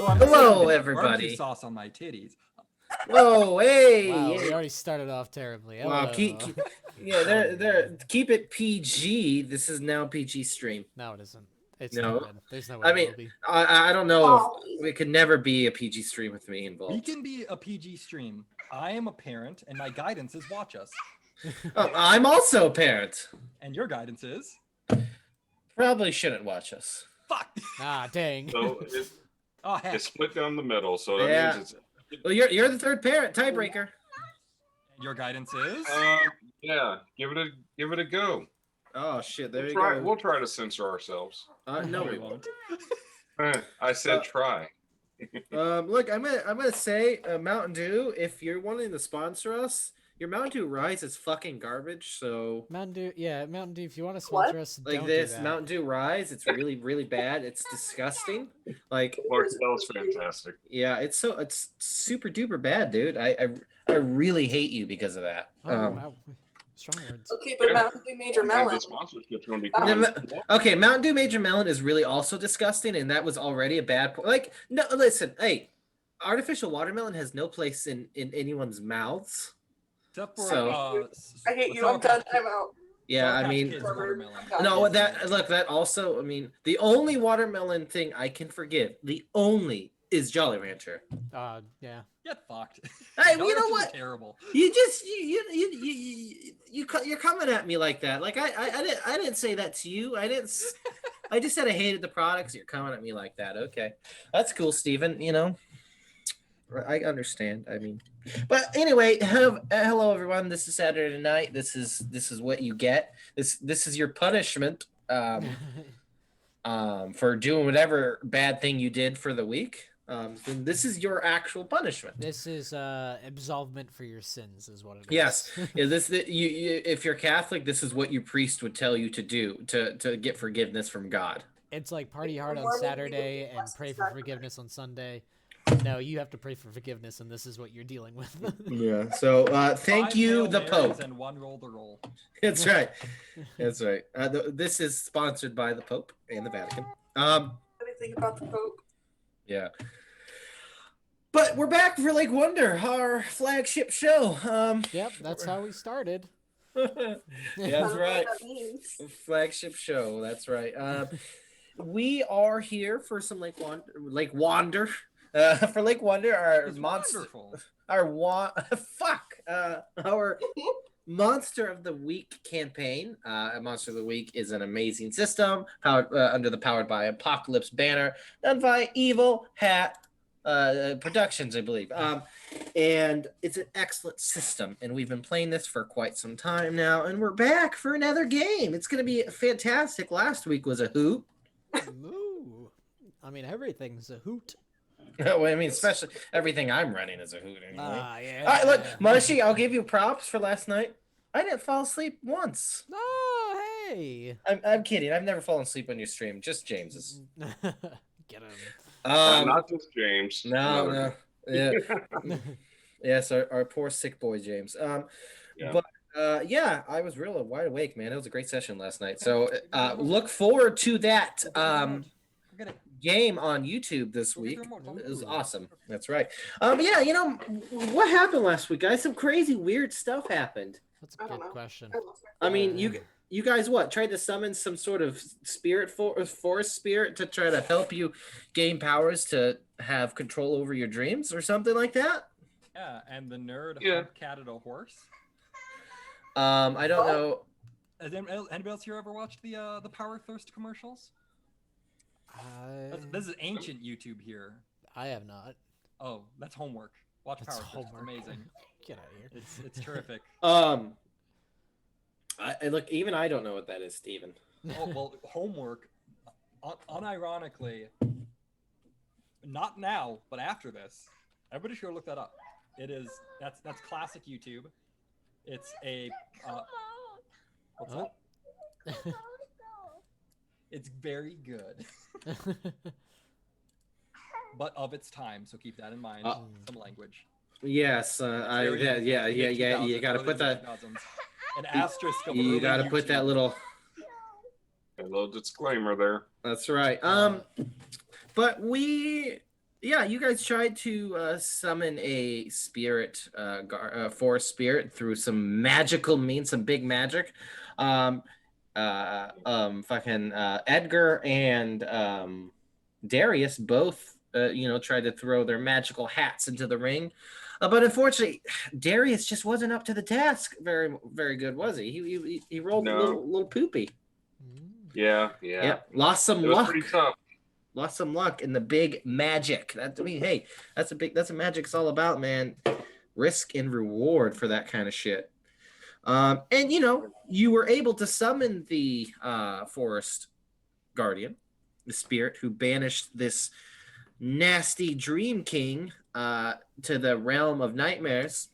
I'm Hello, saying, everybody. barbecue sauce on my titties. Whoa, hey! Wow, yeah. we already started off terribly. Hello. Wow, yeah, keep it PG. This is now PG stream. No, it isn't. It's No. never been. There's no way I it mean, will be. I don't know. If, it could never be a PG stream with me involved. We can be a PG stream. I am a parent, and my guidance is watch us. Oh, I'm also a parent. And your guidance is? Probably shouldn't watch us. Fuck! Ah, dang. So Oh, heck. it's split down the middle. So that Yeah. means it's. Well, you're the third parent, tiebreaker. And your guidance is? Yeah, give it a go. Oh shit! There you We'll go. try to censor ourselves. No, we won't. I said try. Look, I'm gonna say Mountain Dew. If you're wanting to sponsor us, your Mountain Dew Rise is fucking garbage. So Mountain Dew, yeah, Mountain Dew. If you want to sponsor us, like don't this do that. Mountain Dew Rise, it's really really bad. It's disgusting. Like That was fantastic. yeah, it's super duper bad, dude. I really hate you because of that. Oh, wow. Strong words. Okay, but Mountain Dew Major And Melon. the sponsorship's going to be Oh. coming. Okay, Mountain Dew Major Melon is really also disgusting, and that was already a bad point. Like, no, listen, hey, artificial watermelon has no place in anyone's mouths. Except for, So- I hate you. I'm done. I'm out. Yeah, I Sour Patch mean, Kids watermelon. no, that also, I mean, the only watermelon thing I can forgive, the only is Jolly Rancher. Yeah. Get fucked. Hey, Jolly you know Ranchers are what? Terrible. You just you're coming at me like that. Like I didn't say that to you. I just said I hated the products. You're coming at me like that. Okay, that's cool, Steven. You know, I understand. I mean, but anyway, hello everyone. This is Saturday night. This is what you get. This is your punishment for doing whatever bad thing you did for the week. Then this is your actual punishment. This is absolvement for your sins, is what it is. Yes, you if you're Catholic, this is what your priest would tell you to do to get forgiveness from God. It's like party hard on Saturday and pray for forgiveness on Sunday. No, you have to pray for forgiveness, and this is what you're dealing with. Yeah. So thank 5 you, Hail the Marys Pope. And 1 roll the roll. That's right. That's right. This is sponsored by the Pope and the Vatican. Anything about the Pope? Yeah. But we're back for Lake Wonder, our flagship show. Yep, that's how we started. That's I don't know right. what that means. Flagship show. That's right. We are here for some Lake Wander. For Lake Wonder, our It's monster, wonderful. our Monster of the Week campaign. Monster of the Week is an amazing system powered under the Powered by Apocalypse banner, done by Evil Hat Productions, I believe. And it's an excellent system, and we've been playing this for quite some time now, and we're back for another game. It's going to be fantastic. Last week was a hoot. Ooh. I mean, everything's a hoot. Well, I mean, especially everything I'm running is a hoot anyway. Yeah. All right, look, Marshy, I'll give you props for last night. I didn't fall asleep once. Oh, hey. I'm kidding. I've never fallen asleep on your stream. Just James's. Get him. Not just James. No. Yeah. Yes, our poor sick boy James. Yeah. But yeah, I was real wide awake, man. It was a great session last night. So look forward to that Forget it. game on YouTube this We'll get week. there more. It was awesome. That's right. Yeah, you know what happened last week, guys? Some crazy weird stuff happened. That's a I don't good know. question. I lost my I mean, you guys what? Tried to summon some sort of forest spirit to try to help you gain powers to have control over your dreams or something like that? Yeah, and the nerd Yeah. catted a horse. I don't know. Has anybody else here ever watched the Power Thirst commercials? This is ancient YouTube here. I have not. Oh, that's homework. Watch That's Power Thirst. It's homework. amazing. Get out of here. It's terrific. I look, even I don't know what that is, Steven. Oh well, homework. Unironically, not now, but after this, everybody should look that up. It is that's classic YouTube. It's a what's Oh. that? It's very good, but of its time. So keep that in mind. Some language. Yes, yeah. You gotta put that. An asterisk. Of You early gotta put that YouTube. little. A little disclaimer there. That's right. But we, Yeah, you guys tried to summon a spirit, forest spirit through some magical means, some big magic. Um, fucking Edgar and Darius both, tried to throw their magical hats into the ring. But unfortunately, Darius just wasn't up to the task very, very good, was he? He rolled a No. little poopy. Yeah. Yep, lost some It was luck. pretty tough. Lost some luck in the big magic. Hey, that's what magic's all about, man. Risk and reward for that kind of shit. And you were able to summon the forest guardian, the spirit who banished this nasty dream king to the realm of nightmares.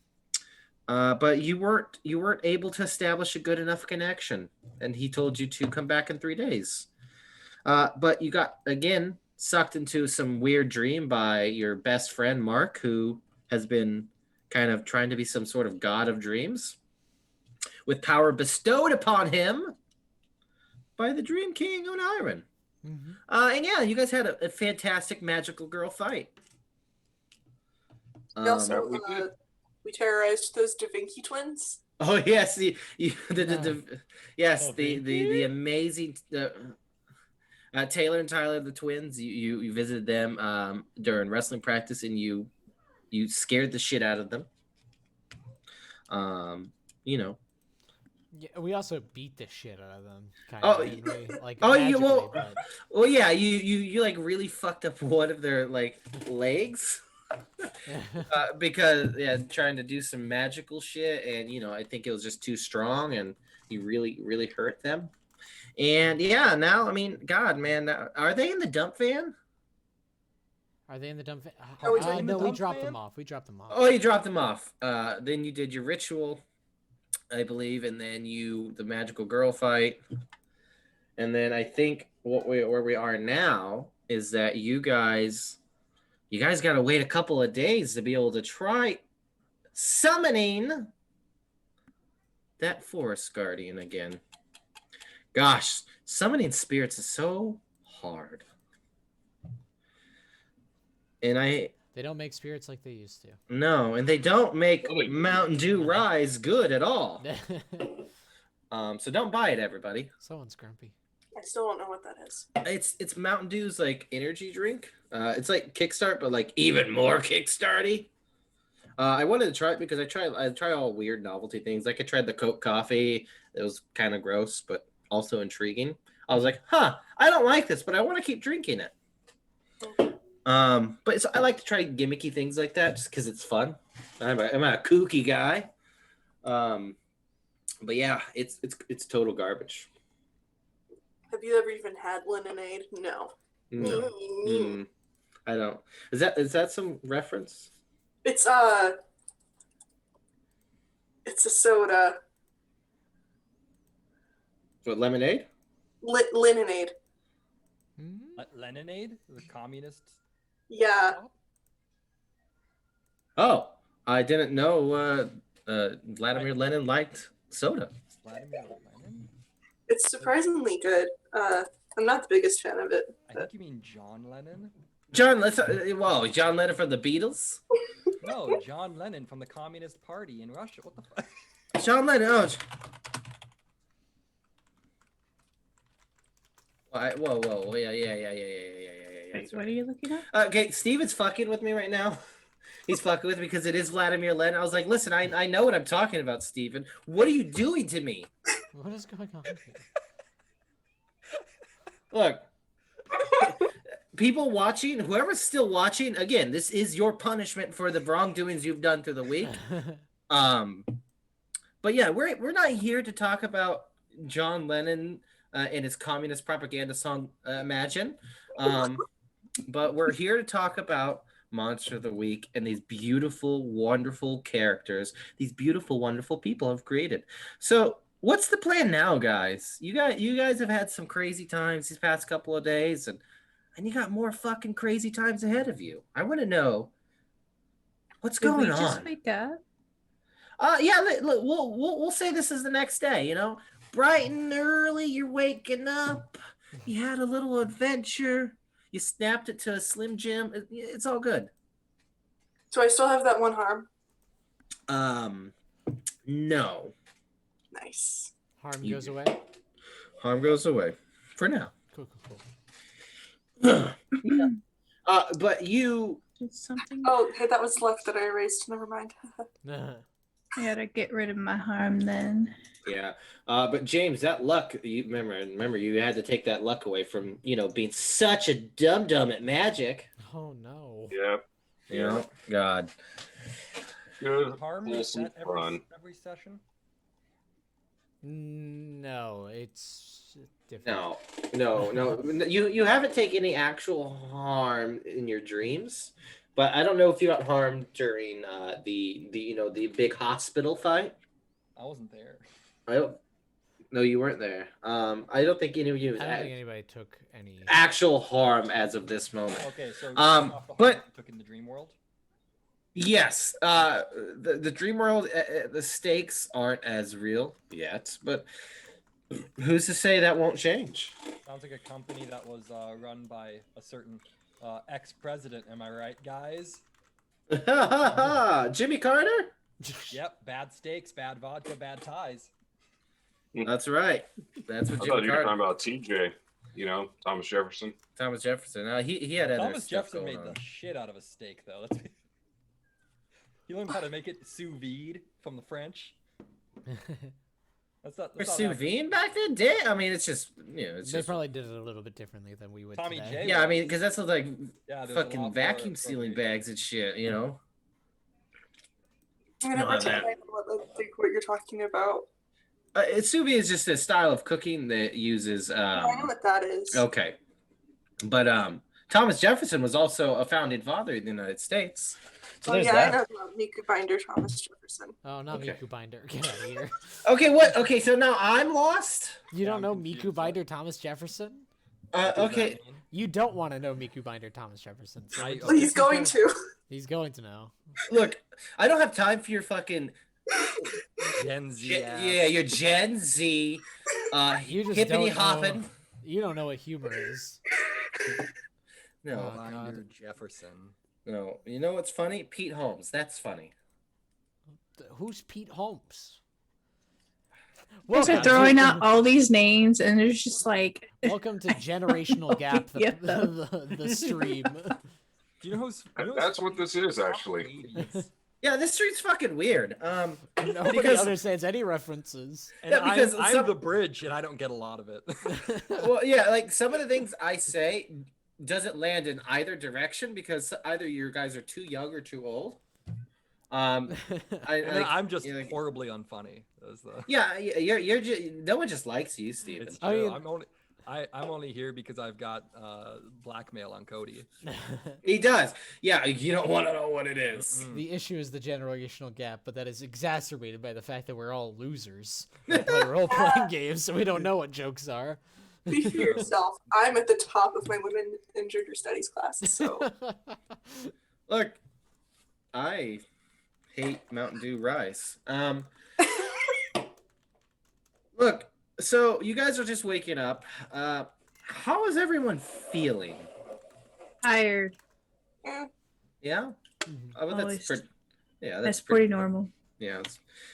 But you weren't able to establish a good enough connection, and he told you to come back in 3 days. But you got, again, sucked into some weird dream by your best friend, Mark, who has been kind of trying to be some sort of god of dreams, with power bestowed upon him by the Dream King Oniron. Mm-hmm. And yeah, you guys had a fantastic magical girl fight. We also we did. we terrorized those Da Vinci twins. Oh yes, the amazing Taylor and Tyler, the twins. You visited them during wrestling practice, and you scared the shit out of them. Yeah, we also beat the shit out of them. Kind Oh, of, didn't we? Like, oh, magically, but... well, yeah, you like really fucked up one of their like legs. Because trying to do some magical shit, and I think it was just too strong, and he really hurt them. And yeah, now I mean, God, man, are they in the dump van? Are they in the dump van? Are we taking no, the we dump dropped van? them off. We dropped them off. Oh, you dropped them off. Then you did your ritual, I believe, and then the magical girl fight, and then I think where we are now is that you guys got to wait a couple of days to be able to try summoning that forest guardian again. Gosh, summoning spirits is so hard. And They don't make spirits like they used to. no, and they don't make Really? Mountain Dew Rise good at all. So don't buy it, everybody. Someone's grumpy. I still don't know what that is. It's Mountain Dew's like energy drink. It's like Kickstart, but like even more Kickstarty. I wanted to try it because I try all weird novelty things. Like I tried the Coke coffee. It was kind of gross, but also intriguing. I was like, I don't like this, but I want to keep drinking it. But I like to try gimmicky things like that just because it's fun. I'm a kooky guy. But yeah, it's total garbage. Have you ever even had lemonade? No. No. I don't. Is that some reference? It's a soda. What, lemonade? Lemonade. Leninade, the communist. Yeah. Oh, I didn't know Vladimir Lenin liked soda. Vladimir Lenin? It's surprisingly good. I'm not the biggest fan of it. I think you mean John Lennon. John Lennon from the Beatles? No, John Lennon from the Communist Party in Russia. What the fuck? John Lennon. Oh. Whoa. Yeah. What are you looking at? Okay, Steven's fucking with me right now. He's fucking with me because it is Vladimir Lenin. I was like, listen, I know what I'm talking about, Steven. What are you doing to me? What is going on here? Look, people watching, whoever's still watching, again, this is your punishment for the wrongdoings you've done through the week. But yeah, we're not here to talk about John Lennon and his communist propaganda song, Imagine. But we're here to talk about Monster of the Week and these beautiful, wonderful characters these beautiful, wonderful people have created. So what's the plan now, guys? You guys have had some crazy times these past couple of days, and you got more fucking crazy times ahead of you. I want to know what's going on. Just wake up. Yeah. Look, we'll say this is the next day. Bright and early, you're waking up. You had a little adventure. You snapped it to a Slim Jim. It's all good. So I still have that one harm. No. Nice. Harm You- goes away. Harm goes away for now. Cool, cool, Yeah. But you. Just something. Oh, hey, that was luck that I erased. Never mind. cool. I gotta get rid of my harm then. Yeah. But James, that luck. You remember, you had to take that luck away from being such a dum at magic. Oh no. Yep. You know, God. Good. Harm is Wholesome that fun. every session? No, it's different. No. You haven't taken any actual harm in your dreams, but I don't know if you got harmed during the big hospital fight. I wasn't there. I don't. No, you weren't there. I don't think any of you I don't think anybody took any. actual harm as of this moment. Okay, so you off the but- harm you took in the dream world. Yes, the dream world, the stakes aren't as real yet, but who's to say that won't change? Sounds like a company that was run by a certain ex-president. Am I right, guys? Jimmy Carter? Yep. Bad steaks, bad vodka, bad ties. That's right. That's what I thought Jimmy you were Carter. talking about TJ. Thomas Jefferson. Thomas Jefferson. He had other Thomas stuff Jefferson going made on. the shit out of a steak, though. He learned how to make it sous vide from the French. That's not. For That's sous not vide back then, I mean, it's just it's They just probably did it a little bit differently than we would Tommy today. J. yeah. I mean, because that's like Yeah, there's a fucking lot vacuum more sealing appropriate. bags and shit. I'm gonna No, pretend that- I know what you're talking about. Sous vide is just a style of cooking that uses. Yeah, I know what that is. Okay, but Thomas Jefferson was also a founding father of the United States. So Oh there's yeah, I that. know about Miku Binder, Thomas Jefferson. Oh, not Okay. Miku Binder. Get out of here. Okay, what? Okay, so now I'm lost. You Yeah, don't I'm know confused, Miku so- Binder Thomas Jefferson? What does that Okay, mean? You don't want to know Miku Binder Thomas Jefferson. So I- just Well, he's keep going to. He's going to know. look, I don't have time for your fucking Gen Z. ass. yeah, your Gen Z, You just hippity don't hopping. know. You don't know what humor is. No, Oh, Binder God. Jefferson. no. You know what's funny? Pete Holmes. That's funny. Who's Pete Holmes? Guys are Welcome throwing to- out all these names, and there's just like, Welcome to Generational Gap, Yeah. the stream. Do you know who's? You know That's what this is, actually. 80s? Yeah, this street's fucking weird. Nobody Because- understands any references. And Yeah, because I'm some- the bridge, and I don't get a lot of it. Well, yeah, like some of the things I say doesn't land in either direction because either you guys are too young or too old. And then I'm just you're like- horribly unfunny. That's the. Yeah, you're just, no one just likes you, Steven. It's I true. mean- I'm only here because I've got blackmail on Cody. He does. Yeah, you don't want to know what it is. Mm-mm. The issue is the generational gap, but that is exacerbated by the fact that we're all losers. We play role-playing games, so we don't know what jokes are. Be for yourself. I'm at the top of my women in gender studies class, so Look, I hate Mountain Dew rice. Look, so you guys are just waking up. How is everyone feeling? tired. eh, Yeah. Oh, well, Always. yeah, That's pretty normal. Yeah.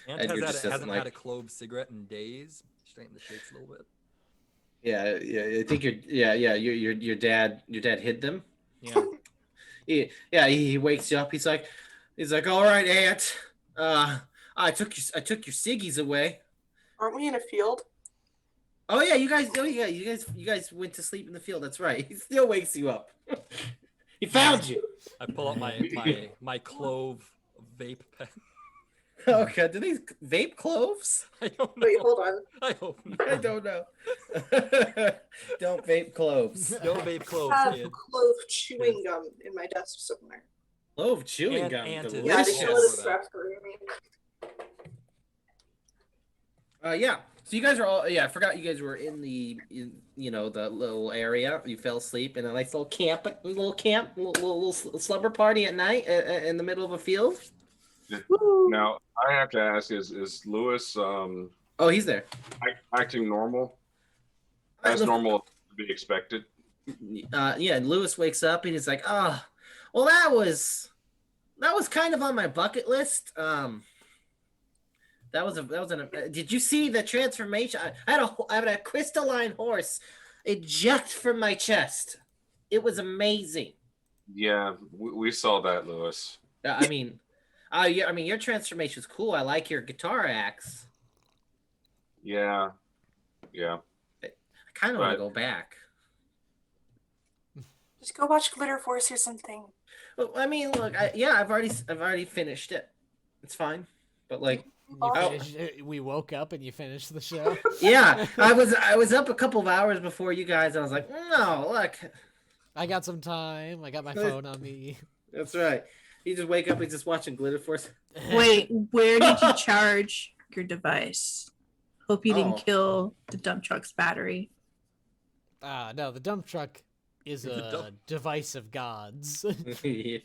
And Edgar just doesn't hasn't like- had a clove cigarette in days. Straighten the shakes a little bit. Yeah. I think your dad hid them. Yeah. He wakes you up. He's like, all right, Aunt. I took your ciggies away. aren't we in a field? Oh yeah, you guys went to sleep in the field. That's right. He still wakes you up. He found you. I pull out my clove vape pen. Okay, do these vape cloves? I don't know. Wait, hold on. I hope not. I don't know. Don't vape cloves. No vape I cloves, have kid. clove chewing gum in my desk somewhere. Clove chewing And gum. anti- Yeah, they Delicious. still Delicious. live forever. I mean, Yeah. So you guys are all. Yeah, I forgot you guys were in the the little area. You fell asleep in a nice little camp, little slumber party at night in the middle of a field. Woo. Now, I have to ask: Is Lewis Oh, he's there. acting normal? I As look- normal to be expected? yeah, Lewis wakes up and he's like, "Oh, well, that was kind of on my bucket list. Did you see the transformation? I had a crystalline horse eject from my chest. It was amazing. Yeah, we saw that, Lewis. I mean, yeah, I mean, your transformation's cool. I like your guitar axe. Yeah. I kind of want to But- go back. Just go watch Glitter Force or something. Well, I mean, look, I've already finished it. It's fine. But like, You Oh. finished, we woke up and you finished the show. yeah, I was up a couple of hours before you guys. And I was like, no, look, I got some time. I got my phone on me. that's right. You just wake up and just watching Glitter Force. Wait, where did you charge your device? Hope you didn't Oh. kill the dump truck's battery. No, the dump truck is The a dump- device of gods. Okay.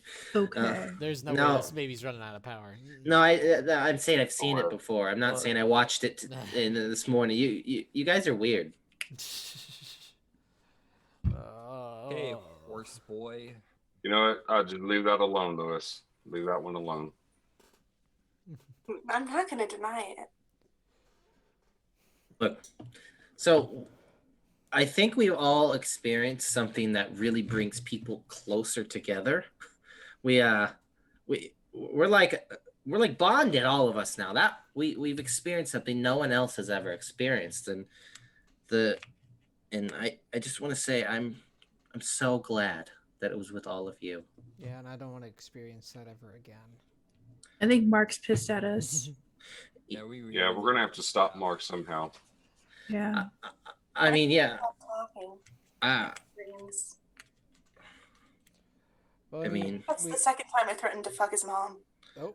There's no, No. way this baby's running out of power. No, I'm saying I've seen it Or- before. I'm not or- saying I watched it this morning. You guys are weird. Hey, Oh. horse boy. You know what? I'll just leave that alone, Lewis. Leave that one alone. I'm not going to deny it. Look, so I think we've all experienced something that really brings people closer together. We're like bonded, all of us now. That we've experienced something no one else has ever experienced, and I just want to say I'm so glad that it was with all of you. Yeah, and I don't want to experience that ever again. I think Mark's pissed at us. Yeah, Yeah, we're gonna have to stop Mark somehow. Yeah. I mean, yeah. Stop talking. Things. Well, I mean, That's the second time I threatened to fuck his mom. oh.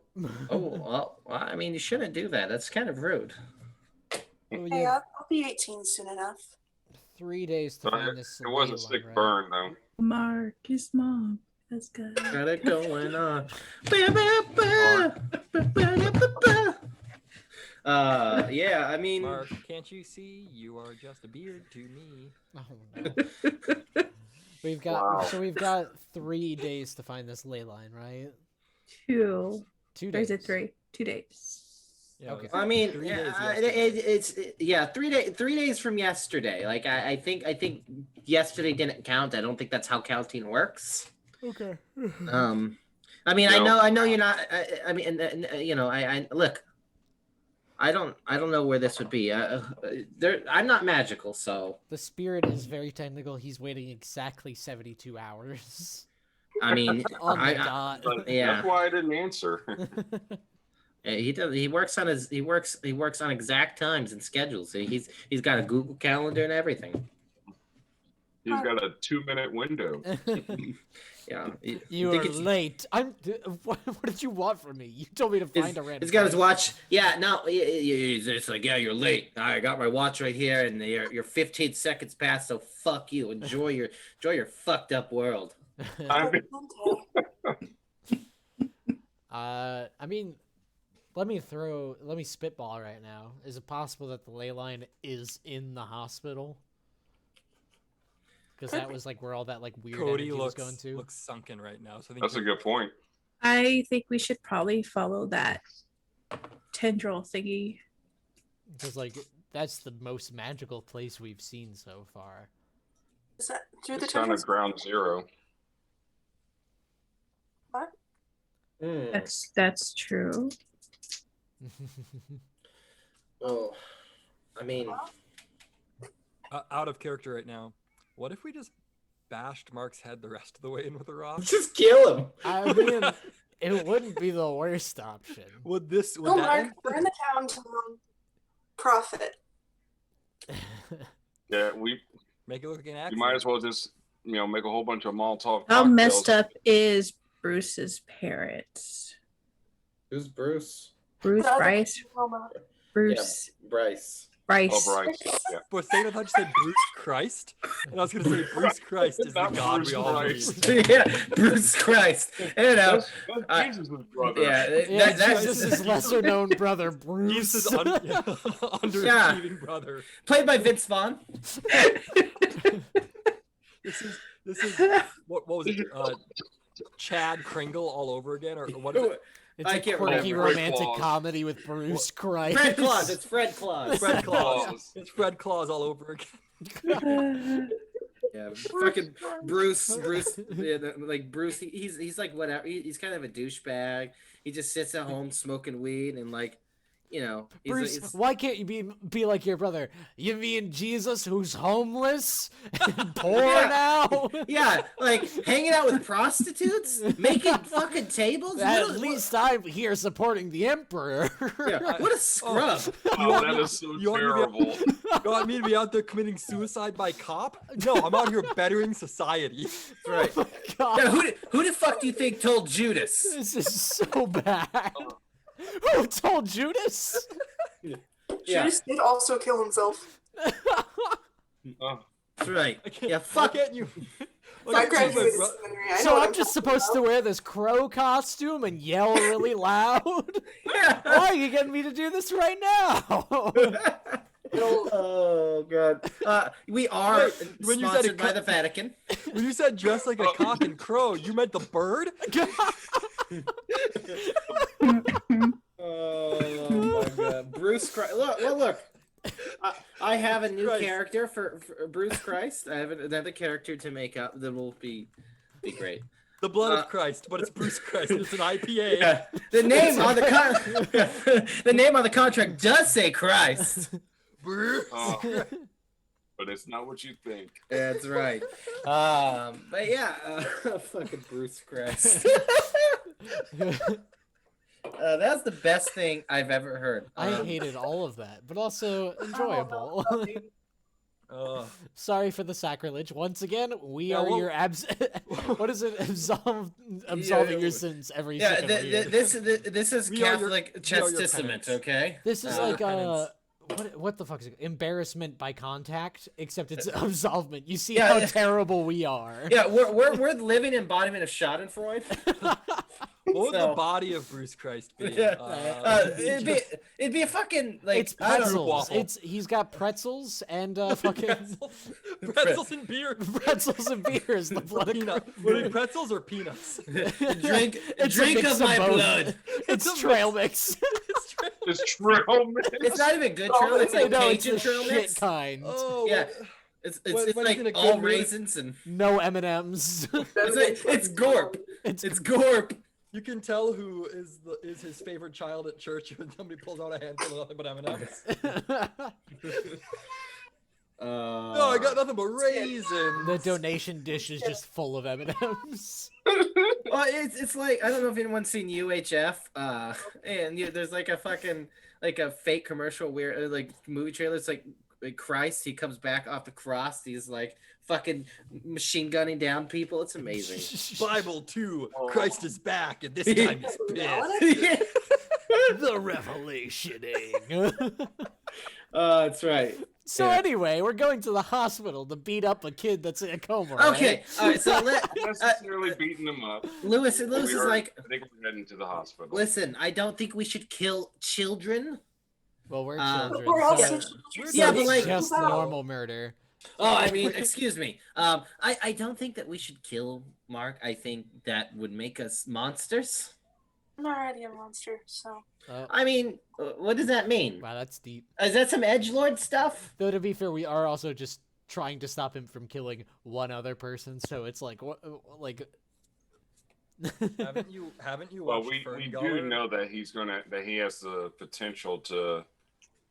oh well, I mean, you shouldn't do that. That's kind of rude. Well, you Hey, have I'll be 18 soon enough. 3 days to find this. It was a ley sick line, right? burn, though. Mark's mom. That's good. Got it going on. Yeah, I mean, Mark, can't you see? You are just a beard to me. Oh, no. We've got Wow. we've got 3 days to find this ley line, right? 2. 2 Or days. is it 3? 2 days. Yeah, Okay. I mean, 3 yeah, days yesterday. it's 3 days from yesterday. Like I think yesterday didn't count. I don't think that's how counting works. Okay. I mean, No. I know you're not. I mean, you know, I look. I don't know where this would be. I'm not magical, so The spirit is very technical. He's waiting exactly 72 hours I mean, on the I- dot. But Yeah. That's why I didn't answer. he does. He works on exact times and schedules. He's got a Google Calendar and everything. He's got a 2-minute window. Yeah, You think are it's- late. What did you want from me? You told me to find a random. He's got his place. watch. Yeah, no, it's like, yeah, you're late. I got my watch right here, and you're 15 seconds past. So fuck you. Enjoy your fucked up world. I mean, I mean, let me spitball right now. Is it possible that the ley line is in the hospital? Because that was like where all that like weird Cody energy was going to. looks sunken right now. So I think that's a you're- good point. I think we should probably follow that tendril thingy. Because like that's the most magical place we've seen so far. Is that through the It's kind tendrils? of ground zero. What? Hmm. That's true. Oh, I mean, out of character right now. What if we just bashed Mark's head the rest of the way in with a rock? just kill him. I mean, it wouldn't be the worst option. Would this? Would No, that Mark, end? burn the town to profit. Yeah, we Make it look like an you accident? might as well just make a whole bunch of Molotov. How cocktails. messed up is Bruce's parents? Who's Bruce? Bruce The other Bryce? Roma. Bruce Bryce. Bryce. Oh, Bryce. Yeah. For a second, I thought you said Bruce Christ, and I was gonna say Bruce Christ is the Not God Bruce we all Christ. need. Yeah, Bruce Christ. You know, That's I- Jesus' brother. yeah, Yeah, that's Jesus' lesser known brother, Bruce. He's his underachieving brother. played by Vince Vaughn. This is what was it? Chad Kringle all over again, or what is it? It's I a can't quirky remember. Fred romantic Claus. comedy with Bruce Christ. Fred Claus. It's Fred Claus. Fred Claus. Claus. It's Fred Claus all over again. Yeah, fucking Bruce, yeah, like Bruce. He's like whatever. He's kind of a douchebag. He just sits at home smoking weed and like, you know. Bruce, why can't you be like your brother? You mean Jesus, who's homeless and poor now? Yeah, like hanging out with prostitutes, making fucking tables. At least I'm here supporting the emperor. Yeah, what a scrub. Oh, that is so you want me to be- terrible. You want me to be out there committing suicide by cop? No, I'm out here bettering society. Right. Oh my God. Yeah, who the fuck do you think told Judas? This is so bad. Who told Judas? Yeah, Judas did also kill himself. Oh, that's right. I can't, Yeah, why fuck. can't you? I Why can't you graduated bro- seminary. I know So what I'm just talking supposed to wear this crow costume and yell really loud? Yeah. Why are you getting me to do this right now? Oh god. We are Wait, when you said sponsored it by the Vatican. When you said dress like a cock and crow, you meant the bird? Oh my god. Bruce Christ. Look. I have a new Christ. character for Bruce Christ. I have another character to make up that will be great. The blood of Christ, but it's Bruce Christ. It's an IPA. Yeah. The name on the name on the contract does say Christ. Bruce. oh. But it's not what you think. That's right. But yeah, fucking Bruce Christ. That's the best thing I've ever heard. I hated all of that, but also enjoyable. Sorry for the sacrilege. Once again, we Yeah, are well- your what is it? Absolving your sins every Yeah, second year. this is We are your- Catholic we are your Testament, penance. okay? This is Uh, like penance. what the fuck is it? Embarrassment by contact, except it's absolvement. You see Yeah, how yeah. terrible we are. Yeah, we're the living embodiment of Schadenfreude. What would So- the body of Bruce Christ be? Yeah. It'd be a fucking like It's I don't know. pretzels. waffle. He's got pretzels and fucking Pretzels and beer. pretzels and beers. The blood of Peanut. Would it be pretzels or peanuts? drink It's a drink mix of my both. blood. It's a trail mix. It's true, man. It's not even good Oh, trail. It's like No, it's Cajun the trail shit mix. kind. Oh, Yeah. what- It's What- it's what is in a like good all mood? raisins and No M&Ms. it's gorp. It's It's gorp. You can tell who is his favorite child at church when somebody pulls out a handful of nothing but M&Ms. No, I got nothing but raisins. The donation dish is just full of M&Ms. Well, it's like I don't know if anyone's seen UHF, and there's like a fucking like a fake commercial where like movie trailer. It's like Christ, he comes back off the cross. He's like fucking machine gunning down people. It's amazing. Bible 2, Christ is back, and this time he's pissed. Yeah. The revelationing. That's right. So Yeah. anyway, we're going to the hospital to beat up a kid that's in a coma. Okay, right? all right. So Not necessarily beating them up. Lewis We is are- like, I think we're heading to the hospital. listen, I don't think we should kill children. Well, we're Uh, children. Or else so it's just Yeah, it's but like- just normal murder. Oh, I mean, excuse me. I don't think that we should kill Mark. I think that would make us monsters. I'm already a monster, so. Oh, I mean, what does that mean? wow, that's deep. Is that some edgelord stuff? Though to be fair, we are also just trying to stop him from killing one other person. So it's like, what, like. Haven't you Well, watched we Fern do Gully? know that he has the potential to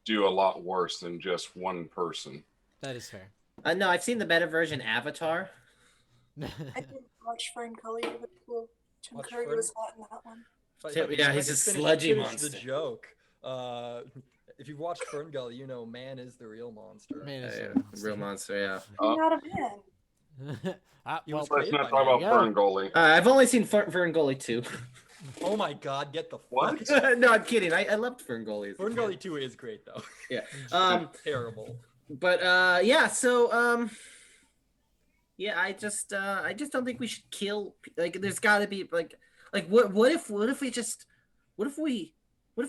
do a lot worse than just one person. That is fair. No, I've seen the better version, Avatar. I didn't watch Fern Gully, but cool. Tim Watch Curry Fern- was hot in that one. Yeah, he's a sludgy monster. The joke. If you've watched Fern Gully, you know man is the real monster. Man is Yeah, a monster. real monster, yeah. I'm not a man. He was well, Let's Played not by talk now, about yeah. Fern Gully. I've only seen Fern Gully 2. Oh my god, get the What? fuck. No, I'm kidding. I loved Fern Gully. Fern Gully 2 is great though. Yeah. Terrible. But yeah. So yeah. I just don't think we should kill. Like, there's got to be like what if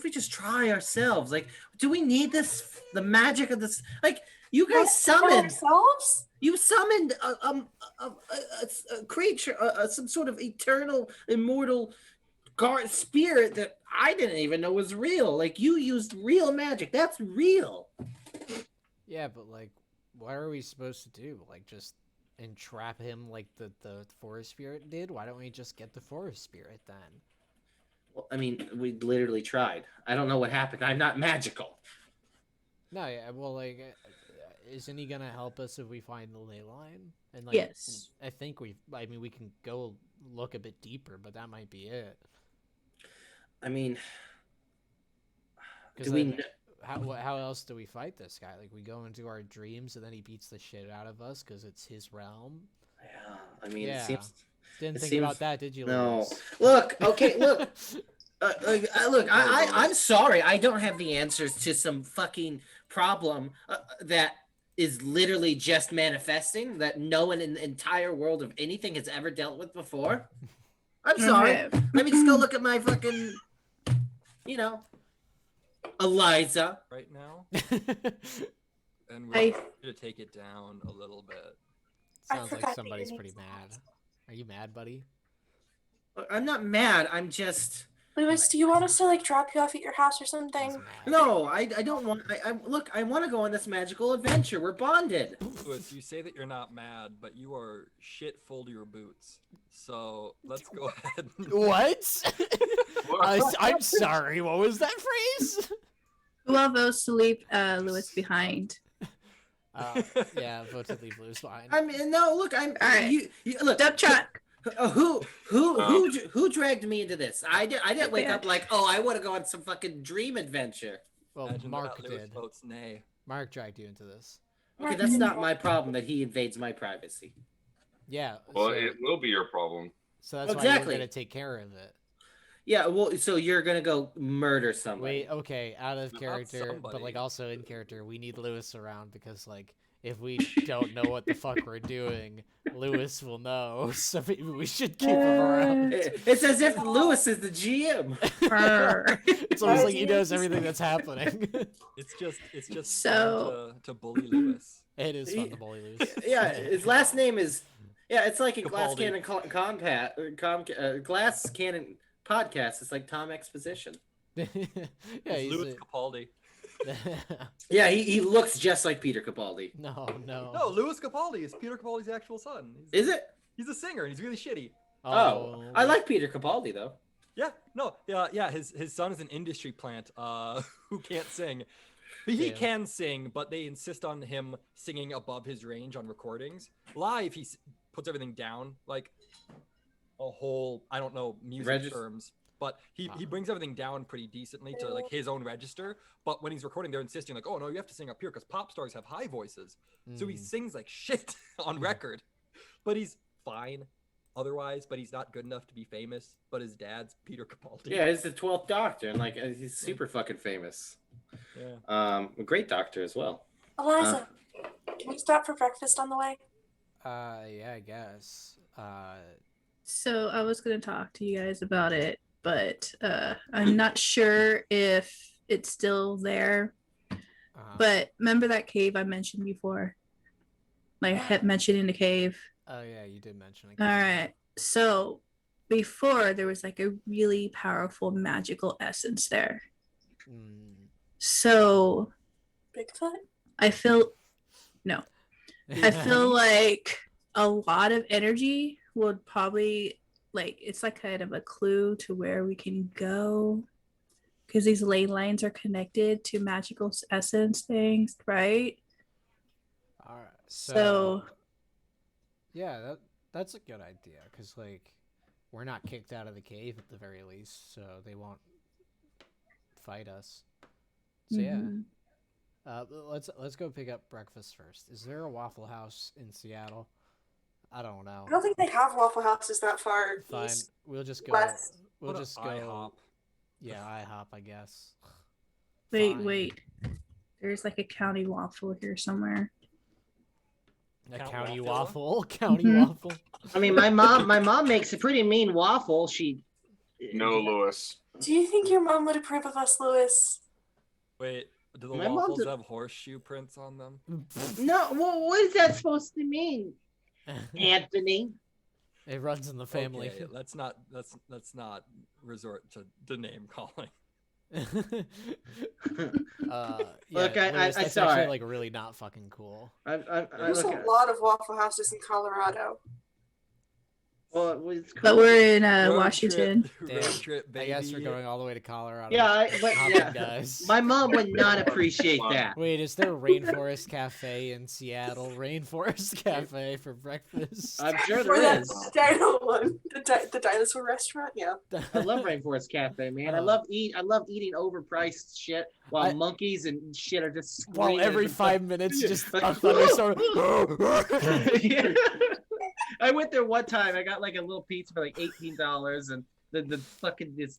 we just try ourselves? Like, do we need this? The magic of this? Like, You guys Us summoned. ourselves? You summoned a creature, some sort of eternal, immortal spirit that I didn't even know was real. Like, you used real magic. That's real. Yeah, but like, what are we supposed to do? Like, just entrap him like the forest spirit did? Why don't we just get the forest spirit then? Well, I mean, we literally tried. I don't know what happened. I'm not magical. No, yeah, well, like, isn't he gonna help us if we find the ley line? And like, Yes. I mean, we can go look a bit deeper, but that might be it. I mean, Because how else do we fight this guy? Like, we go into our dreams and then he beats the shit out of us because it's his realm. Yeah, I mean, Yeah. it seems. Didn't It think seems- about that, did you? No. Lucas? Look, okay, look. Look, I'm sorry. I don't have the answers to some fucking problem that is literally just manifesting that no one in the entire world of anything has ever dealt with before. I'm sorry. Okay. Let me just go look at my fucking, you know, Eliza. right now, and we're I- going to take it down a little bit. Sounds like forgot that somebody's your pretty name's mad. Are you mad, buddy? I'm not mad. I'm just. Lewis, do you want us to like drop you off at your house or He's something? mad. No, I don't want. Look. I want to go on this magical adventure. We're bonded. Lewis, you say that you're not mad, but you are shit full to your boots. So let's go ahead. What? I'm sorry. What was that phrase? Who all votes to leave Lewis behind? Yeah, vote to leave Lewis behind. I mean, no. Look, I'm. All right. You look. Dump truck. Who dragged me into this? I didn't wake Yeah. up like, oh, I want to go on some fucking dream adventure. Well, Imagine Mark that Lewis did. votes nay. Mark dragged you into this. Okay, that's not my problem that he invades my privacy. Yeah. Well, so, it will be your problem. so that's why Exactly. we're gonna take care of it. Yeah, well, so you're gonna go murder somebody. Wait, okay, out of Not character, but like somebody. also in character, we need Lewis around because like if we don't know what the fuck we're doing, Lewis will know. So maybe we should keep him around. It's as if Lewis is the GM. Brr. It's almost like he knows everything that's happening. It's just So- fun to bully Lewis. It is fun to bully Lewis. Yeah, his last name is. Yeah, it's like a Glass Capaldi. Cannon Glass Cannon podcast. It's like Tom Exposition. Yeah, It's he's Lewis Capaldi. Yeah, he looks just like Peter Capaldi. No. No, Lewis Capaldi is Peter Capaldi's actual son. He's, Is it? He's a singer and he's really shitty. Oh, I like Peter Capaldi though. Yeah, no, yeah. His son is an industry plant who can't sing. He Yeah. can sing, but they insist on him singing above his range on recordings. Live, he puts everything down like a whole, I don't know, music terms, but he brings everything down pretty decently to like his own register. But when he's recording, they're insisting like, oh no, you have to sing up here because pop stars have high voices. So he sings like shit on record, but he's fine otherwise. But he's not good enough to be famous. But his dad's Peter Capaldi. Yeah, he's the 12th Doctor, and like he's super fucking famous. Yeah. A great doctor as well. Eliza, can we stop for breakfast on the way? Yeah, I guess. So I was gonna talk to you guys about it, but I'm not sure if it's still there. But remember that cave I mentioned before? Like I had mentioned in the cave. Oh yeah, you did mention it. All right. So before there was like a really powerful magical essence there. So Bigfoot? I feel like a lot of energy would probably like it's like kind of a clue to where we can go because these ley lines are connected to magical essence things, right? All right. So yeah, that's a good idea because like we're not kicked out of the cave at the very least, so they won't fight us. So mhm. yeah, let's go pick up breakfast first. Is there a Waffle House in Seattle? I don't know. I don't think they have Waffle Houses that far Fine, east. we'll just go. West. We'll What a just go. IHOP. Yeah, IHOP, I guess. Fine. Wait. There's like a county waffle here somewhere. A Count county Waffula? waffle. County Mhm. waffle. I mean, my mom makes a pretty mean waffle. No, Lewis. Do you think your mom would approve of us, Lewis? Wait, Do the My mom's waffles a- have horseshoe prints on them? No, well, what is that supposed to mean, Anthony? It runs in the family. Okay, let's not resort to name calling. Yeah, Look, Lewis, I that's saw actually it. like really not fucking cool. There's Look, a lot of Waffle Houses in Colorado. well, it's cool. But we're in Road Washington. trip, Damn, road trip, baby. I guess we're going all the way to Colorado. Yeah, but Hopping, yeah, guys. my mom would not appreciate that. Wait, is there a Rainforest Cafe in Seattle? Rainforest Cafe for breakfast? I'm sure Or there that is. dino one, the dinosaur restaurant. Yeah. I love Rainforest Cafe, man. I love eating overpriced shit while monkeys and shit are just While screaming every at the 5 minutes, Yeah. just a thunderstorm. Yeah. I went there one time. I got like a little pizza for like $18, and the fucking this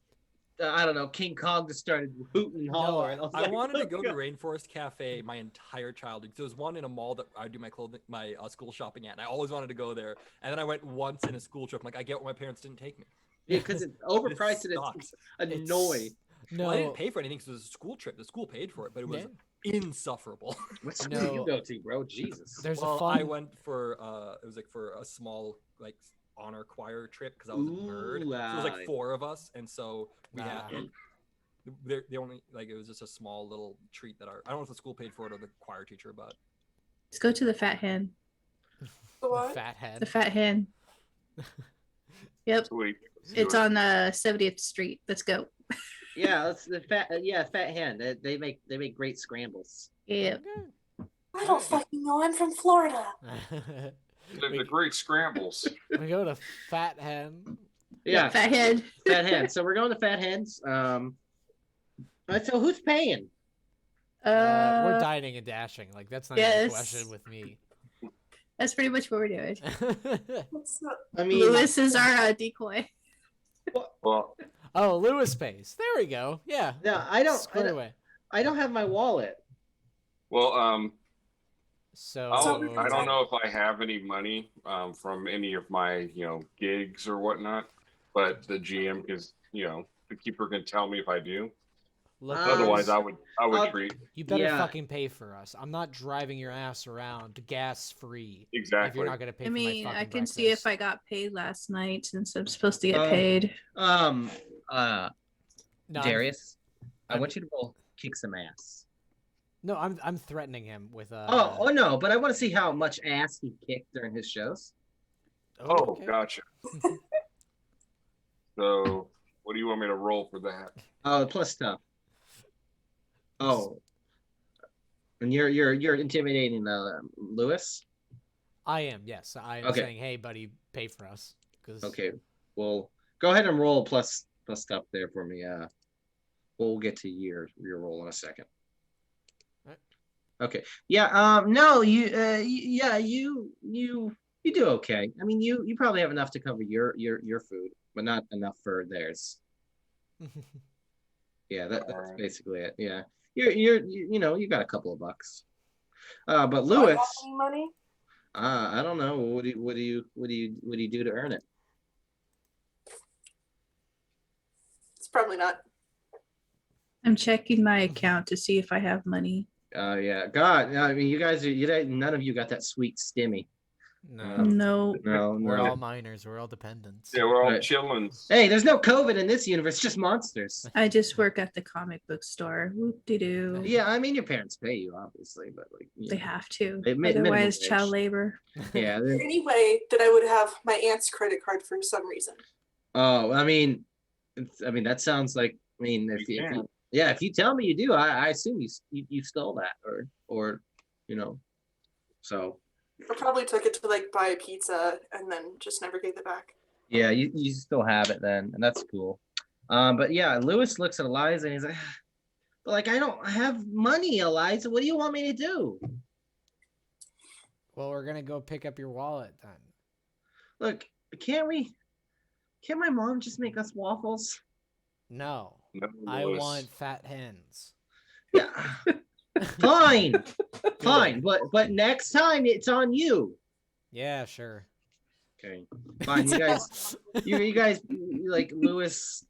I don't know, King Kong just started hooting and hollering. I like, wanted to "Oh, go to God." Rainforest Cafe my entire childhood. There was one in a mall that I do my school shopping at, and I always wanted to go there. And then I went once in a school trip. I'm like, I get why my parents didn't take me. Yeah, because it's overpriced and sucks. it's annoying. No, Well, I didn't pay for anything because it was a school trip. The school paid for it, but it was insufferable. What school No. do you go to, bro? Jesus. there's Well, a fun. I went for it was like for a small like honor choir trip because I was a nerd. So it was like 4 of us, and so we had they only like it was just a small little treat that I don't know if the school paid for it or the choir teacher, but Let's go to the Fat Hen. The what? Fat head. The Fat Hen. Yep. Sweet. It's on 70th Street. Let's go. Yeah, it's the Fat Hen. They make great scrambles. Yep. I don't fucking know. I'm from Florida. The great scrambles. We go to Fat Hen. Yeah, Fat Hen. Fat Hen. So we're going to Fat Hens. So who's paying? We're dining and dashing. Like that's not even a Yes. question with me. That's pretty much what we're doing. What's up? I mean, Lewis is our decoy. Well, Oh, Lewis pays. There we go. Yeah. no, I Squared away. don't have my wallet. well, So I don't know if I have any money from any of my gigs or whatnot, but the GM is the keeper can tell me if I do. look, Otherwise, I would I'll- treat you better Yeah. fucking pay for us. I'm not driving your ass around gas free if exactly. you're not gonna pay I for my mean, fucking I can see if breakfast. I got paid last night since I'm supposed to get Um, paid. No, Darius, I I'm- want you to roll kick some ass. I'm threatening him with Oh no, but I want to see how much ass he kicked during his shows. Oh, okay. gotcha. So, what do you want me to roll for that? Oh, plus tough. Oh, and you're intimidating Lewis. I am, yes. I am Okay. saying, hey, buddy, pay for us. 'Cause- Okay, well, go ahead and roll plus stuff there for me. We'll get to your roll in a second. Alright. Okay. Yeah. No. Yeah. You do okay. I mean, you probably have enough to cover your food, but not enough for theirs. Yeah. That's Alright. basically it. Yeah. You got a couple of bucks. But Do I Lewis, have any money? I don't know. What do you do to earn it? It's probably not. I'm checking my account to see if I have money. Yeah. God. I mean, none of you got that sweet stimmy. no, No. No. we're No. all minors. We're all dependents. Yeah, we're all Right. chilling. Hey, there's no COVID in this universe, just monsters. I just work at the comic book store. Whoop-de-doo. Yeah, I mean your parents pay you, obviously, but like They have to. Minimum Otherwise, wage. child labor. yeah. Anyway, that I would have my aunt's credit card for some reason. Oh, I mean, that sounds like. I mean, if you tell me you do, I assume you stole that or so. I probably took it to like buy a pizza and then just never gave it back. Yeah, you still have it then, and that's cool. But yeah, Lewis looks at Eliza and he's like, but like I don't have money, Eliza. What do you want me to do? Well, we're gonna go pick up your wallet then. Look, can't my mom just make us waffles? No, No, I Lewis. want fat hens. Yeah. Fine. Fine. But next time it's on you. Yeah, sure. Okay. Fine. You guys like Lewis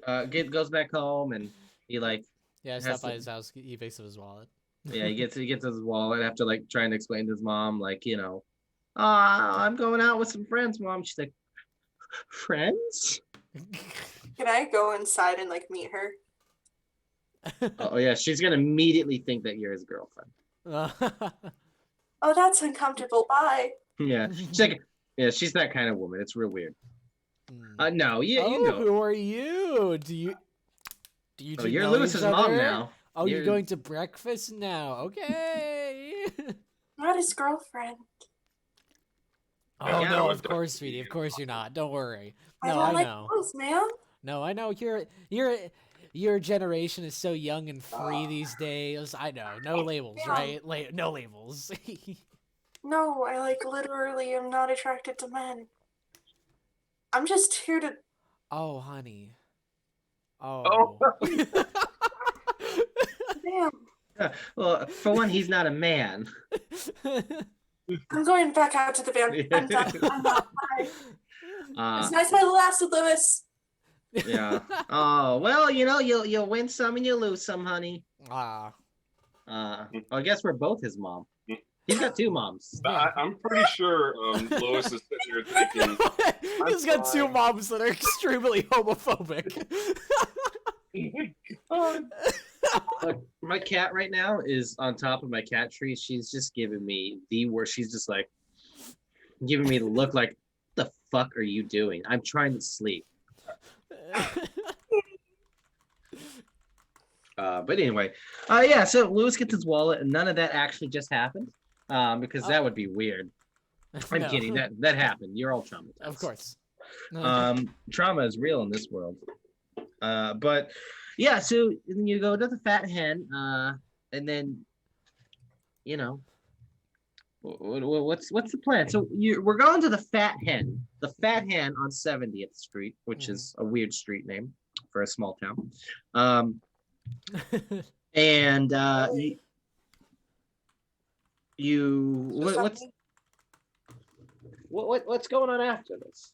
goes back home and he like Yeah, I Has stopped by to- his house. He picks up his wallet. Yeah, he gets his wallet after like trying to explain to his mom, like, I'm going out with some friends, mom. She's like, friends? Can I go inside and like meet her? Oh yeah, she's gonna immediately think that you're his girlfriend. Oh, that's uncomfortable. Bye. Yeah, she's like, yeah, she's that kind of woman. It's real weird. No, you Oh, go. who are you? Do you Oh, two you're know Lewis's each mom other? now. Oh, you're You're- going to breakfast now. Okay. Not his girlfriend. Oh Yeah, no, what of the- course, sweetie. Of course you're not. Don't worry. I No, don't I like know. clothes, man. No, I know. Your generation is so young and free these days. I know. No labels, Yeah. right? No labels. No, I like literally am not attracted to men. I'm just here to. Oh, honey. Oh. Damn. Well, for one, he's not a man. I'm going back out to the van. I'm done. I'm out. Bye. It's nice while it lasted, Lewis. Yeah. Oh well, you'll win some and you'll lose some, honey. Ah. I guess we're both his mom. He's got two moms. Yeah. I'm pretty sure Lois is sitting here thinking, He's got two fine. moms that are extremely homophobic. Look, my cat right now is on top of my cat tree. She's just giving me the worst. She's just like giving me the look like, what the fuck are you doing? I'm trying to sleep. But anyway, yeah. So Lewis gets his wallet, and none of that actually just happened, because that would be weird. I'm No. kidding. That happened. You're all traumatized. Of course. Trauma is real in this world. But yeah. So then you go to the Fat Hen, and then, what's the plan? So we're going to the Fat Hen on 70th Street, which is a weird street name for a small town. And what's going on after this?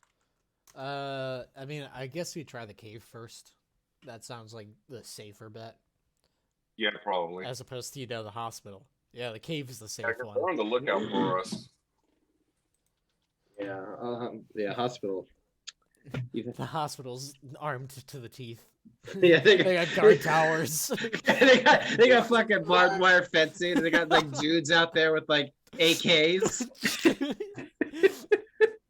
I mean, I guess we try the cave first. That sounds like the safer bet, yeah, probably. as opposed to the hospital. Yeah, the cave is the safe They're one. on the lookout for us. Yeah, hospital. The hospital's armed to the teeth. Yeah, They got guard towers. they got fucking barbed wire fencing. They got like dudes out there with like AKs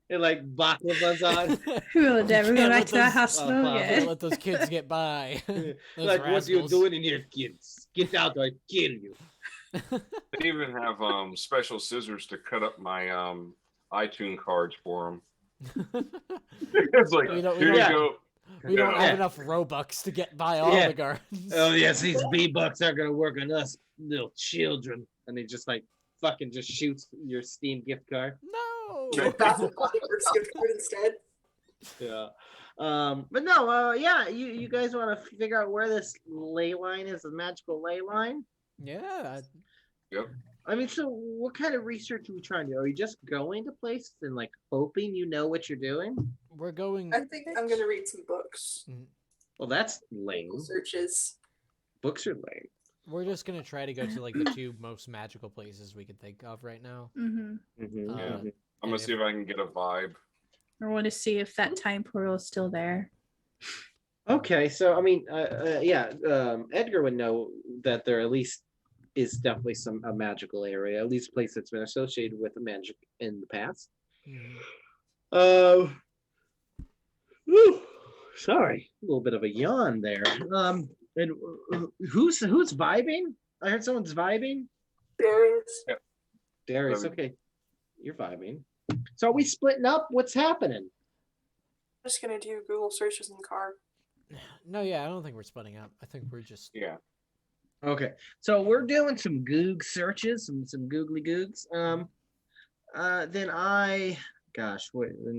and like baklavas on. We will never go Can't back let to that those- hospital fuck. Can't again. let those kids get by. Those Like, what are you rascals. doing in here, kids? Get out or I kill you. They even have special scissors to cut up my iTunes cards for them. It's like, We don't- here yeah. you go. We don't Yeah. have enough Robux to get by all Yeah. the guards. Oh yes, these B-bucks aren't gonna work on us little children. And they just like fucking just shoots your Steam gift card. No. That's a funny first gift card instead. Yeah. But no, yeah, you guys want to figure out where this ley line is, the magical ley line? Yeah. I mean, so what kind of research are we trying to do? Are you just going to places and like hoping you know what you're doing? We're going. I think I'm gonna read some books. Well, that's lame. Searches. Books are lame. We're just gonna try to go to like the two most magical places we can think of right now. Mm-hmm. Mhm, Yeah. mhm. I'm gonna see if I can get a vibe. I want to see if that time portal is still there. Okay, so I mean, yeah, Edgar would know that there at least is definitely a magical area, at least a place that's been associated with magic in the past. Whew, sorry, a little bit of a yawn there. And who's vibing? I heard someone's vibing. Darius. Darius, okay, you're vibing. So are we splitting up? What's happening? I'm just gonna do Google searches in the car. No, yeah, I don't think we're splitting up. I think we're just. Yeah. Okay, so we're doing some Goog searches, some googly googs. Then then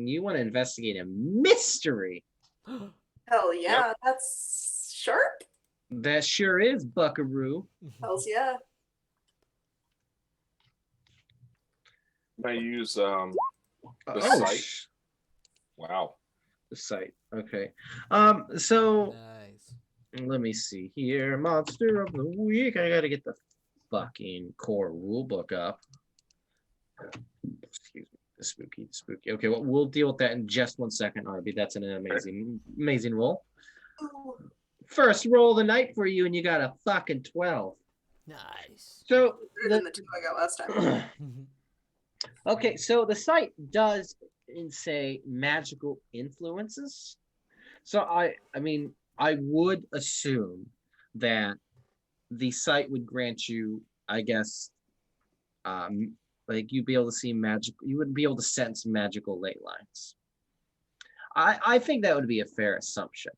you want to investigate a mystery. Hell yeah, that's sharp. That sure is, Buckaroo. Hells yeah. I use the Oh, site. Wow. the site. Okay. So Nice. Let me see here. Monster of the week. I gotta get the fucking core rule book up. Excuse me. The spooky. Okay, well, we'll deal with that in just 1 second, Arby. That's an amazing roll. Ooh, First roll of the night for you, and you got a fucking 12. Nice. So better than the 2 I got last time. okay, so the site does say magical influences. So I mean, I would assume that the site would grant you, I guess, like you'd be able to see magic. You would be able to sense magical ley lines. I think that would be a fair assumption.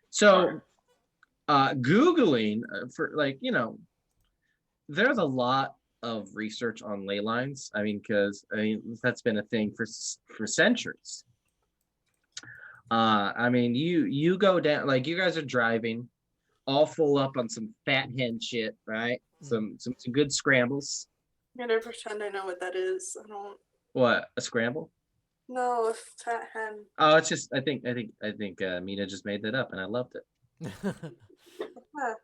So Googling for like, you know, there's a lot of research on ley lines. I mean, because that's been a thing for centuries. I mean, you go down, like you guys are driving, all full up on some fat hen shit, right? Some good scrambles. I'm gonna pretend I know what that is. I don't What, a scramble? know if fat hen. Oh, it's just I think Mina just made that up, and I loved it.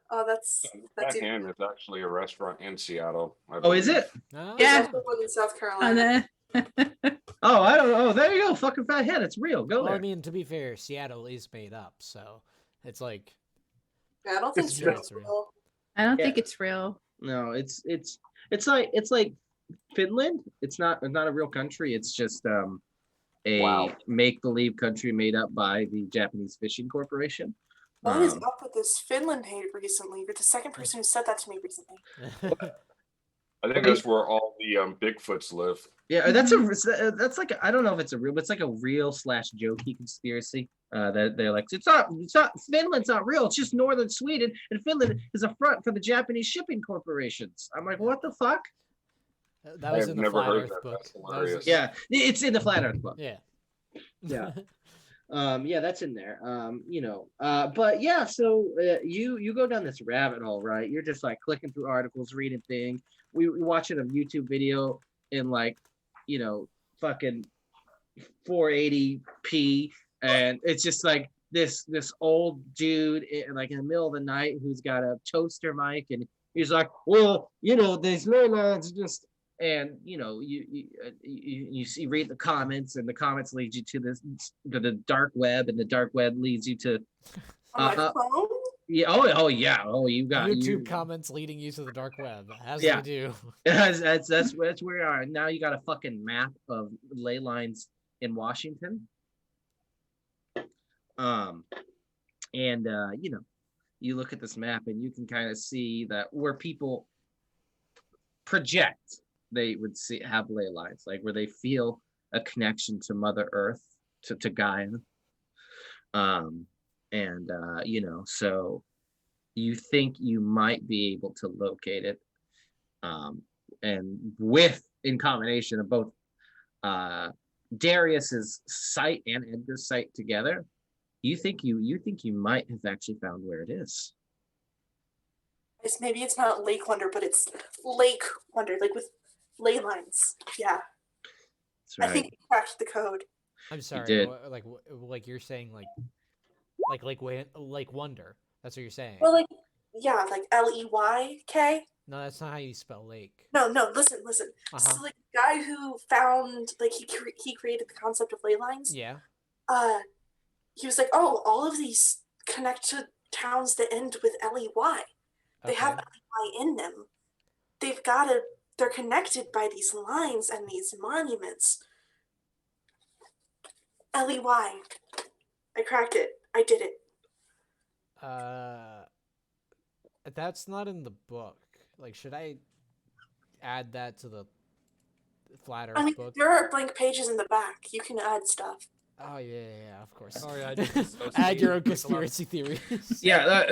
Oh, that's That even- Hand is actually a restaurant in Seattle. I Oh, is believe. it? Ah. There's Yeah. also one in South Carolina. Oh, I don't know. Oh, there you go. Fucking fat hen. It's real. Go Well, there. I mean, to be fair, Seattle is made up, so it's like Yeah, I don't think It's Seattle's true. real. I don't Yeah. think it's real. No, it's like Finland. It's not a real country. It's just a Wow. make-believe country made up by the Japanese Fishing Corporation. What is Um, up with this Finland hate recently? You're the second person who said that to me recently. I think that's where all the Bigfoots live. Yeah, that's like I don't know if it's a real, but it's like a real / jokey conspiracy. That they're like, it's not Finland's not real. It's just northern Sweden, and Finland is a front for the Japanese shipping corporations. I'm like, what the fuck? that was I've in the never Flat heard Earth that. book. That's That was- hilarious. Yeah, it's in the Flat Earth book. Yeah. Yeah. Yeah, that's in there. But yeah, so you go down this rabbit hole, right? You're just like clicking through articles, reading things. We watching a YouTube video in like, fucking 480p, and it's just like this old dude like in the middle of the night who's got a toaster mic, and he's like, well, these ley lines just. And you see, read the comments, and the comments lead you to the dark web, and the dark web leads you to On my phone? oh yeah, you got YouTube comments leading you to the dark web, as Yeah. they do. that's where you are now. You got a fucking map of ley lines in Washington, and you look at this map, and you can kind of see that where people project they would have ley lines, like where they feel a connection to Mother Earth, to Gaia. So you think you might be able to locate it. And in combination of both Darius's site and Edgar's site together, you think you might have actually found where it is. Maybe it's not Lake Wonder, but it's Lake Wonder, like with ley lines. Yeah. That's right. I think you cracked the code. I'm sorry. did. Like you're saying like Wonder. That's what you're saying. Well, like Leyk. No, that's not how you spell lake. No, listen. Uh-huh. So like the guy who found, like he created the concept of ley lines. Yeah. He was like, oh, all of these connect to towns that end with Ley. They have Ley in them. They're connected by these lines and these monuments. Ley. I cracked it. I did it. That's not in the book. Like, should I add that to the Flat Earth book? There are blank pages in the back. You can add stuff. Oh yeah, of course. Sorry, I just dissociated Add your own with a lot of- conspiracy theories. Yeah,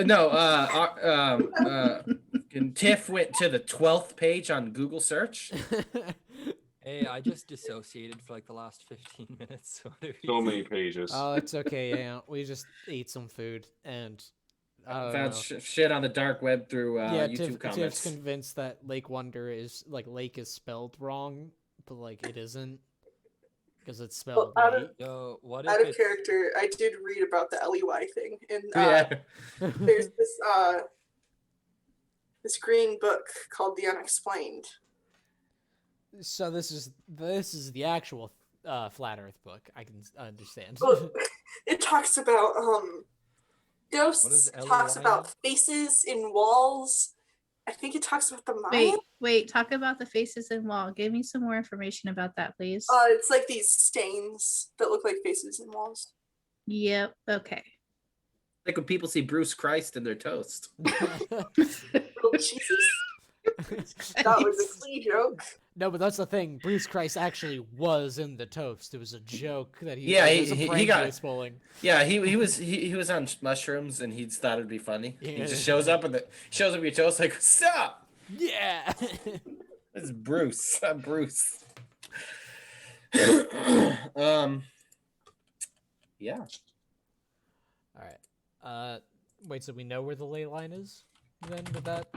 Tiff went to the 12th page on Google search. Hey, I just dissociated for like the last 15 minutes. So many pages. Oh, it's okay. Yeah, we just ate some food and Found shit on the dark web through YouTube Tiff's comments. convinced that Lake Wonder is like lake is spelled wrong, but like it isn't. because it's Well, spelled out late. of, Yo, what out if of it's character, I did read about the LEY thing, and Yeah. there's this green book called The Unexplained. So this is the actual flat Earth book. I can understand. Well, it talks about does ghosts, LEY talks mean? about faces in walls. I think it talks about the Maya. Wait. Talk about the faces in wall. Give me some more information about that, please. It's like these stains that look like faces in walls. Yep. Okay. Like when people see Bruce Christ in their toast. Oh Jesus! That was a clean joke. No, but that's the thing. Bruce Christ actually was in the toast. It was a joke that he. Yeah, it was a he prank got- he was pulling. Yeah, he was on mushrooms and he thought it'd be funny. He Yeah. just shows up your toast like, stop. Yeah. This is Bruce. I'm Bruce. Yeah. All right. Wait. So we know where the ley line is then with that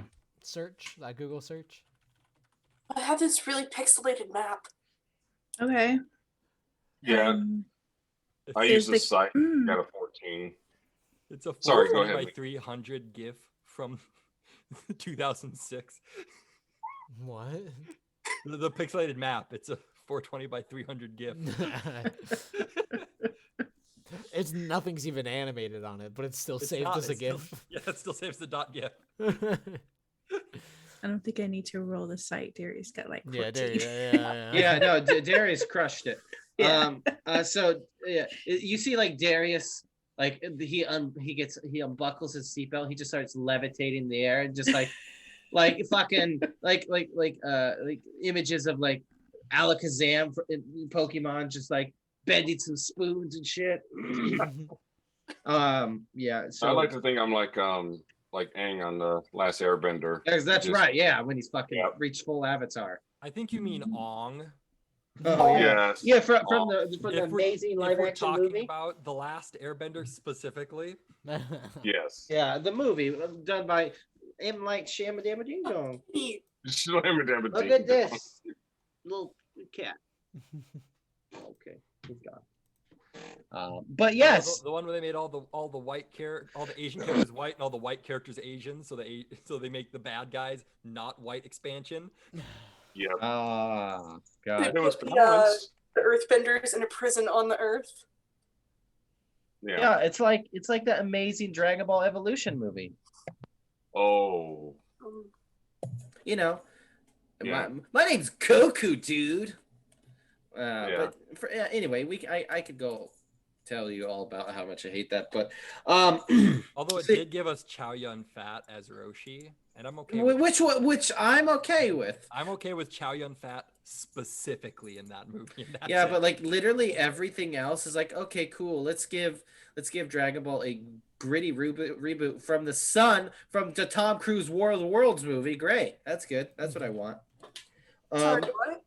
search, that Google search. I have this really pixelated map. Okay. Yeah, Um, I is use the- the site. mm. Got a 14. It's a Sorry, go 420 ahead. by 300 GIF from 2006. What? The pixelated map. It's a 420 by 300 GIF. It's nothing's even animated on it, but it's still It's saved not- as a it's still- GIF. Yeah, it still saves the dot GIF. I don't think I need to roll the site. Darius got like 14. Yeah, there. Yeah. Yeah, no, Darius crushed it. Yeah. So yeah, you see like Darius, like he unbuckles his seatbelt. He just starts levitating in the air and just like fucking like images of like Alakazam in Pokemon, just like bending some spoons and shit. Yeah. So I like to think I'm like Aang on the Last Airbender. that's Just- right. Yeah, when he's fucking Yep. reached full avatar. I think you mean Ong. Oh Yes. Yeah, from Oh. the If we're- amazing live if we're action talking movie. about the Last Airbender specifically, Yes. Yeah, the movie done by M. Light Shamadama Ding Dong. Slam it down, Look at this little cat. Okay, he's gone. But yes, the one where they made all the white all the Asian characters white and all the white characters Asian, so they make the bad guys not white expansion. Yep. God. It was The balanced. Earthbenders in a prison on the Earth. Yeah. Yeah, it's like that amazing Dragon Ball Evolution movie. Oh. Um, You know, Yeah. my name's Goku, dude. Yeah. But anyway, I could go tell you all about how much I hate that, but Although it See- did give us Chow Yun Fat as Roshi, and I'm okay. With, which I'm okay with. I'm okay with Chow Yun Fat specifically in that movie. And that's Yeah, it. but like literally everything else is like, okay, cool. Let's give Dragon Ball a gritty reboot from the sun from the Tom Cruise War of the Worlds movie. Great, that's good. That's what I want. sorry, what?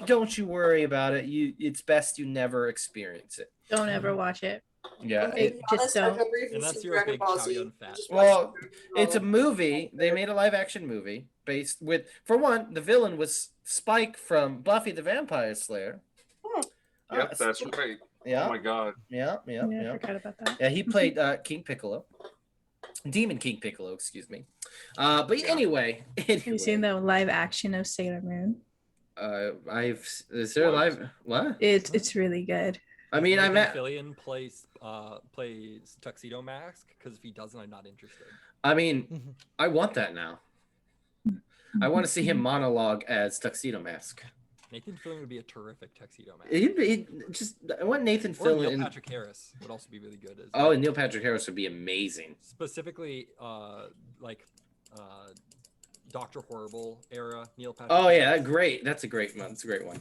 Don't you worry about it. It's best you never experience it. Don't ever watch it. Yeah, I'm being just honest, I've don't. never even Unless seen you're a Dragon big Ball Chow Z. Yun I Fat. just Well, watched it. it's a movie. They made a live action movie based with, for one, the villain was Spike from Buffy the Vampire Slayer. Yep, that's right. Yeah, Oh my god. yeah. Yeah, I forgot about that. Yeah, he played King Piccolo, Demon King Piccolo, excuse me. But anyway, Have you seen the live action of Sailor Moon? Is there a What? live what? It's really good. I mean, I'm Nathan at. Fillion plays Tuxedo Mask, because if he doesn't, I'm not interested. I mean, I want that now. I want to see him monologue as Tuxedo Mask. Nathan Fillion would be a terrific Tuxedo Mask. I want Nathan Or Neil Fillion. Patrick Harris would also be really good as. Oh, and Neil Patrick Harris would be amazing. Specifically, Doctor Horrible era Neil Patrick. Oh yeah, Harris. great. That's a great one. That's a great one.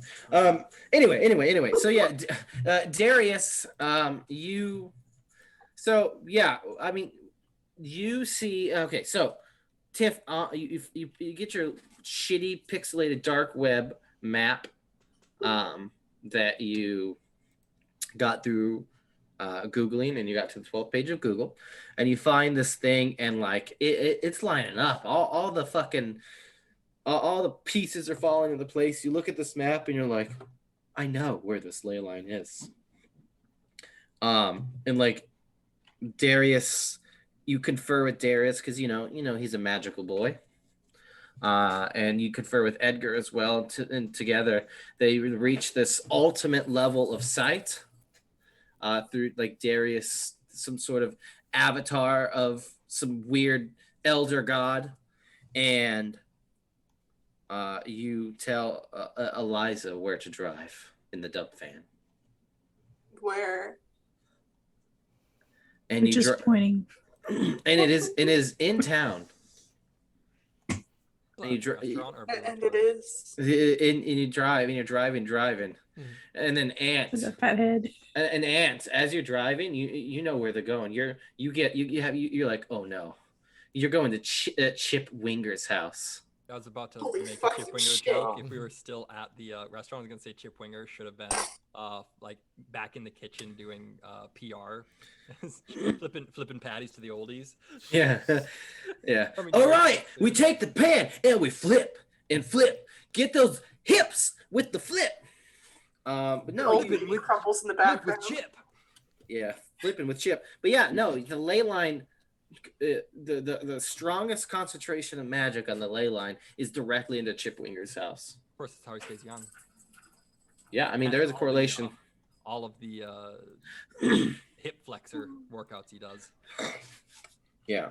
Anyway. So yeah, Darius, you. So yeah, I mean, you see. Okay, so Tiff, you get your shitty pixelated dark web map, that you got through googling, and you got to the 12th page of Google, and you find this thing, and like it's lining up. All the fucking all the pieces are falling into place. You look at this map and you're like, I know where this ley line is. And like Darius, you confer with Darius because you know he's a magical boy. And you confer with Edgar as well. And together they reach this ultimate level of sight through like Darius, some sort of avatar of some weird elder god, and you tell Eliza where to drive in the dump van. Where? And you just pointing. And it is in town. And you and it is. And you drive, and you're driving, and then ants. With a fat head. And ants, as you're driving, you know where they're going. You're like, oh no, you're going to Chip Winger's house. I was about to Holy make a fucking Chip Winger shit. joke. If we were still at the restaurant, I was gonna say Chip Winger should have been like back in the kitchen doing PR, flipping patties to the oldies. Yeah, yeah. I mean, All right, we take the pan and we flip and flip. Get those hips with the flip. But no, With crumbles in the Flip background. with Chip. yeah, flipping with Chip. But yeah, no, the ley line. The strongest concentration of magic on the ley line is directly into Chip Winger's house. Of course, that's how he stays young. Yeah, I mean there is a correlation. All of the hip flexor workouts he does. Yeah.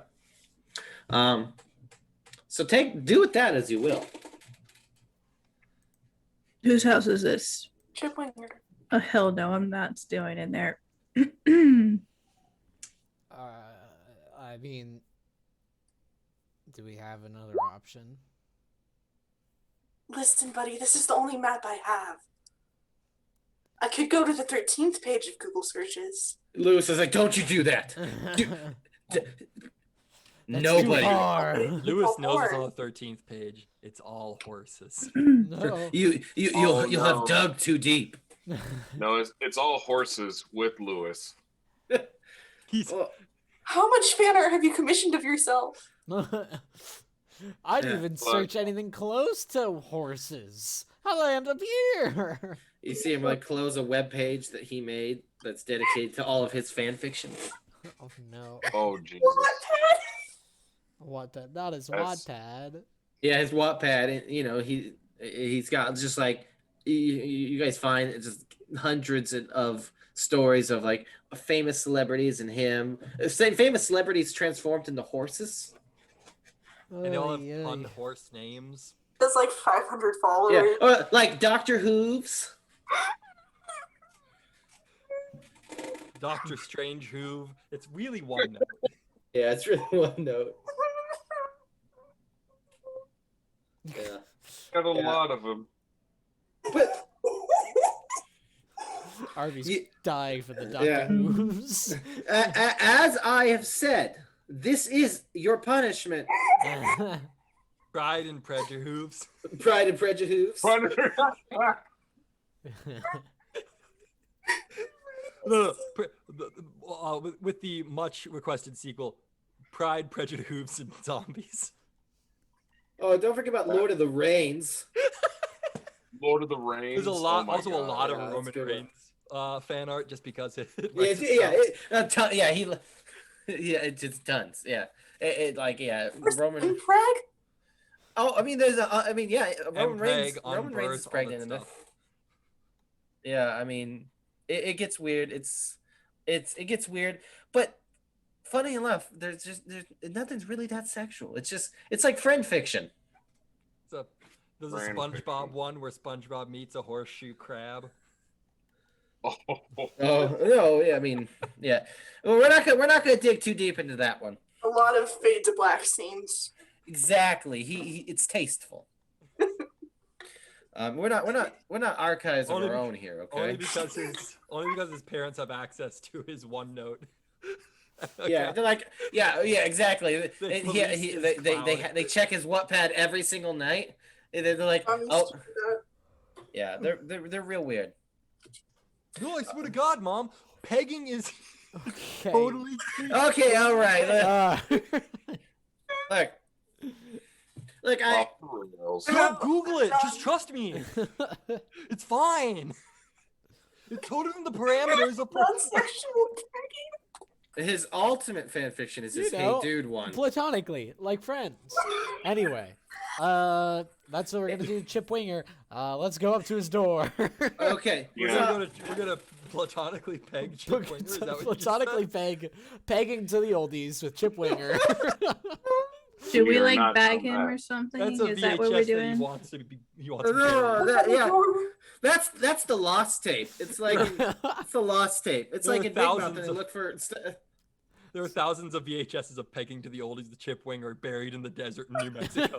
So do with that as you will. Whose house is this? Chip Winger. Oh hell no, I'm not staying in there. I mean, do we have another option? Listen, buddy, this is the only map I have. I could go to the 13th page of Google searches. Lewis is like, don't you do that. Nobody. Lewis knows it's on the 13th page. It's all horses. No. You'll have dug too deep. No, it's all horses with Lewis. He's How much fan art have you commissioned of yourself? I didn't even search anything close to horses. How did I end up here? You see him like close a web page that he made that's dedicated to all of his fan fiction. Oh no. Oh Jesus. Wattpad. Not his That's- Wattpad. Yeah, his Wattpad, and you know he's got just like you guys find just hundreds of stories of like famous celebrities and him. Famous celebrities transformed into horses. and they all have Oy, fun oy. horse names. That's like 500 followers. Yeah, or like Dr. Hooves. Doctor Strange Hoove. It's really one note. Yeah, it's really one note. Yeah. Got a Yeah. lot of them. But Arby's Ye- dying for the Doctor Yeah. Who's. as I have said, this is your punishment. Pride and Prejudice Hooves. Pride and Prejudice. No, with the much requested sequel, Pride, Prejudice Hooves, and Zombies. Oh, don't forget about Lord of the Rings. Lord of the Rings. There's a lot, Oh my also a God. lot Yeah, of that's Roman good. Reigns fan art, just because it. It's just tons. Yeah, Where's Roman. and Craig? Oh, I mean, there's Roman Reigns. Peg on Roman Reigns birth, is all that pregnant in stuff. Yeah, I mean, it gets weird. It gets weird, but funny enough, there's nothing's really that sexual. It's like friend fiction. There's a Brand SpongeBob fiction. one where SpongeBob meets a horseshoe crab. Oh, Oh no, yeah, I mean, yeah. Well, we're not gonna dig too deep into that one. A lot of fade to black scenes. Exactly. He it's tasteful. We're not archives of Only our be- own here, Only okay? because his parents have access to his OneNote. Yeah, they're like, yeah, exactly. They And police his they check his Wattpad every single night. And they're like, I'm used oh, to that. yeah, they're real weird. No, I swear to God, Mom, pegging is Okay. totally. Okay, all right. Uh, Look, off the rails. Don't Google it. Just trust me. It's fine. It's totally in the parameters of. Non-sexual pegging. His ultimate fan fiction is his hey dude one. Platonically, like friends. Anyway, that's what we're gonna do. Chip Winger. Let's go up to his door. Okay. We're gonna platonically peg Chip Winger. Is that what Platonically pegging to the oldies with Chip Winger. Should we You're like not bag so him bad. or something? That's a Is VHS that what we're that doing? he wants to be. He wants to No, carry. that's the lost tape. It's like it's the lost tape. It's There like are in Big Mouth, thousands and they of- look for. There are thousands of VHSs of pegging to the oldies. The Chip Winger buried in the desert in New Mexico.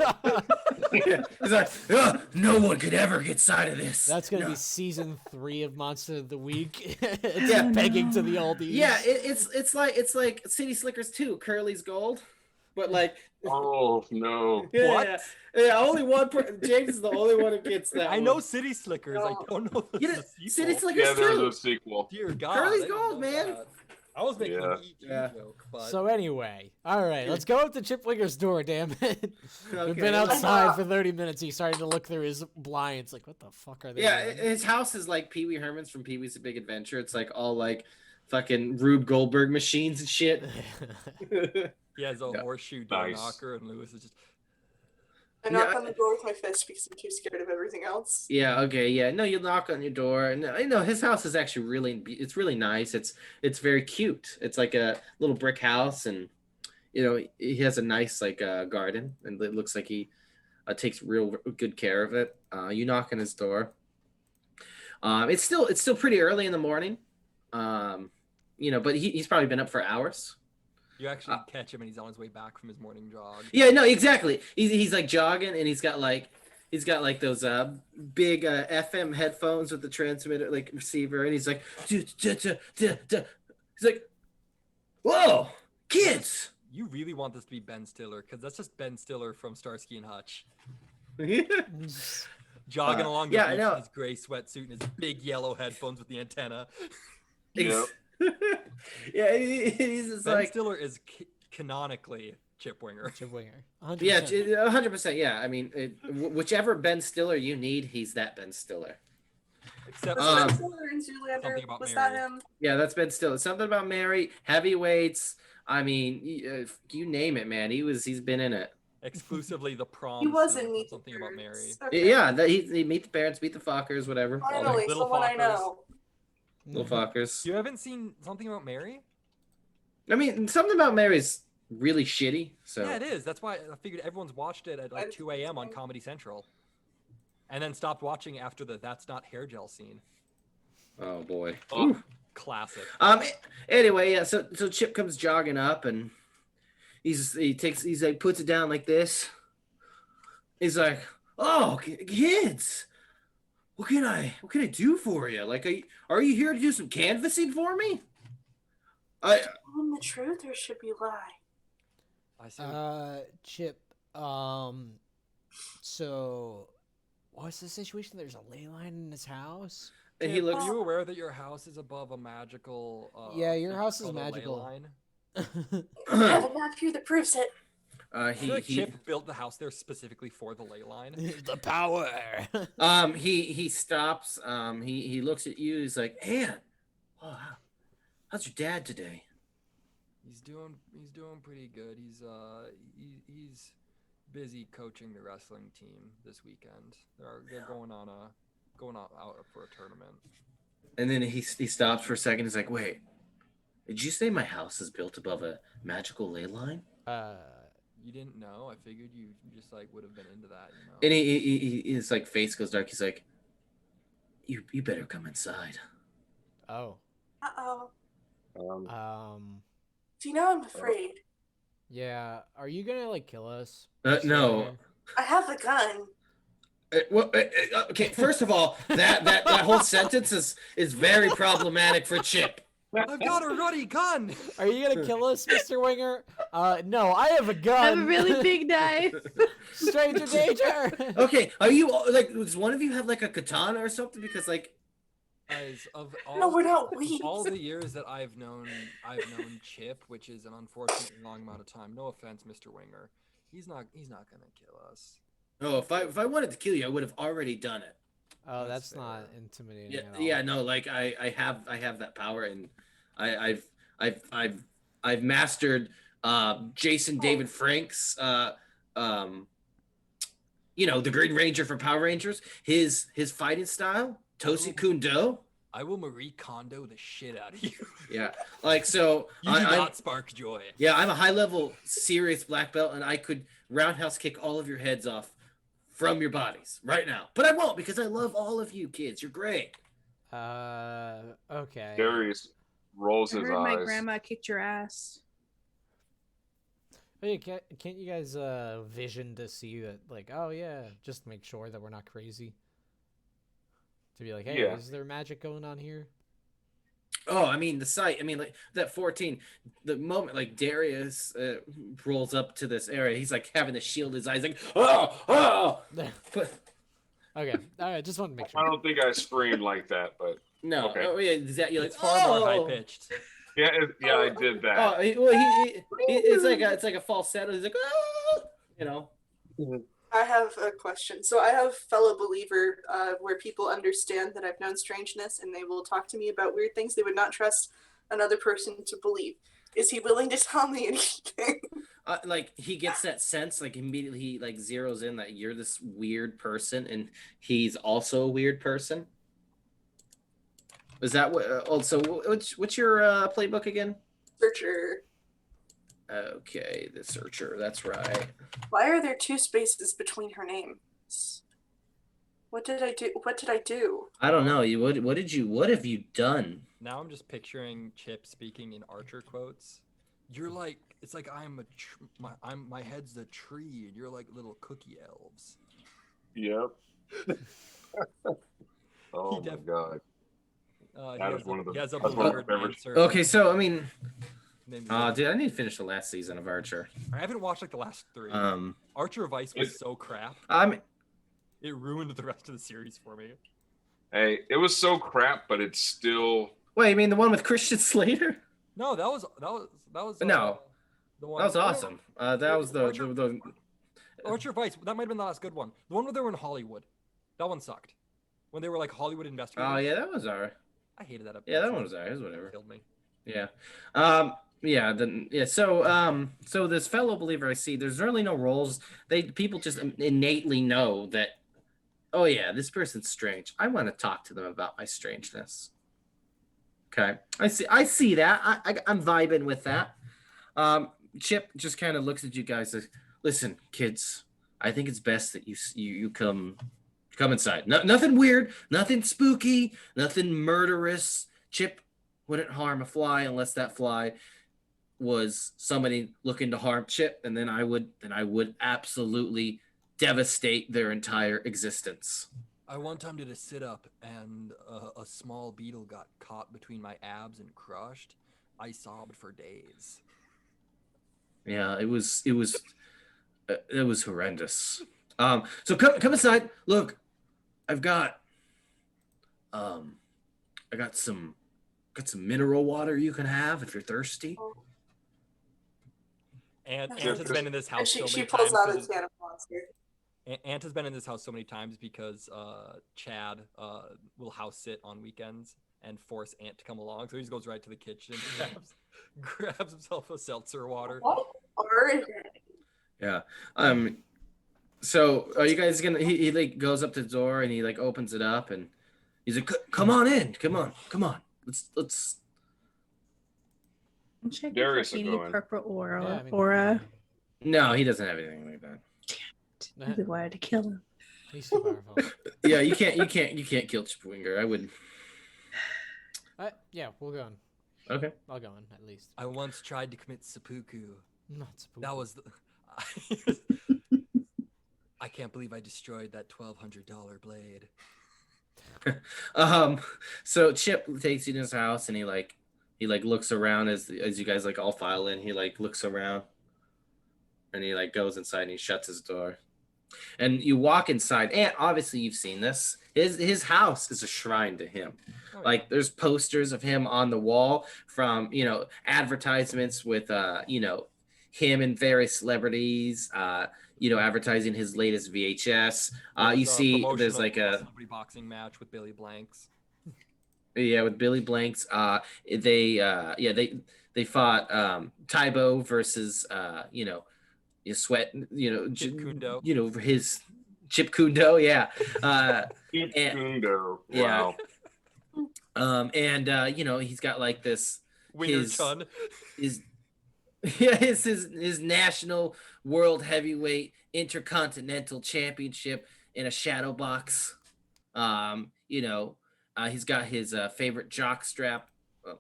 It's like, "Ugh, no one could ever get sight of this. That's gonna No." be season 3 of Monster of the Week. It's Yeah. pegging to the oldies. Yeah, it's like City Slickers 2, Curly's Gold, but like Oh no. yeah, What? yeah, only one. James is the only one who gets that. I know one. City Slickers. I don't know if You this know, is a City sequel. Slickers Yeah, there's 2. a sequel. Dear God. Curly's I didn't Gold, know man. that. I was making Yeah. an ET Yeah. joke, but So anyway, all right, let's go up to Chip Winger's door. Damn it! We've Okay, been let's- outside for 30 minutes. He's starting to look through his blinds. Like, what the fuck are they? Yeah, doing? his house is like Pee Wee Herman's from Pee Wee's A Big Adventure. It's like all like fucking Rube Goldberg machines and shit. he has a Yeah. horseshoe door Nice. knocker, and Lewis is just. I knock on the door with my fist because I'm too scared of everything else. Yeah. Okay. Yeah. No, you knock on your door, and you know his house is actually it's really nice. It's very cute. It's like a little brick house, and you know he has a nice like garden, and it looks like he takes real good care of it. You knock on his door. It's still pretty early in the morning. You know, but he's probably been up for hours. You actually catch him, and he's on his way back from his morning jog. Yeah, no, exactly. He's like jogging, and he's got like those big FM headphones with the transmitter like receiver, and he's like, he's like, whoa, kids. You really want this to be Ben Stiller, because that's just Ben Stiller from Starsky and Hutch. Yeah, Jogging along the yeah, I beach know. in his gray sweatsuit and his big yellow headphones with the antenna. Yep. yeah, he's just Ben like, Stiller is canonically Chip Winger. Chip Winger. 100%. yeah, 100%. Yeah, I mean, whichever Ben Stiller you need, he's that Ben Stiller. Except Was Ben for Stiller in Zoolander? Something About Was Mary. that him? Yeah, that's Ben Stiller. Something about Mary, heavyweights. I mean, you name it, man. He's been in it. exclusively the prom. He was scene in of Meet the Something About Mary. Parents. Okay. Yeah, he meet the parents, meet the fuckers, whatever. All Finally, Little someone I Fockers. know. the little fuckers. You haven't seen Something About Mary? I mean, something about Mary's really shitty. So Yeah, it is. That's why I figured everyone's watched it at like I- 2 a.m. on Comedy Central. And then stopped watching after the That's Not Hair Gel scene. oh boy. Oh. Ooh. Classic. Anyway, yeah. So Chip comes jogging up, and he's like puts it down like this. He's like, "Oh, kids, what can I do for you? Like, are you here to do some canvassing for me?" Telling the truth or should we lie? I see. Chip. So, what's the situation? There's a ley line in his house. And he Chip, looks. Are you aware that your house is above a magical? Yeah, your thing house is called a ley magical. line? I have a map here that proves it. I feel like Chip built the house there specifically for the ley line. the power. He stops. He looks at you. He's like, "Ann, oh, how's your dad today?" He's doing pretty good. He's busy coaching the wrestling team this weekend. They're going out for a tournament. And then he stops for a second. He's like, "Wait, did you say my house is built above a magical ley line?" You didn't know? I figured you just like would have been into that, you know. And his like face goes dark. He's like, "You better come inside." Oh. Uh-oh. Do you know I'm afraid? Yeah. Are you gonna like kill us? No. I have a gun. Okay. First of all, that whole sentence is very problematic for Chip. I've got a ruddy gun. Are you gonna kill us, Mr. Winger? No, I have a gun. I have a really big knife. Stranger danger. Okay. Are you like? Does one of you have like a katana or something? Because like. Guys, of No, we're not weak. all the years that I've known Chip, which is an unfortunately long amount of time. No offense, Mr. Winger. He's not gonna kill us. Oh, if I wanted to kill you, I would have already done it. Oh, That's that's not fair. intimidating Yeah, at all. yeah, no, like I have that power, and I've I've I've I've mastered Jason David Frank's um the Green Ranger for Power Rangers, his fighting style, Tosi Kundo. I will Marie Kondo the shit out of you. Yeah, like so You do I'm not spark joy. yeah, I'm a high level serious black belt, and I could roundhouse kick all of your heads off from your bodies right now. But I won't because I love all of you kids. You're great. Okay. Darius rolls I his heard my eyes. grandma kicked your ass. Hey, can't you guys vision to see that, like, oh yeah, just make sure that we're not crazy. To be like, hey, Yeah. is there magic going on here? Oh, I mean the sight. I mean, like that 14. The moment like Darius rolls up to this area, he's like having to shield his eyes, like oh. But Okay, all right, just want to make I sure. don't think I screamed like that, but no, Okay. oh yeah, you're like It's far more oh. high pitched. yeah, I did that. Oh, it's like a falsetto. He's like oh, you know. I have a question. So I have fellow believer where people understand that I've known strangeness and they will talk to me about weird things they would not trust another person to believe. Is he willing to tell me anything? Like he gets that sense, like immediately he like zeroes in that you're this weird person, and he's also a weird person. Is that what? Also, what's your playbook again? Searcher. Okay, the searcher. That's right. Why are there two spaces between her names? What did I do? What did I do? I don't know. What have you done? Now I'm just picturing Chip speaking in Archer quotes. You're like, it's like my head's the tree, and you're like little cookie elves. Yep. Oh He my god. He has one of the- he has a that's one of the beloved favorite- answer. Okay, so I mean, named dude, I need to finish the last season of Archer. I haven't watched like the last 3. Um, Archer Vice was so crap. I'm It ruined the rest of the series for me. Hey, it was so crap, but it's still wait. You mean the one with Christian Slater? No, that was No. the one. That was awesome. That was the Archer Vice. That might have been the last good one. The one where they were in Hollywood. That one sucked. When they were like Hollywood investigators. Oh yeah, that was alright. I hated that episode. Yeah, that one was alright. It was whatever. Killed me. Yeah. So this fellow believer I see, there's really no roles. People just innately know that, oh yeah, this person's strange. I want to talk to them about my strangeness. Okay. I see that. I'm vibing with that. Chip just kind of looks at you guys like, listen, kids, I think it's best that you come inside. Nothing weird, nothing spooky, nothing murderous. Chip wouldn't harm a fly unless that fly was somebody looking to harm Chip, and then I would absolutely devastate their entire existence. I one time did a sit up and a small beetle got caught between my abs and crushed. I sobbed for days. Yeah, it was horrendous. So come inside. Look, I've got some mineral water you can have if you're thirsty. And Yeah. Aunt has been in this house And so she many pulls times. out a 'cause- can of monster. Aunt has been in this house so many times because Chad will house sit on weekends and force Aunt to come along. So he just goes right to the kitchen, grabs himself a seltzer water. What are they? Yeah. So are you guys gonna? He like goes up to the door and he like opens it up and he's like, "Come on in, come on. Let's." I'm checking Darius for will any go in. purple aura. Yeah, I mean- aura. No, he doesn't have anything like that. I really wanted to kill him. He's too powerful. Yeah, you can't kill Chipwinger. I wouldn't. Yeah, we'll go on. Okay. I'll go on at least. I once tried to commit seppuku. Not spooky. That was the. I can't believe I destroyed that $1,200 blade. So Chip takes you to his house and he looks around as you guys like all file in. He like looks around and he like goes inside and he shuts his door. And you walk inside, and obviously you've seen this. His house is a shrine to him. Oh, Like there's posters of him on the wall from advertisements with him and various celebrities, advertising his latest VHS. You There's a see, promotion there's of like a a celebrity boxing match with Billy Blanks. yeah with Billy Blanks. They fought Tybo versus you sweat Chip Kundo. his Chip Kundo, yeah. Keith And, Kundo. yeah. Wow. He's got like this Winger Chun. his yeah, his national world heavyweight intercontinental championship in a shadow box. He's got his favorite jock strap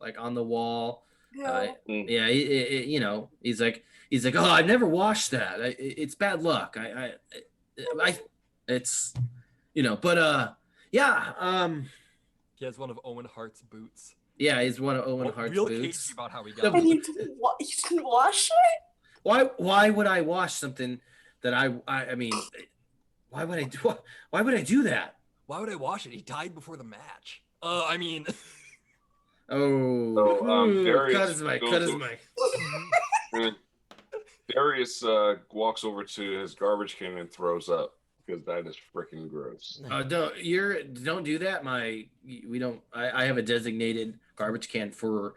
like on the wall. Yeah. Yeah, he's like, oh, I've never washed that. It's bad luck. It's, but yeah, He has one of Owen Hart's boots. yeah, he's one of Owen Oh, Hart's real boots. cagey about how he The- got And it. you didn't wash it? Why would I wash something that I mean, why would I do that? Why would I wash it? He died before the match. I mean, Oh, So, Darius cut his mic. goes Cut his over- mic. Darius walks over to his garbage can and throws up because that is freaking gross. Don't do that. We don't. I have a designated garbage can for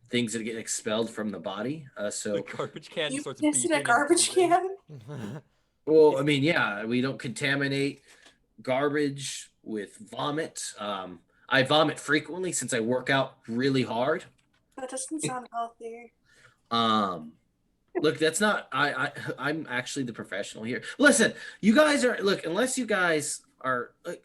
things that get expelled from the body. the So garbage can You starts piss in beeping a and garbage buzzing. can? well, I mean, yeah, we don't contaminate garbage with vomit. I vomit frequently since I work out really hard. That doesn't sound healthy. Look, that's not. I'm actually the professional here. Listen, you guys are unless you guys are like,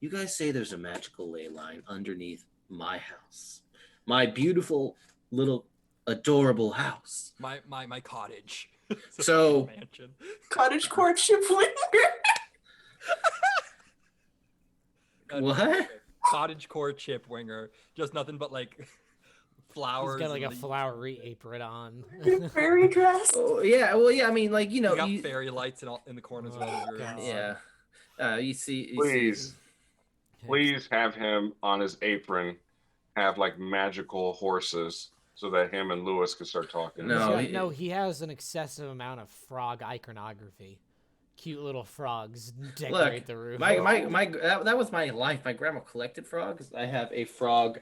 you guys say there's a magical ley line underneath my house, my beautiful little adorable house. My cottage. It's a So- fucking mansion. Cottage courtship winger. What? Cottage core chip winger. Just nothing but like flowers. He's got like a and leaves. flowery apron on. Fairy dress. Oh yeah, well yeah. I mean, like You got you, fairy lights in the corners of all Oh, the God. rooms. yeah. You see, Please have him on his apron have like magical horses so that him and Lewis can start talking. No, He has an excessive amount of frog iconography. Cute little frogs decorate the roof. that was my life. My grandma collected frogs. I have a frog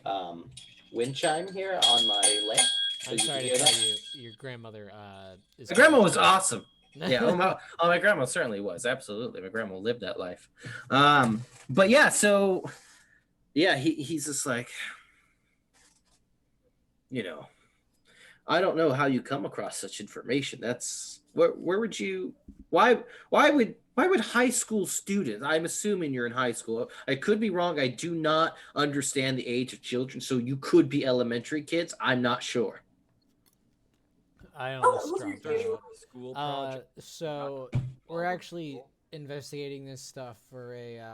wind chime here on my lamp. I'm you sorry can to hear tell you, your grandmother is. My grandma was awesome. Yeah, my grandma certainly was. Absolutely. My grandma lived that life. But yeah, so yeah, he's just like, I don't know how you come across such information. That's where would you why would high school students, I'm assuming you're in high school. I could be wrong. I do not understand the age of children, so you could be elementary kids. I'm not sure. I Oh, almost those are dropped good. out. School project. So we're actually investigating this stuff for a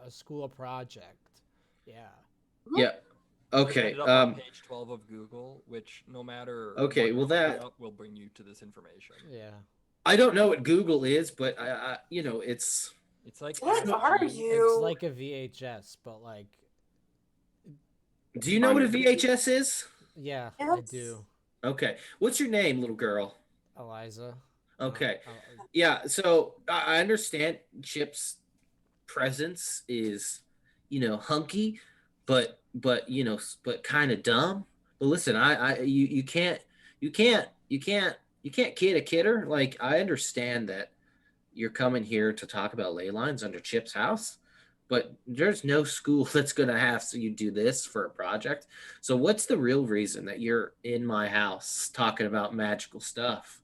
school project. Yeah. Yeah. Okay. Ended up on page 12 of Google, which no matter Okay, what well, you're looking that- up will bring you to this information. Yeah. I don't know what Google is, but it's It's like What Adobe. are It's you? like a VHS, but like, Do you know what a VHS is? yeah, I Yes. do. Okay. What's your name, little girl? Eliza. Okay. Uh, Yeah, so I understand Chip's presence is, hunky, but kind of dumb. But listen, you can't kid a kidder. Like, I understand that you're coming here to talk about ley lines under Chip's house, but there's no school that's gonna have you do this for a project. So what's the real reason that you're in my house talking about magical stuff?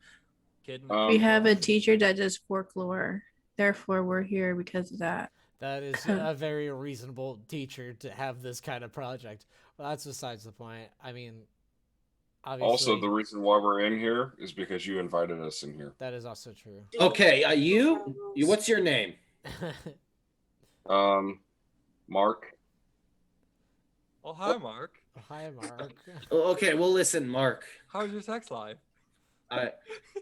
Kid in Um, We have a teacher that does folklore. Therefore, we're here because of that. That is a very reasonable teacher to have this kind of project. Well, that's besides the point. I mean, obviously, Also, the reason why we're in here is because you invited us in here. that is also true. Okay, you what's your name? Mark. Oh, hi, Mark. Hi, Mark. Okay, well listen, Mark. How's your sex life?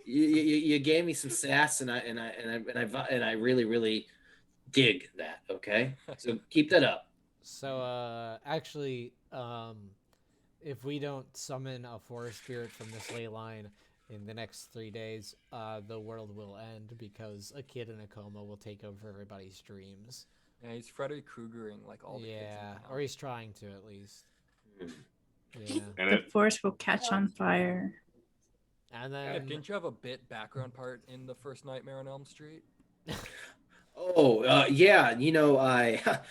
You gave me some sass, and I really dig that. Okay, so keep that up. So, actually, if we don't summon a forest spirit from this ley line in the next 3 days, the world will end because a kid in a coma will take over everybody's dreams. Yeah, he's Freddy Kruegering like all the kids. Yeah, in town. or he's trying to at least. Mm. Yeah, And The it, forest will catch on fire. and Yeah, then didn't you have a bit background part in the first Nightmare on Elm Street? Oh, yeah. You know,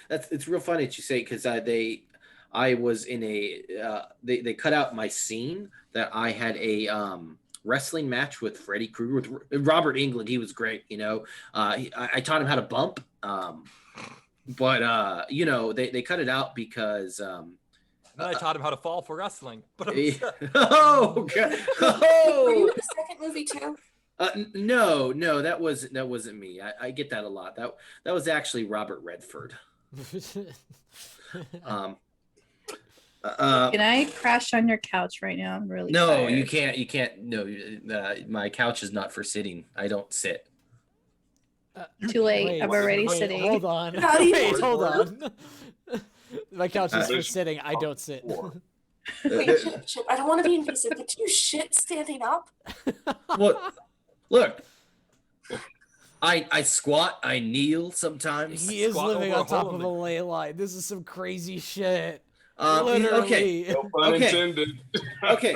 it's real funny that you say because I was in they cut out my scene that I had a wrestling match with Freddy Krueger with Robert England. He was great. You know, I taught him how to bump. But you know, they cut it out because And then I taught him how to fall for wrestling. But oh god, Were you oh. in the second movie too? No, that wasn't me. I get that a lot. That was actually Robert Redford. Um, Can I crash on your couch right now? I'm really no, tired. you can't. You can't. No, my couch is not for sitting. I don't sit. Too late. Wait, I'm already wait, sitting. Hold on. How do you Wait, do hold that? on. My couch is for There's- sitting. I don't sit. Wait, Chip, I don't want to be invasive, but do you shit standing up? Look, I squat. I kneel sometimes. He is Squat living over on a top hole of in a the- ley line. This is some crazy shit. Okay. Literally. no pun Okay. intended. Okay.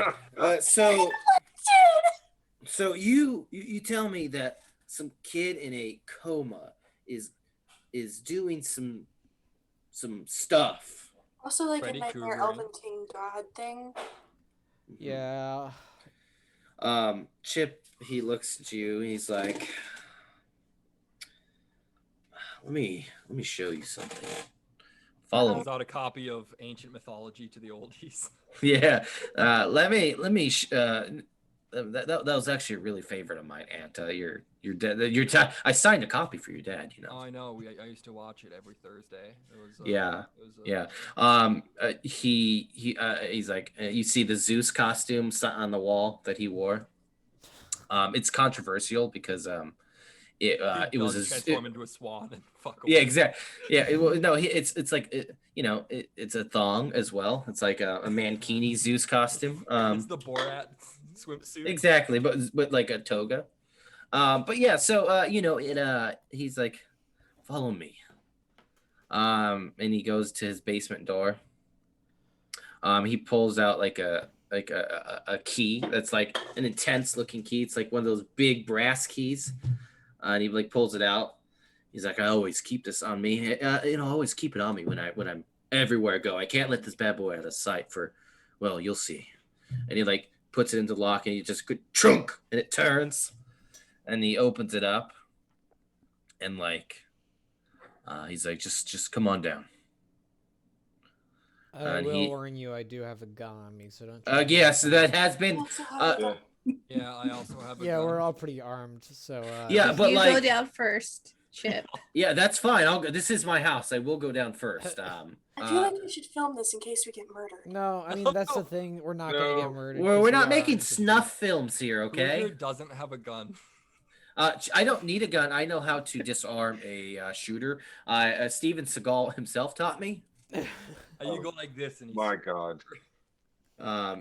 So you tell me that some kid in a coma is doing some stuff. Also, like Freddy a Nightmare Kruegering. Elven King God thing. Yeah. Chip, he looks at you. He's like, let me show you something. Follow me. Pulls out a copy of ancient mythology to the oldies. Yeah. Let me. That was actually a really favorite of mine, Aunt. Your dad. I signed a copy for your dad. You know. Oh, I know. I used to watch it every Thursday. It was. Yeah. It was, Yeah. He's like, you see the Zeus costume on the wall that he wore. It's controversial because it was transform into a swan and fuck. yeah, away. exactly. Yeah, no, it's like it's a thong as well. It's like a mankini Zeus costume. It's the Borat swimsuit. Exactly, but like a toga. But yeah, so he's like, follow me. And he goes to his basement door. He pulls out like a key that's like an intense looking key. It's like one of those big brass keys. And he like pulls it out. He's like, I always keep this on me. I always keep it on me when I'm everywhere I go. I can't let this bad boy out of sight for, well, you'll see. And he like puts it into the lock and he just trunk and it turns and he opens it up and like he's like, just come on down. I And will warn you, I do have a gun on me, so don't. Yeah, so that has been Also have Yeah. Yeah, I also have. Yeah, we're all pretty armed, so. Yeah, but you like, go down first, Chip. yeah, that's fine. I'll go. This is my house. I will go down first. I feel like we should film this in case we get murdered. No, I mean that's the thing. We're not gonna get No. murdered. we're 'cause we're we not are making armed. snuff films here, okay? Krueger doesn't have a gun. I don't need a gun. I know how to disarm a shooter. Steven Seagal himself taught me. You go like this and he's My God.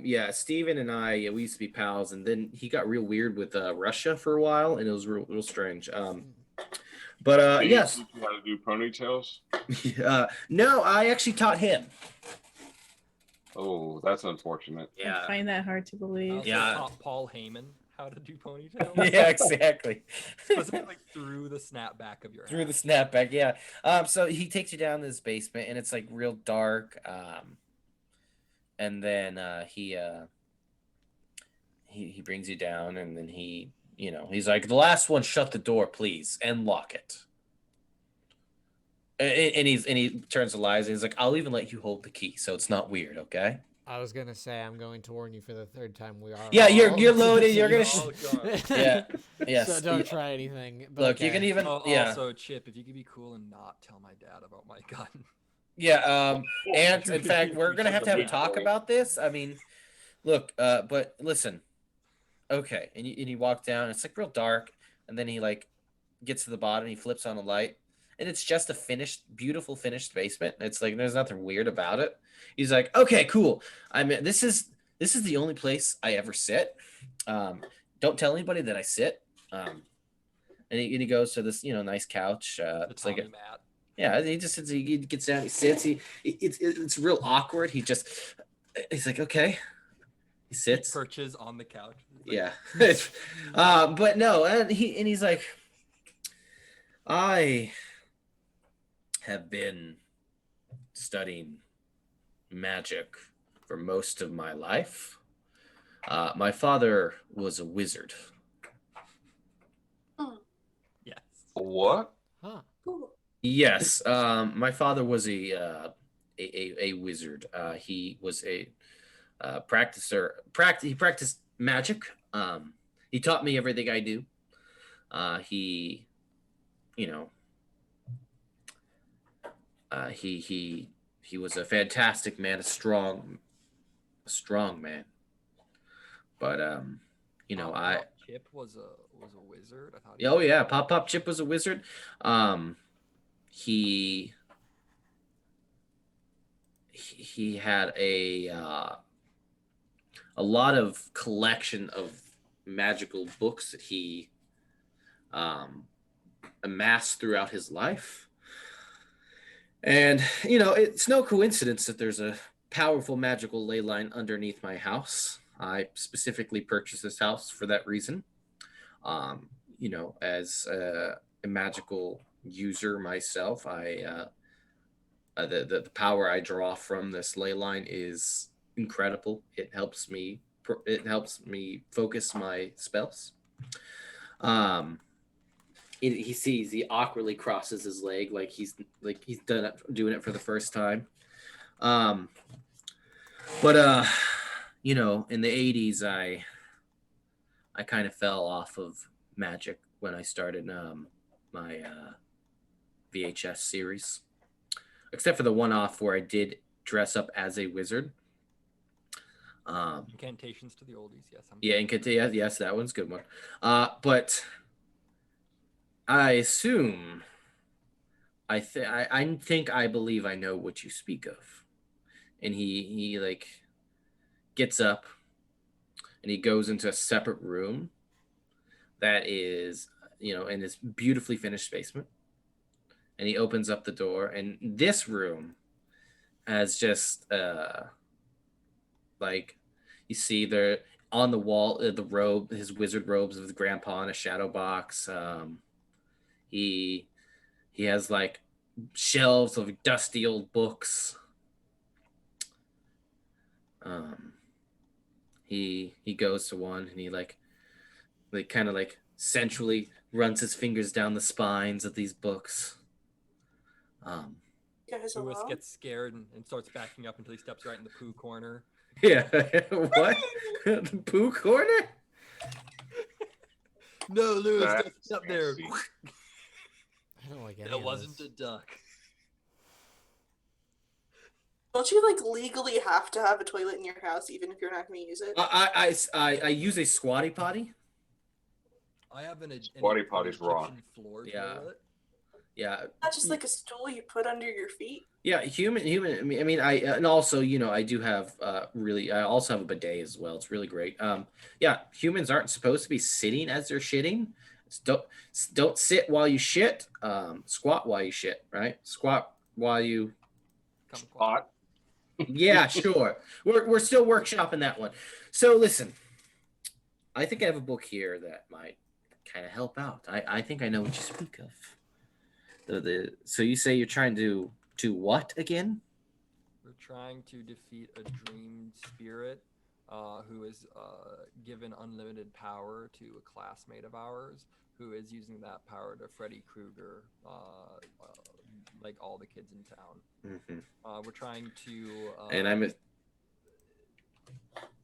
Yeah, Steven and I, we used to be pals, and then he got real weird with Russia for a while, and it was real strange. But Did he yes, teach you how to do ponytails? no, I actually taught him. Oh, that's unfortunate. I Yeah, find that hard to I believe. also Yeah. taught Paul Heyman how to do ponytails. yeah, exactly. Specifically through the snapback of your Through hat. the snapback, yeah. So he takes you down to this basement, and it's like real dark. And then he brings you down, and then he's like, the last one, shut the door, please, and lock it. And he turns to Liza, and he's like, I'll even let you hold the key, so it's not weird, okay? I was gonna say I'm going to warn you for the third time. We are. Yeah, you're armed. loaded. You're gonna. Oh, God. Yeah. Yes. So don't try anything. But Look, you can okay. even. Yeah. Also, Chip, if you could be cool and not tell my dad about my gun. Yeah. And in fact, we're gonna have a talk about this. I mean, look. But listen. Okay. And you walk down. It's like real dark, and then he like gets to the bottom. He flips on a light, and it's just a beautiful finished basement. It's like there's nothing weird about it. He's like, okay, cool. I mean, this is the only place I ever sit. Don't tell anybody that I sit. And he goes to this, nice couch. The It's like Tommy Mat. yeah, he just sits, he gets down, he sits, it's real awkward. He's like, okay. He He sits. perches on the couch. He's like, Yeah. But no, he's like, I have been studying magic for most of my life. My father was a wizard. yes. What? Huh. Ooh. Yes, my father was a wizard. He was a practicer. He practiced magic. He taught me everything I do. He, you know, he was a fantastic man, a strong man. But Pop Chip was a wizard. I thought. Oh yeah, Pop Chip was a wizard. He had a lot of collection of magical books that he amassed throughout his life. And it's no coincidence that there's a powerful magical ley line underneath my house. I specifically purchased this house for that reason. As a magical user myself, the power I draw from this ley line is incredible. It helps me focus my spells. He awkwardly crosses his leg like he's doing it for the first time. But in the 80s, I kind of fell off of magic when I started my VHS series, except for the one-off where I did dress up as a wizard. Incantations to the oldies, yes. Yes, that one's a good one. But I assume, I think I believe I know what you speak of. And he like gets up and he goes into a separate room that is, in this beautifully finished basement. And he opens up the door, and this room has just you see there on the wall the robe, his wizard robes of his grandpa in a shadow box. He has like shelves of dusty old books. He goes to one and he like kind of like sensually runs his fingers down the spines of these books. Lewis gets scared and starts backing up until he steps right in the poo corner. Yeah. What? The poo corner? No, Lewis, don't step there. I don't like any That of wasn't this. a duck. Don't you legally have to have a toilet in your house even if you're not going to use it? I use a squatty potty. I have an Squatty potty's kitchen wrong. floor Yeah. toilet. Yeah. Not just like a stool you put under your feet. Yeah, human. And also, I do have I also have a bidet as well. It's really great. Yeah, humans aren't supposed to be sitting as they're shitting. Don't sit while you shit. Squat while you shit. Right? Squat while you. Spot. Yeah, sure. We're still workshopping that one. So listen, I think I have a book here that might kind of help out. I think I know what you speak of. So you say you're trying to what again? We're trying to defeat a dreamed spirit who is given unlimited power to a classmate of ours who is using that power to Freddy Krueger like all the kids in town. Mm-hmm. We're trying to And I'm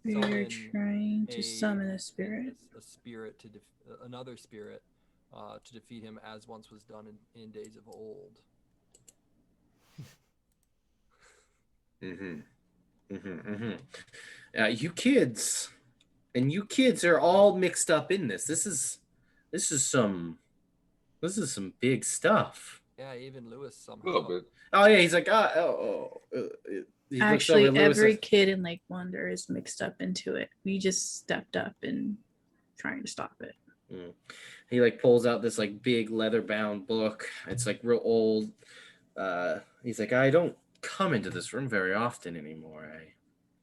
We're trying to summon a spirit. Another spirit to defeat him as once was done in days of old. You kids are all mixed up in this. This is some big stuff. Yeah, even Lewis somehow. A little bit. Oh yeah, he's like, He looks Actually, over at Lewis every and- kid in Lake Wonder is mixed up into it. We just stepped up and trying to stop it. He like pulls out this like big leather bound book. It's like real old. He's like, I don't come into this room very often anymore.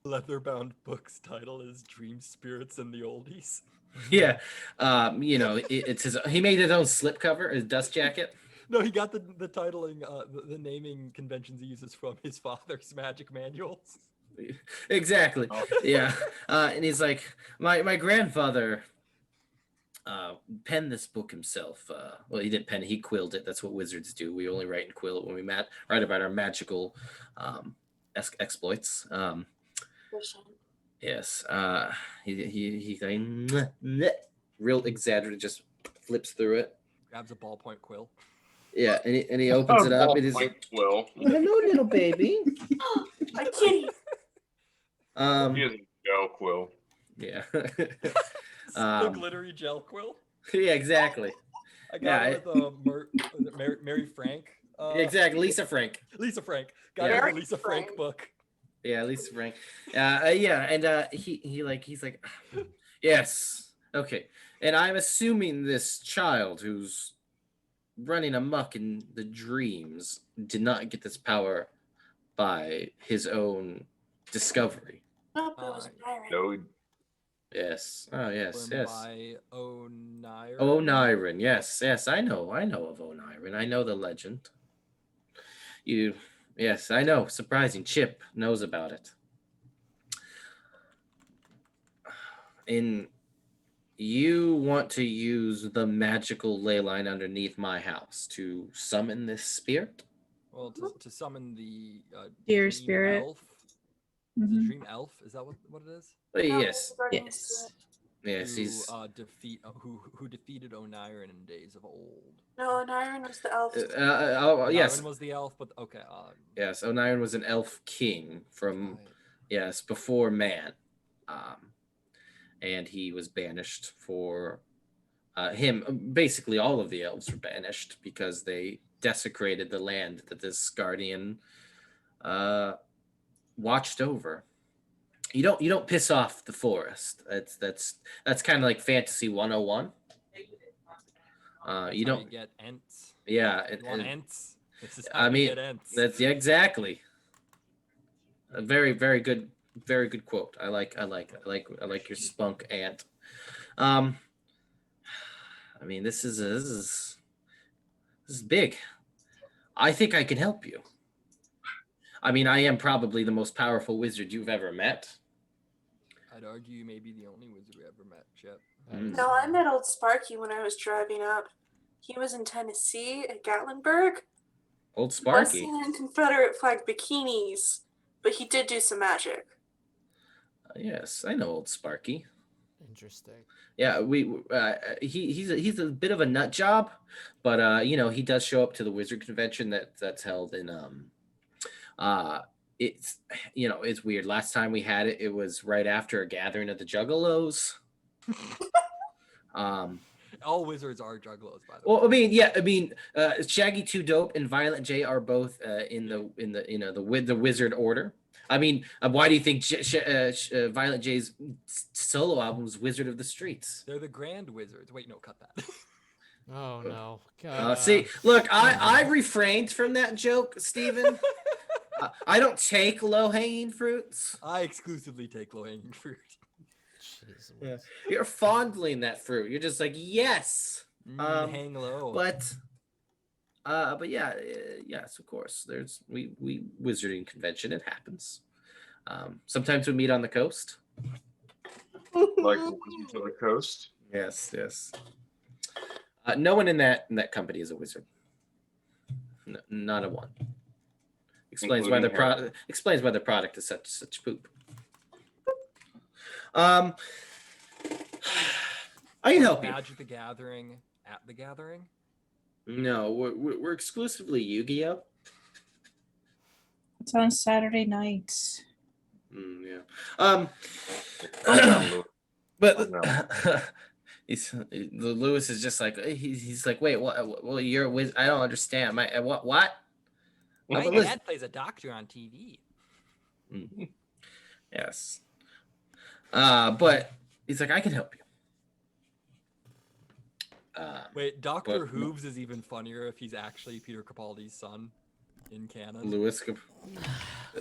Leather-bound book's title is Dream Spirits and the Oldies. Yeah, you know, it's his. He made his own slipcover, his dust jacket. No, he got the titling, the naming conventions he uses from his father's magic manuals. Exactly. Oh. Yeah, and he's like, my grandfather penned this book himself. Well, he didn't pen it; he quilled it. That's what wizards do. We only write and quill it when we write about our magical exploits. Yes. He like, "Mwah, mwah," real exaggerated, just flips through it. Grabs a ballpoint quill. Yeah, and he opens it up. It is Will. hello, little baby. A kitty. He is a Joe Quill. Yeah. The glittery gel quill. Yeah, exactly. I got Yeah, it with Mary Frank. Exactly. Lisa Frank. Lisa Frank. Got Yeah. it with Mary the Lisa Frank Frank. book. Yeah, Lisa Frank. Yeah, and he's like, yes, okay. And I'm assuming this child who's running amok in the dreams did not get this power by his own discovery. Nope, it was Byron. No, Yes. Oh, yes, Learned yes. by O'Neill. Oniron. Yes, I know of Oniron. I know the legend. Yes, I know. Surprising. Chip knows about it. And you want to use the magical ley line underneath my house to summon this spirit? Well, to summon the Dear dream spirit. elf. Is it Mhm. dream elf? Is that what it is? No, Yes. Guardian Yes. Spirit. Yes, Who he's who defeated Oniron in days of old. No, Nyron was the elf. yes. Oniron was the elf, but okay. Yes, Oniron was an elf king from Right. yes, before man. And he was banished for him. Basically, all of the elves were banished because they desecrated the land that this guardian watched over. You don't piss off the forest. That's kind of like fantasy 101. You How don't. get ents. Yeah, You want and- ents? This is how I you mean, get ents. that's yeah, exactly. A very good quote. I like your spunk ant. I mean, this is big. I think I can help you. I mean, I am probably the most powerful wizard you've ever met. I'd argue you may be the only wizard we ever met, Chip. Mm. No, I met old Sparky when I was driving up. He was in Tennessee at Gatlinburg. Old Sparky. Busting in Confederate flag bikinis, but he did do some magic. Yes, I know old Sparky. Interesting. Yeah, he's a bit of a nut job, but you know, he does show up to the wizard convention that's held in it's you know, it's weird. Last time we had it was right after a gathering of the Juggalos. All wizards are juggalos, by the Well, way. I mean, Shaggy Two Dope and Violent J are both in the you know the wizard order. I mean, why do you think Violent J's solo album was Wizard of the Streets? They're the grand wizards. Wait, no, cut that. Oh no. See, look, I refrained from that joke, Steven. I don't take low-hanging fruits. I exclusively take low-hanging fruit. Jeez Yeah. Louise. You're fondling that fruit. You're just like, yes. Hang low. But yeah, yes, of course. There's we wizarding convention. It happens. Sometimes we meet on the coast. like to the coast. Yes. No one in that company is a wizard. Not a one. Explains why the product is such poop. I can help you. Magic the Gathering at the Gathering. No, we're exclusively Yu-Gi-Oh. It's on Saturday nights. Yeah. But Lewis is just like he's like, wait, what? Well, you're a wizard. I don't understand. What? My Listen. dad plays a doctor on TV. Yes. But he's like, I can help you. Wait, Doctor but- Hooves is even funnier if he's actually Peter Capaldi's son in canon, Louis.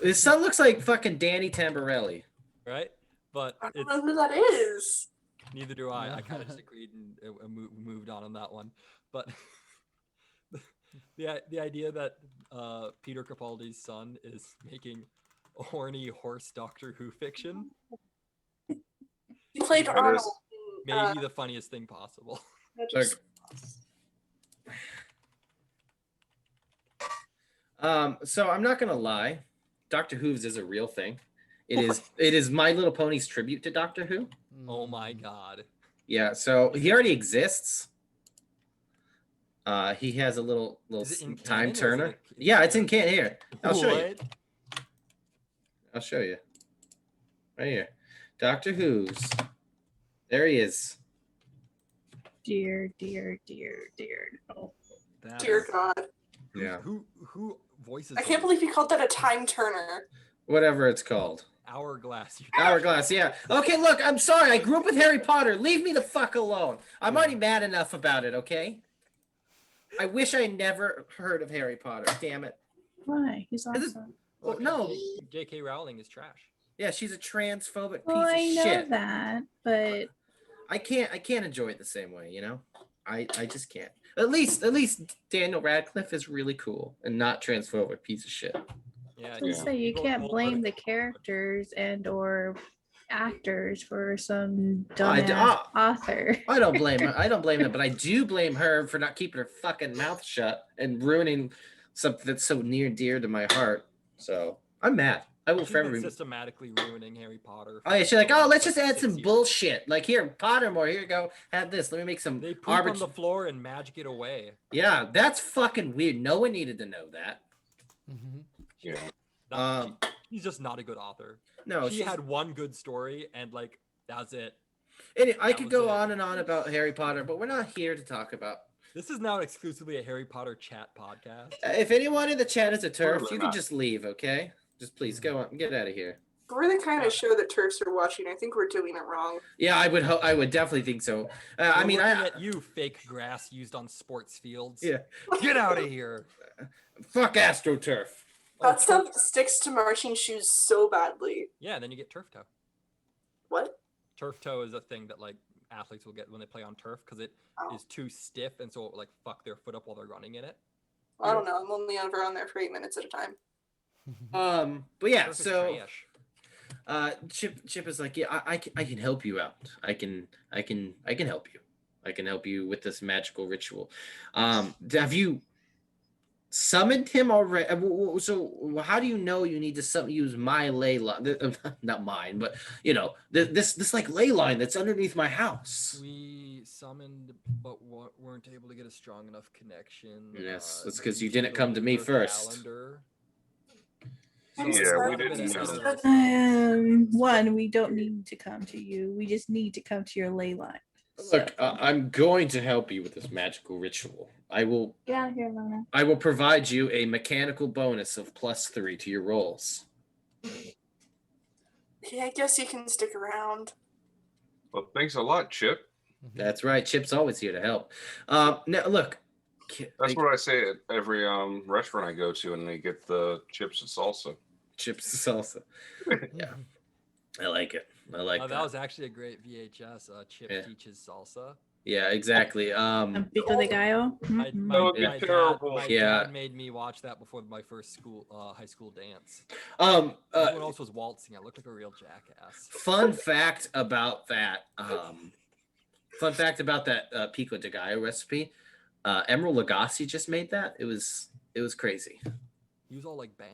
His son looks like fucking Danny Tamborelli. right? But I don't it's know who that is. neither do I. I kind of just agreed and moved on that one. But the idea that Peter Capaldi's son is making horny horse Doctor Who fiction He played That Arnold. is- in, maybe the funniest thing possible. Magic So I'm not gonna lie, Doctor Hooves is a real thing. It is My Little Pony's tribute to Doctor Who. Oh my god. Yeah, so he already exists. He has a little Is it in time canon or is turner. it in Yeah, it's in canon? can here. I'll show you. What? I'll show you. Right here. Doctor Who's. There he is. Dear. Oh. That Dear is- God. Yeah. Who voices? I can't those? believe you called that a time turner. Whatever it's called. Hourglass. Hourglass, yeah. Okay, look, I'm sorry. I grew up with Harry Potter. Leave me the fuck alone. I'm already mad enough about it, okay? I wish I never heard of Harry Potter. Damn it. Why? He's Is it- awesome. Well, no. J.K. Rowling is trash. Yeah, she's a transphobic Well, I piece of know shit. that, but I can't enjoy it the same way, you know? I just can't. At least Daniel Radcliffe is really cool and not transphobic piece of shit. Yeah. I was gonna say you People can't told blame her- the characters and or actors for some I d- dumbass author. I don't blame her. I don't blame them, but I do blame her for not keeping her fucking mouth shut and ruining something that's so near and dear to my heart. So I'm mad. I will She's forever been be. systematically ruining Harry Potter. Oh yeah, she's like, oh, let's for just add 6 some years. bullshit. Like here, Pottermore. Here you go. Have this. Let me make some They poop on arbit- the floor and magic it away. Yeah, that's fucking weird. No one needed to know that. Yeah. He's just not a good author. No, She she's- had one good story and like that's it. And I That could was go it. on and on about Harry Potter, but we're not here to talk about. This is now exclusively a Harry Potter chat podcast. If anyone in the chat is a turf, We're you can not. just leave, okay? Just please go on, get out of here. We're the kind of show that turfs are watching. I think we're doing it wrong. Yeah, I would definitely think so. I We're mean, looking I at you, fake grass used on sports fields. Yeah. Get out of here. fuck AstroTurf. Oh, That stuff sticks to marching shoes so badly. Yeah, then you get turf toe. What? Turf toe is a thing that like athletes will get when they play on turf because it is Oh. too stiff and so it will, like fuck their foot up while they're running in it. I don't know. I'm only ever on there for 8 minutes at a time. But yeah, Turf is so trash. Chip is like, yeah, I can help you out. I can help you. I can help you with this magical ritual. Have you summoned him already? So how do you know you need to use my ley line? Not mine, but you know this like ley line that's underneath my house. We summoned, but weren't able to get a strong enough connection. Yes, that's 'cause due you to didn't the come to me lunar first. calendar. I'm So Yeah, it's we a bit didn't of know. SOS. One, we don't need to come to you. We just need to come to your ley line. Look, I'm going to help you with this magical ritual. I will Get out of here, Lona. I will provide you a mechanical bonus of +3 to your rolls. Yeah, I guess you can stick around. Well, thanks a lot, Chip. That's right. Chip's always here to help. Now look, That's what I say at every restaurant I go to, and they get the chips and salsa. Chips salsa. Yeah, I like it. I like That that. was actually a great VHS. Chip Yeah. teaches salsa. Yeah, exactly. Pico de gallo. My, Mhm. my, That would be my terrible. Dad, my Yeah. dad made me watch that before my first high school dance. Um, Everyone else was waltzing. I looked like a real jackass. fun fact about that. Fun fact about that pico de gallo recipe. Emerald Lagasse just made that. It was crazy. He was all like, "Bam!"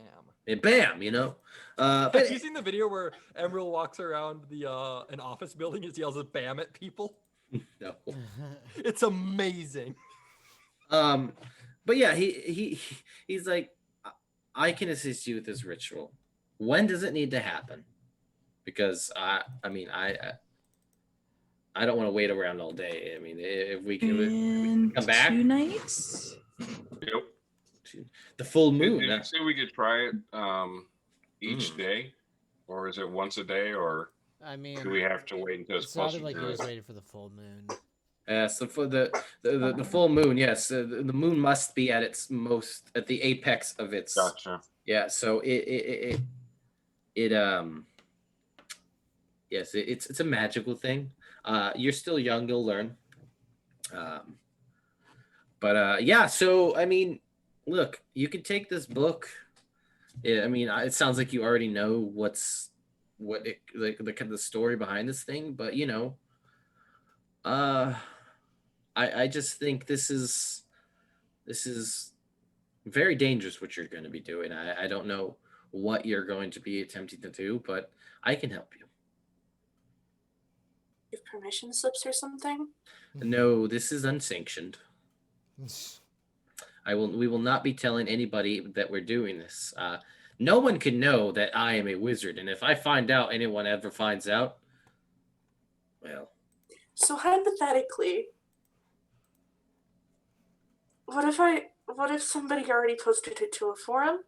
And bam, you know. Have But you seen the video where Emerald walks around the an office building and yells "Bam" at people? no. It's amazing. But yeah, he's like, I can assist you with this ritual. When does it need to happen? Because I don't want to wait around all day. I mean, if we can In come back? 2 nights. Yep. the full Did moon. you say we could try it each Mm. day? or is it once a day, or I mean, do we have to wait until it it's closer sounded like to he was it? waiting for the full moon. So for the full moon, yes, the moon must be at its most at the apex of its. Gotcha. Yeah, so yes, it's a magical thing. You're still young, you'll learn. Um, but yeah, so I mean, look, you can take this book. I mean, it sounds like you already know what it like the kind of the story behind this thing, but you know, uh, I just think this is very dangerous what you're going to be doing. I don't know what you're going to be attempting to do, but I can help you. Give permission slips or something? No, this is unsanctioned. We will not be telling anybody that we're doing this. No one can know that I am a wizard, and if I find out, anyone ever finds out, well, So hypothetically, what if somebody already posted it to a forum?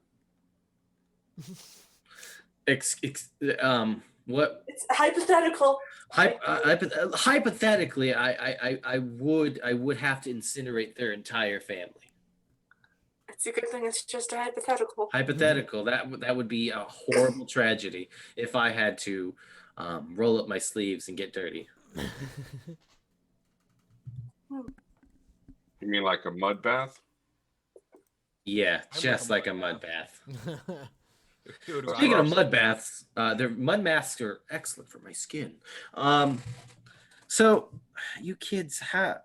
what? It's hypothetical. Hypothetically, I would have to incinerate their entire family. It's a good thing it's just a hypothetical. Hypothetical. That would be a horrible tragedy if I had to roll up my sleeves and get dirty. You mean like a mud bath? Yeah, I'm just like like a a mud mud bath. Go to Speaking our- of mud baths, their mud masks are excellent for my skin. So you kids have,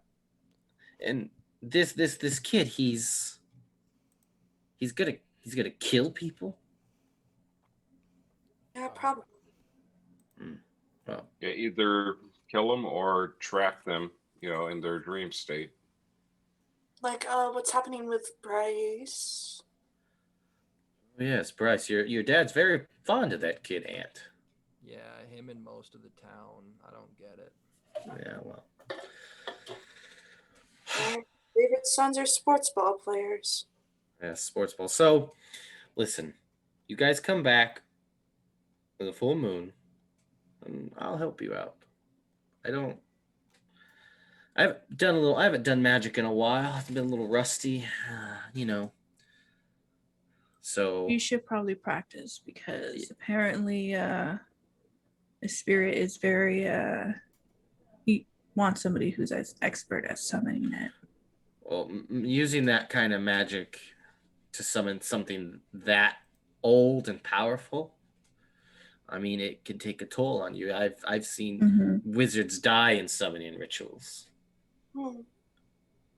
and this kid, he's gonna kill people. Yeah, probably. Well, Yeah, either kill them or trap them, in their dream state. Like, what's happening with Bryce? yes, Bryce, your dad's very fond of that kid, Aunt. Yeah, him and most of the town. I don't get it. Yeah, well, My favorite sons are sports ball players. yeah, sports ball. So, listen, you guys come back with a full moon, and I'll help you out. I haven't done magic in a while. I've been a little rusty, So You should probably practice because apparently the spirit is very he wants somebody who's as expert as summoning it. well, using that kind of magic to summon something that old and powerful, I mean, it can take a toll on you. I've seen wizards die in summoning rituals.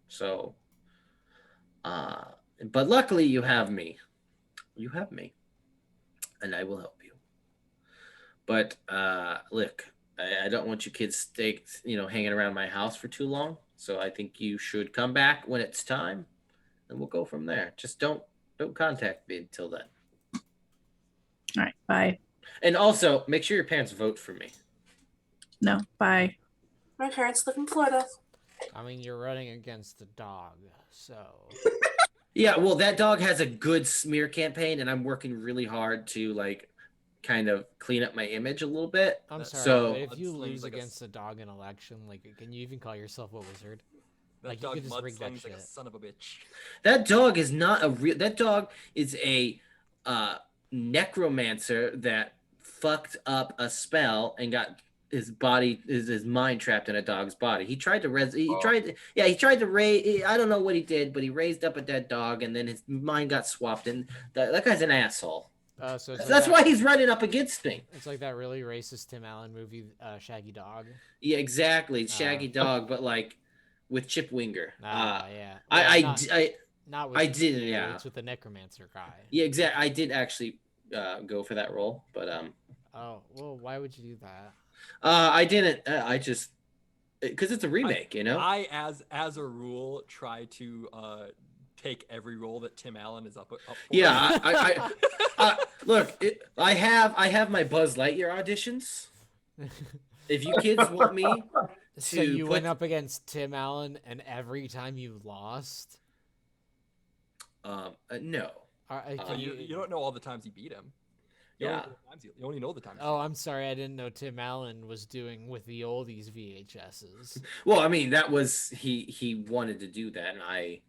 So, but luckily you have me. You have me, and I will help you. But look, I don't want you kids hanging around my house for too long. So I think you should come back when it's time, and we'll go from there. Just don't contact me until then. All right, bye. And also, make sure your parents vote for me. No, bye. My parents live in Florida. I mean, you're running against the dog, so. Yeah, well, that dog has a good smear campaign, and I'm working really hard to kind of clean up my image a little bit. I'm sorry, So- but if you Mudsling's lose like a against a dog in election, can you even call yourself a wizard? That Like, you dog could just rig that mudslings like a shit. son of a bitch. That dog is not a real. That dog is a necromancer that fucked up a spell and got his mind trapped in a dog's body. He tried to he tried to raise. I don't know what he did, but he raised up a dead dog, and then his mind got swapped. And that guy's an asshole. So it's That's why he's running up against me. It's like that really racist Tim Allen movie, Shaggy Dog. Yeah, exactly. Shaggy dog, but with Chip Winger. Yeah. Not with I did, yeah. It's with the necromancer guy. Yeah, exactly. I did actually go for that role, but Oh well, why would you do that? I didn't. I just because it's a remake, I, as a rule, try to take every role that Tim Allen is up for. Yeah, I look. I have my Buzz Lightyear auditions. If you kids want me So you went up against Tim Allen, and every time you lost. no. So you don't know all the times he beat him. Yeah. You only know the times. Oh, I'm sorry. I didn't know Tim Allen was doing with the oldies VHSs. Well, I mean, that was he wanted to do that, and I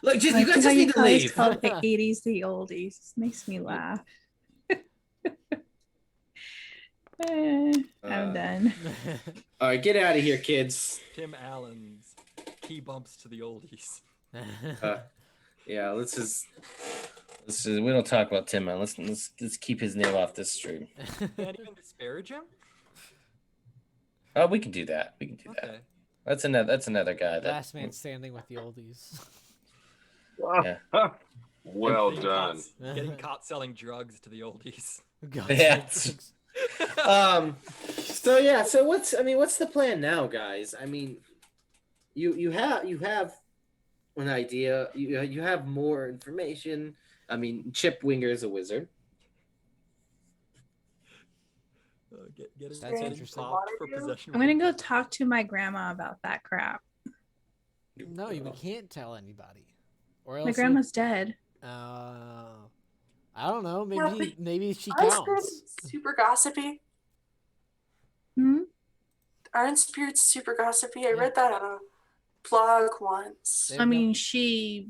look. Just I you guys like just how you need to guys leave. call the 80s the oldies. This makes me laugh. I'm done. All right, get out of here, kids. Tim Allen's key bumps to the oldies. Yeah, let's just we don't talk about Tim Allen. Let's keep his name off this stream. Can't even disparage him. Oh, we can do that. We can do Okay. that. That's another guy. That Last man standing with the oldies. Yeah. Well Getting done. getting caught selling drugs to the oldies. Yeah. So yeah. So what's the plan now, guys? I mean, you have an idea. You have more information. I mean, Chip Winger is a wizard. That's interesting. For possession. I'm gonna go talk to my grandma about that crap. No, we can't tell anybody. Or else My grandma's dead. I don't know. Yeah, Maybe she Aren't counts. spirits super gossipy? Hmm? Aren't spirits super gossipy? I read that on a blog once. They've I no- mean, she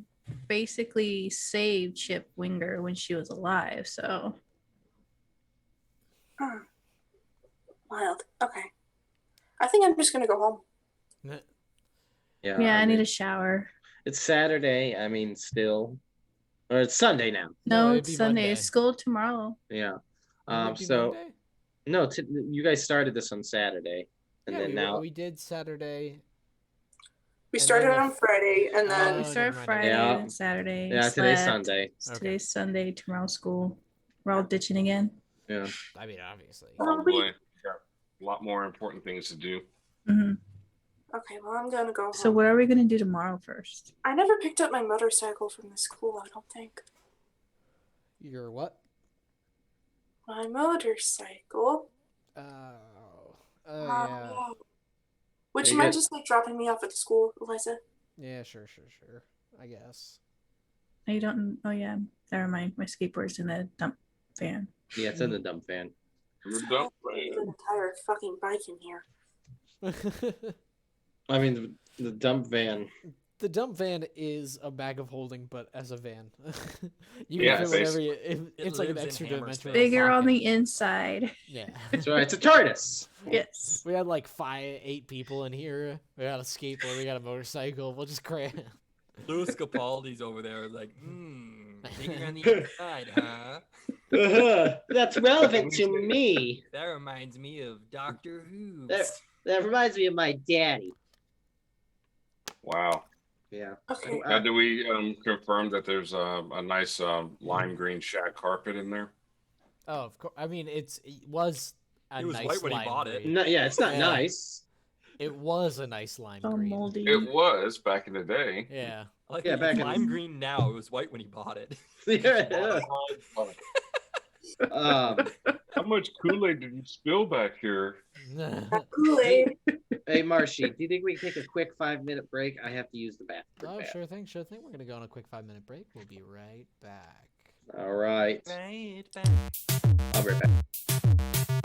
basically saved Chip Winger when she was alive, so Wild. Okay. I think I'm just gonna go home. yeah, I need a shower. It's Saturday. I mean, still, or it's Sunday now. No, No, it'd it's be Sunday. Monday. It's school tomorrow. Yeah. Would it be So Monday? no, you guys started this on Saturday, and Yeah, then now we did Saturday. We And started then the on Friday, and Oh, then We never start mind. Friday Yeah. and Saturday. yeah, today's slept. Sunday. Okay. Today's Sunday. Tomorrow's school. We're all ditching again. Yeah. I mean, obviously. Oh, we- Probably got a lot more important things to do. hmm okay, well, I'm gonna go home. So what are we gonna do tomorrow first? I never picked up my motorcycle from the school, I don't think. You're what? My motorcycle. Oh, Yeah. Would Are you you mind guys- just like dropping me off at the school, Eliza? yeah, sure. I guess. Oh, you don't. Oh yeah. Never mind. My skateboard's in the dump van. Yeah, it's in the dump van. You're I done, have to leave an entire fucking bike in here. I mean, the dump van. The dump van is a bag of holding, but as a van. You Yeah, can fit whatever you. It It's like an lives in extra Hammersmith. dimensional. Bigger on pocket. the inside. Yeah. That's right. It's a TARDIS. Yes. We had like 8 people in here. We got a skateboard. We got a motorcycle. We'll just cram. Louis Capaldi's over there, like, bigger on the inside, huh? That's relevant to me. That reminds me of Doctor Who. That reminds me of my daddy. Wow. Yeah. Okay. Now, do we confirm that there's a nice lime green shag carpet in there? Oh, of course. I mean, it was a It was nice white when he lime bought it. green. No, yeah, it's not Yeah. nice. It was a nice lime All green. moldy. It was back in the day. Yeah. I like Yeah, that back it's in- lime green now. It was white when he bought it. Yeah. How much Kool-Aid did you spill back here? Kool-Aid. Hey, Marshy, do you think we can take a quick 5-minute break? I have to use the bathroom. Oh, bad. sure thing. We're gonna go on a quick 5-minute break. We'll be right back. All right. Right back. I'll be right back.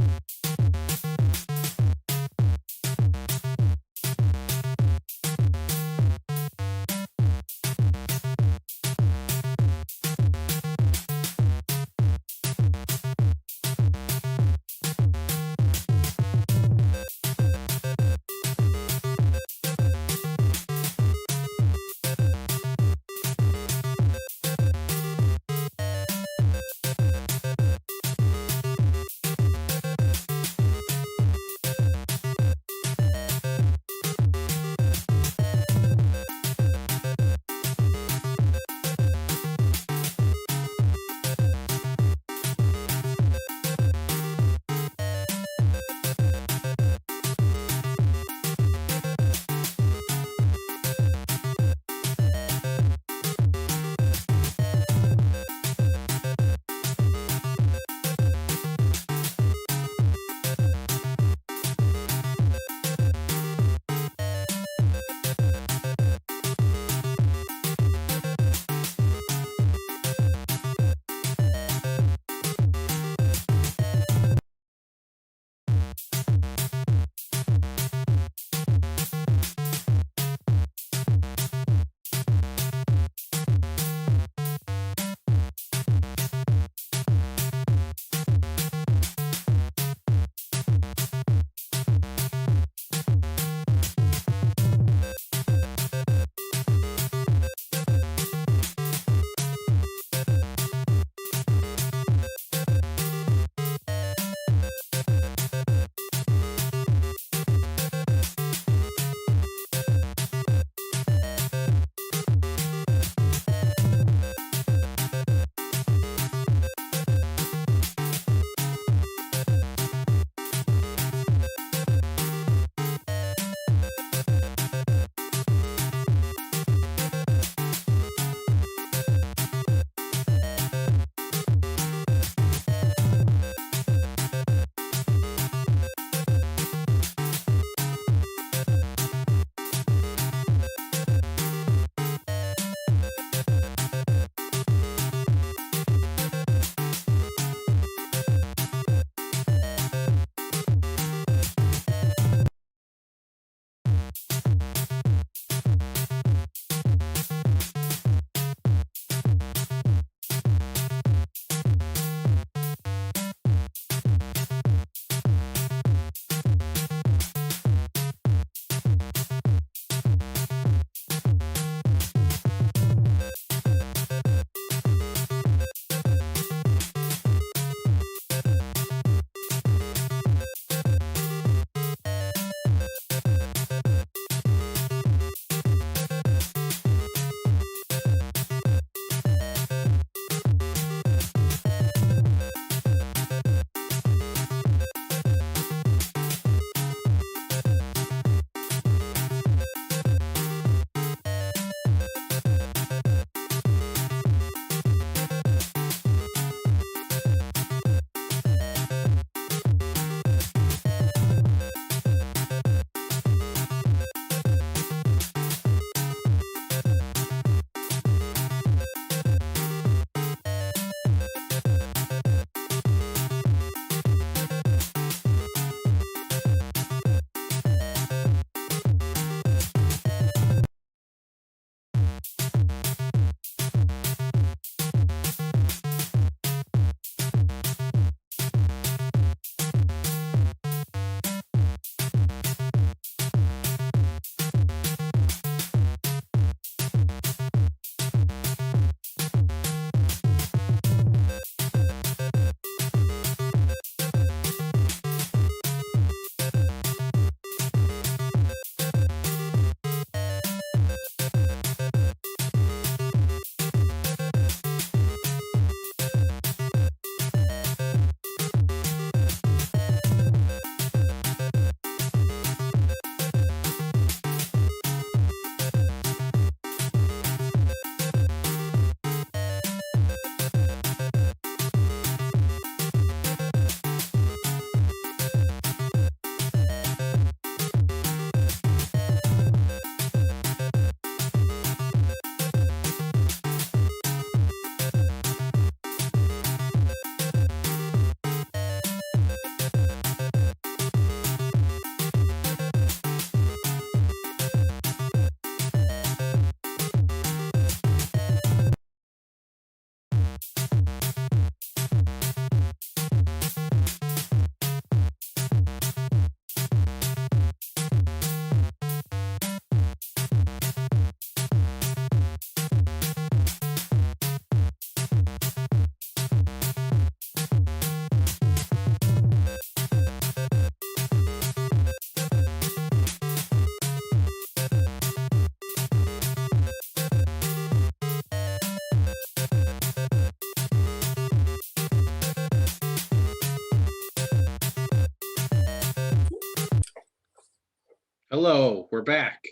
Hello, we're back.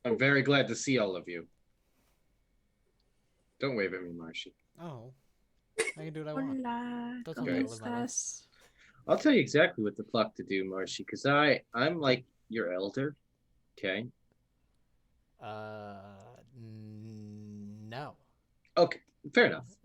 I'm very glad to see all of you. Don't wave at me, Marshy. Oh, I can do what I want. Hola, Don't tell ¿cómo me to live my life. estás? I'll tell you exactly what the fuck to do, Marshy, because I'm like your elder. Okay. No. Okay, fair enough.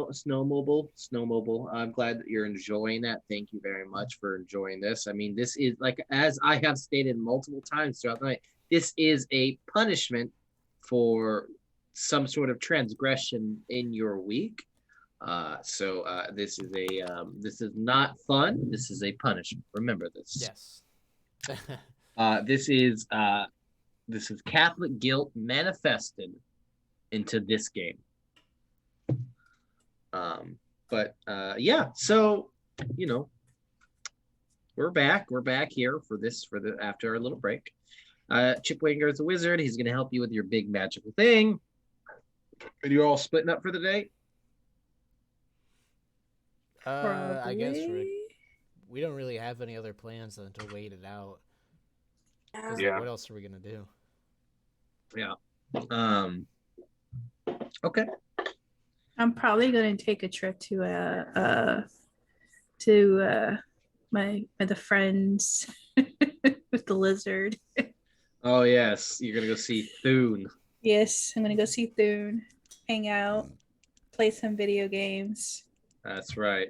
Snowmobile. I'm glad that you're enjoying that. Thank you very much for enjoying this. I mean, this is like, as I have stated multiple times throughout the night, this is a punishment for some sort of transgression in your week. So this is not fun. This is a punishment. Remember this. Yes. This is Catholic guilt manifested into this game. Yeah, so we're back here for the after our little break. Chip Winger is a wizard. He's gonna help you with your big magical thing. Are you all splitting up for the day? I guess Probably. we don't really have any other plans than to wait it out. 'Cause Yeah. what else are we gonna do? Yeah. Okay. I'm probably going to take a trip to the friends with the lizard. Oh yes, you're gonna go see Thune. Yes, I'm going to go see Thune, hang out, play some video games. That's right.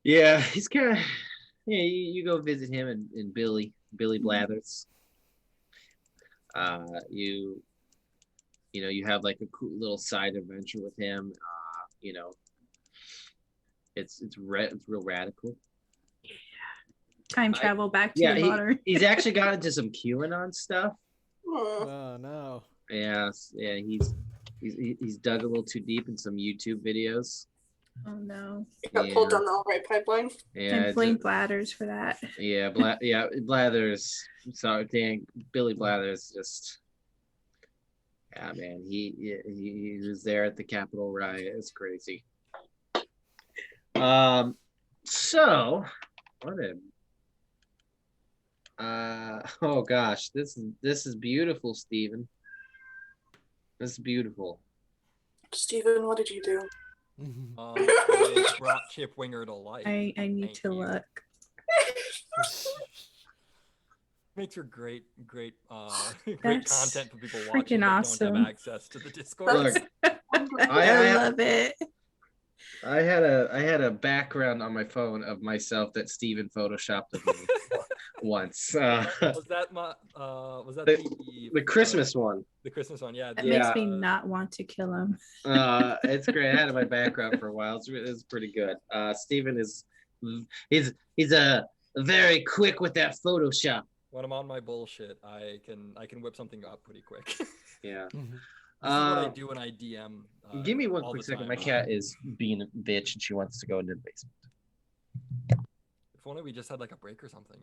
Yeah, he's kind of. Yeah, you go visit him and Billy Blathers. You have like a cool little side adventure with him. It's real radical. Time travel back to Yeah, the modern. he's actually got into some QAnon stuff. Oh no. Yeah, he's dug a little too deep in some YouTube videos. Oh no. You got pulled down the all right pipeline. Yeah, And blame Blathers for that. yeah, Blathers. Sorry, dang, Billy Blathers just. Yeah, man, he was there at the Capitol riot. It's crazy. So what oh gosh, this is beautiful, Steven. This is beautiful. Steven, what did you do? I brought Chip Winger to life. I need Thank to you. look. Makes for great That's content for people watching freaking that awesome. don't have access to the Discord. Look, I love it. I had a background on my phone of myself that Steven photoshopped of me once. Was that the Christmas one? The Christmas one, yeah. That makes me not want to kill him. It's great. I had it in my background for a while. It's pretty good. Steven he's a very quick with that Photoshop. When I'm on my bullshit, I can whip something up pretty quick. Yeah. This is what I do when I DM. Give me one all quick the second. time. My cat is being a bitch and she wants to go into the basement. If only we just had like a break or something,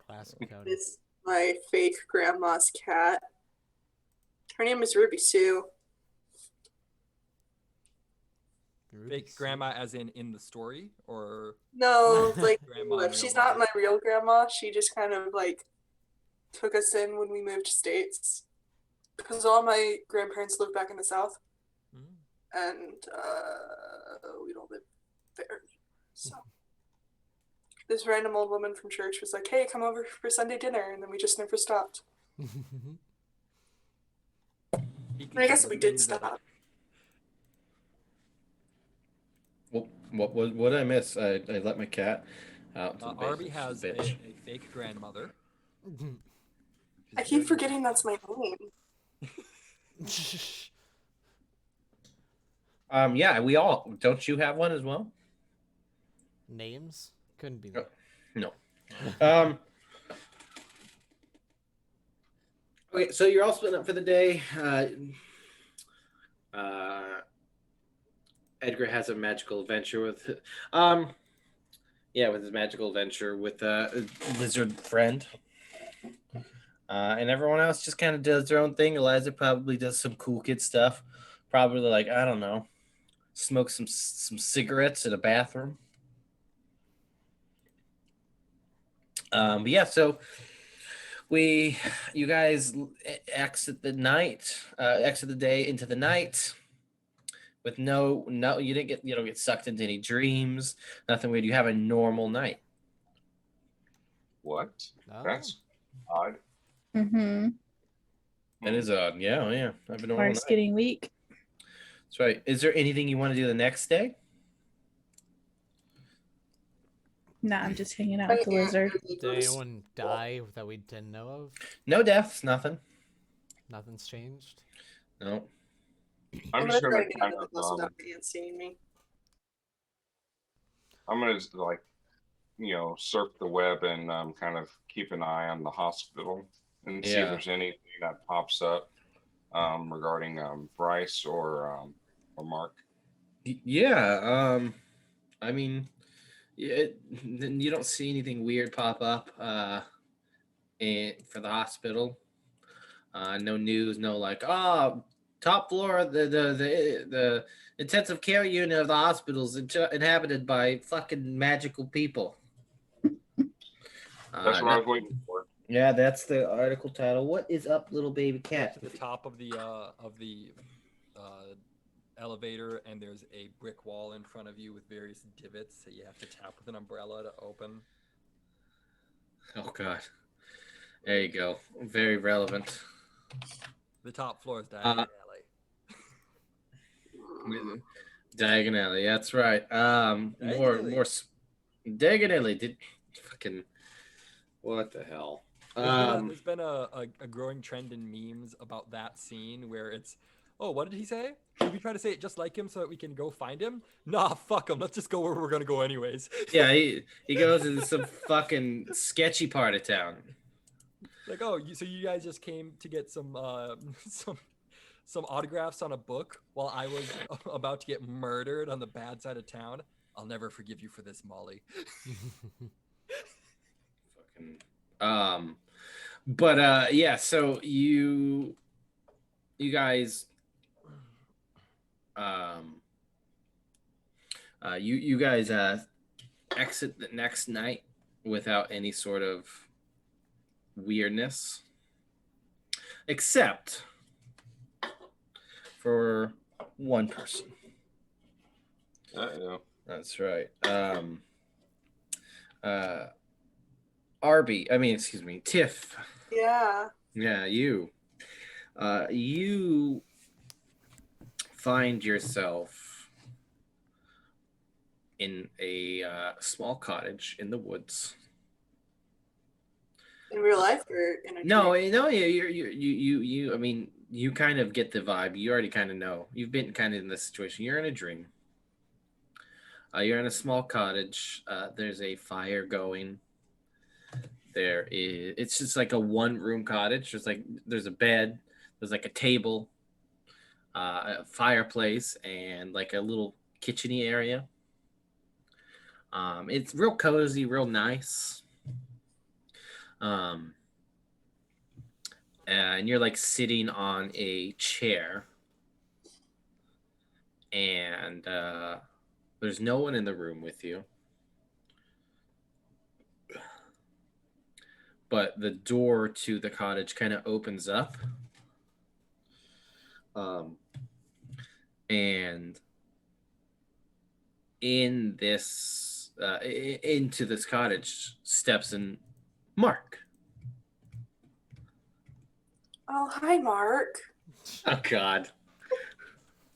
Classic Cody. It's my fake grandma's cat. Her name is Ruby Sue. Fake grandma, as in the story, or No, like Grandma in she's real not life. my real grandma. She just kind of like took us in when we moved to States. Because all my grandparents live back in the South. Mm. And we don't live there. So this random old woman from church was like, hey, come over for Sunday dinner. And then we just never stopped. And I guess we did stop. What did I miss? I let my cat out. Arby has a fake grandmother. I keep forgetting that's my name. Yeah, we all don't. You have one as well? Names couldn't be that. No. Okay, so you're all splitting up for the day. Edgar has a magical adventure with his magical adventure with a lizard friend. And everyone else just kind of does their own thing. Eliza probably does some cool kid stuff. Probably like, I don't know, smoke some cigarettes in a bathroom. But yeah, so you guys exit the day into the night with no, you don't get sucked into any dreams, nothing weird. You have a normal night. What? Oh. That's odd. Mm-hmm. That is odd. Yeah, yeah. Have a normal Heart's night. getting weak. That's right. Is there anything you want to do the next day? Nah, I'm just hanging out with the lizard. Did anyone die that we didn't know of? No deaths, nothing. Nothing's changed. No. I'm just try gonna to get kind out of of the house without Dan seeing me. I'm gonna just, like, surf the web and kind of keep an eye on the hospital and see if Yeah. there's anything that pops up regarding Bryce or Mark. Yeah. I mean, you don't see anything weird pop up for the hospital. No news, no like, top floor, the intensive care unit of the hospital's inhabited by fucking magical people. That's what I was waiting for. Yeah, that's the article title. What is up, little baby Get cat? to the top of the elevator, and there's a brick wall in front of you with various divots that you have to tap with an umbrella to open. Oh God, there you go. Very relevant. The top floor is Diagon Alley. Diagon Alley, that's right. More Diagon Alley. Did fucking what the hell? There's been a growing trend in memes about that scene where it's, oh, what did he say? Should we try to say it just like him so that we can go find him? Nah, fuck him. Let's just go where we're gonna go anyways. Yeah, he goes into some fucking sketchy part of town. Like, oh, so you guys just came to get some autographs on a book while I was about to get murdered on the bad side of town? I'll never forgive you for this, Molly. Fucking. But yeah. So you guys, you guys exit the next night without any sort of weirdness, except for one person. That's right. Tiff. Yeah. Yeah, you. You find yourself in a small cottage in the woods. In real life or in a dream? No, you. I mean, you kind of get the vibe. You already kind of know. You've been kind of in this situation. You're in a dream. You're in a small cottage. There's a fire going. It's just like a one-room cottage. There's a bed. There's like a table, a fireplace, and like a little kitchen-y area. It's real cozy, real nice. And you're like sitting on a chair, and there's no one in the room with you. But the door to the cottage kind of opens up. And into this cottage steps in Mark. Oh, hi, Mark. Oh God.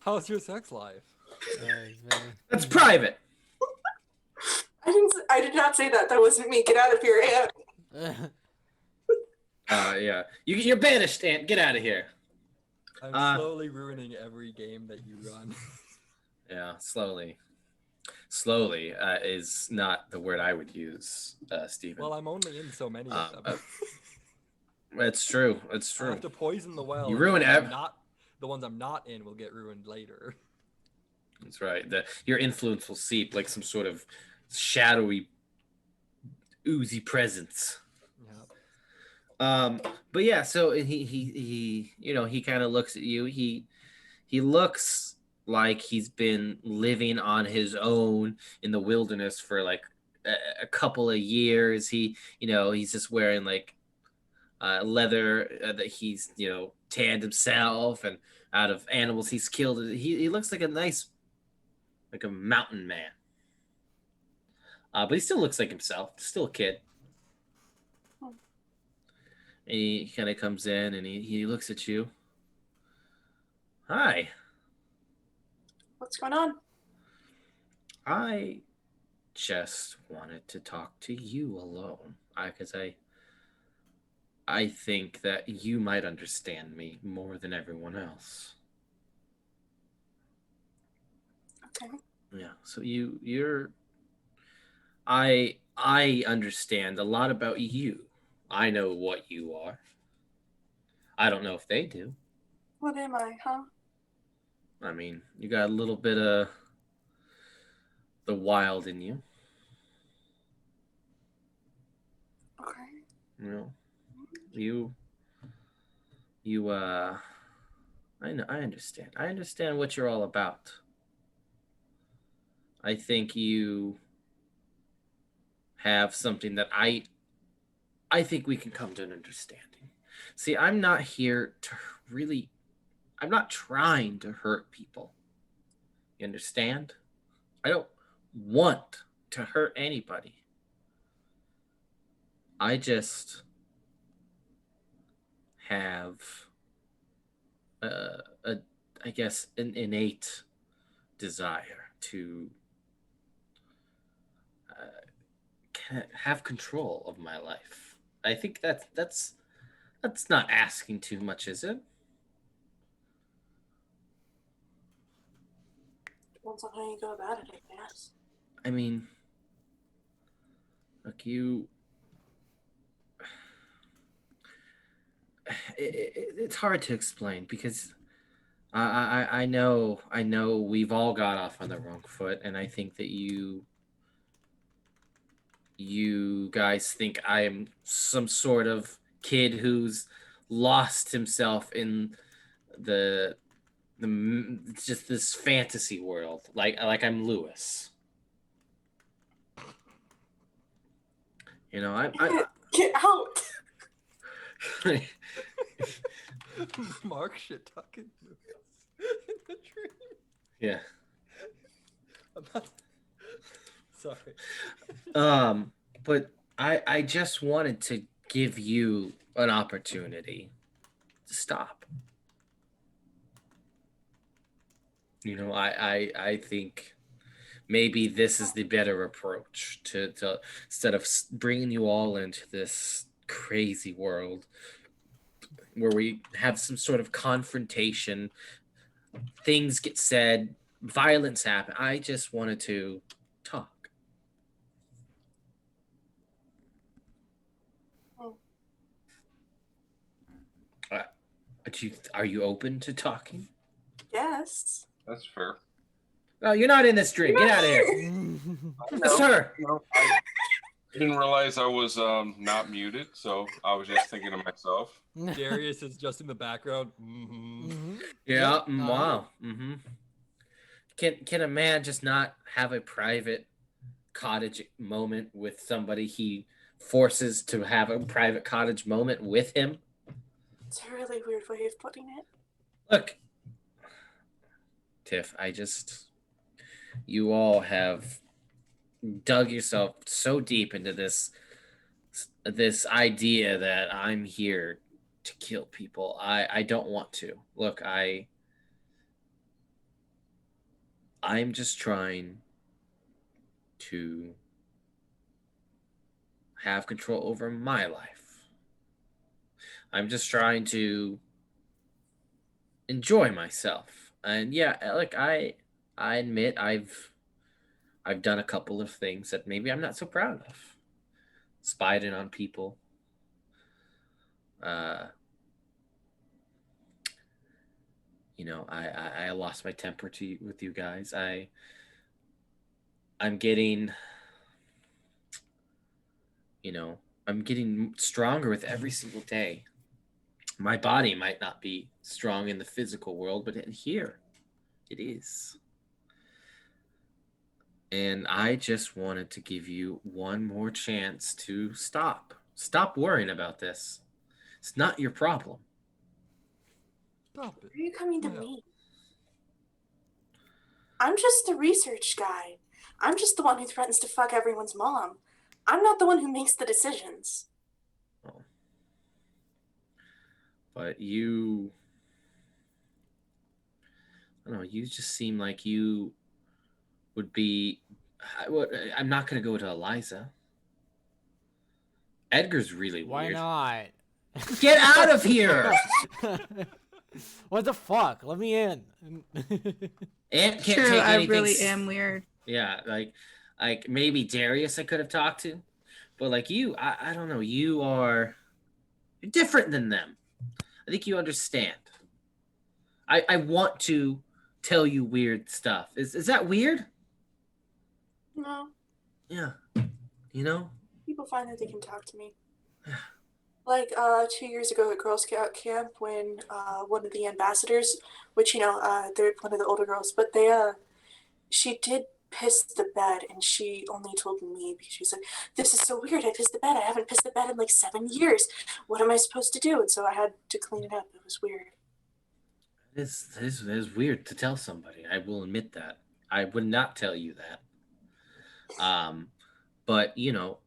How's your sex life? That's private. I did not say that. That wasn't me. Get out of here, Aunt. Yeah. You're banished, Aunt. Get out of here. I'm slowly ruining every game that you run. Yeah, slowly. Slowly is not the word I would use, Stephen. Well, I'm only in so many of them. It's true. It's true. I have to poison the well. You ruin the ones I'm not in will get ruined later. That's right. Your influence will seep like some sort of shadowy, oozy presence. But yeah, so he he kind of looks at you. He looks like he's been living on his own in the wilderness for like a couple of years. He's just wearing like leather that he's tanned himself and out of animals he's killed. He looks like a nice, like a mountain man. But he still looks like himself, still a kid. Hmm. And he kind of comes in and he looks at you. Hi. What's going on? I just wanted to talk to you alone. Because I think that you might understand me more than everyone else. Okay. Yeah. So I understand a lot about you. I know what you are. I don't know if they do. What am I, huh? I mean, you got a little bit of the wild in you. Okay. You I know, I understand. I understand what you're all about. I think you have something that I think we can come to an understanding. See, I'm not here to really I'm not trying to hurt people. You understand? I don't want to hurt anybody. I just have a I guess an innate desire to have control of my life. I think that's not asking too much, is it? Depends on how you go about it, I guess. I mean, look, it's hard to explain because I know we've all got off on the wrong foot, and I think that you guys think I am some sort of kid who's lost himself in the just this fantasy world, like I'm Lewis. I Get out! Mark shit talking in the dream. yeah. I'm not... Sorry. But I just wanted to give you an opportunity to stop. I think maybe this is the better approach to instead of bringing you all into this crazy world where we have some sort of confrontation, things get said, violence happen. I just wanted to talk. Oh. Are you open to talking? Yes. That's fair. No, you're not in this dream. Get out of here. It's her. No, I didn't realize I was not muted, so I was just thinking to myself. Darius is just in the background. Mm-hmm. Yeah. Wow. Mm-hmm. Can a man just not have a private cottage moment with somebody he forces to have a private cottage moment with him? It's a really weird way of putting it. Look, Tiff, you all have dug yourself so deep into this idea that I'm here to kill people. I don't want to. Look, I'm just trying to have control over my life. I'm just trying to enjoy myself. And yeah, like I admit I've done a couple of things that maybe I'm not so proud of. Spied in on people. Uh I lost my temper with you guys. I'm getting I'm getting stronger with every single day. My body might not be strong in the physical world, but in here, it is. And I just wanted to give you one more chance to stop. Stop worrying about this. It's not your problem. Stop it. Why are you coming to No. me? I'm just the research guy. I'm just the one who threatens to fuck everyone's mom. I'm not the one who makes the decisions. Oh. But you, I don't know, you just seem like you would be. I'm not going to go to Eliza. Edgar's really Why weird. not? Get out of here! What the fuck? Let me in. Aunt can't True, take I anything. really am weird. Yeah, like maybe Darius I could have talked to, but like you, I don't know. You're different than them. I think you understand. I want to tell you weird stuff. Is that weird? No, Yeah. You know? people find that they can talk to me. Like 2 years ago at Girl Scout camp, when one of the ambassadors, which they're one of the older girls, but she did piss the bed, and she only told me because she said, "This is so weird. I pissed the bed. I haven't pissed the bed in like 7 years. What am I supposed to do?" And so I had to clean it up. It was weird. It is weird to tell somebody. I will admit that. I would not tell you that. But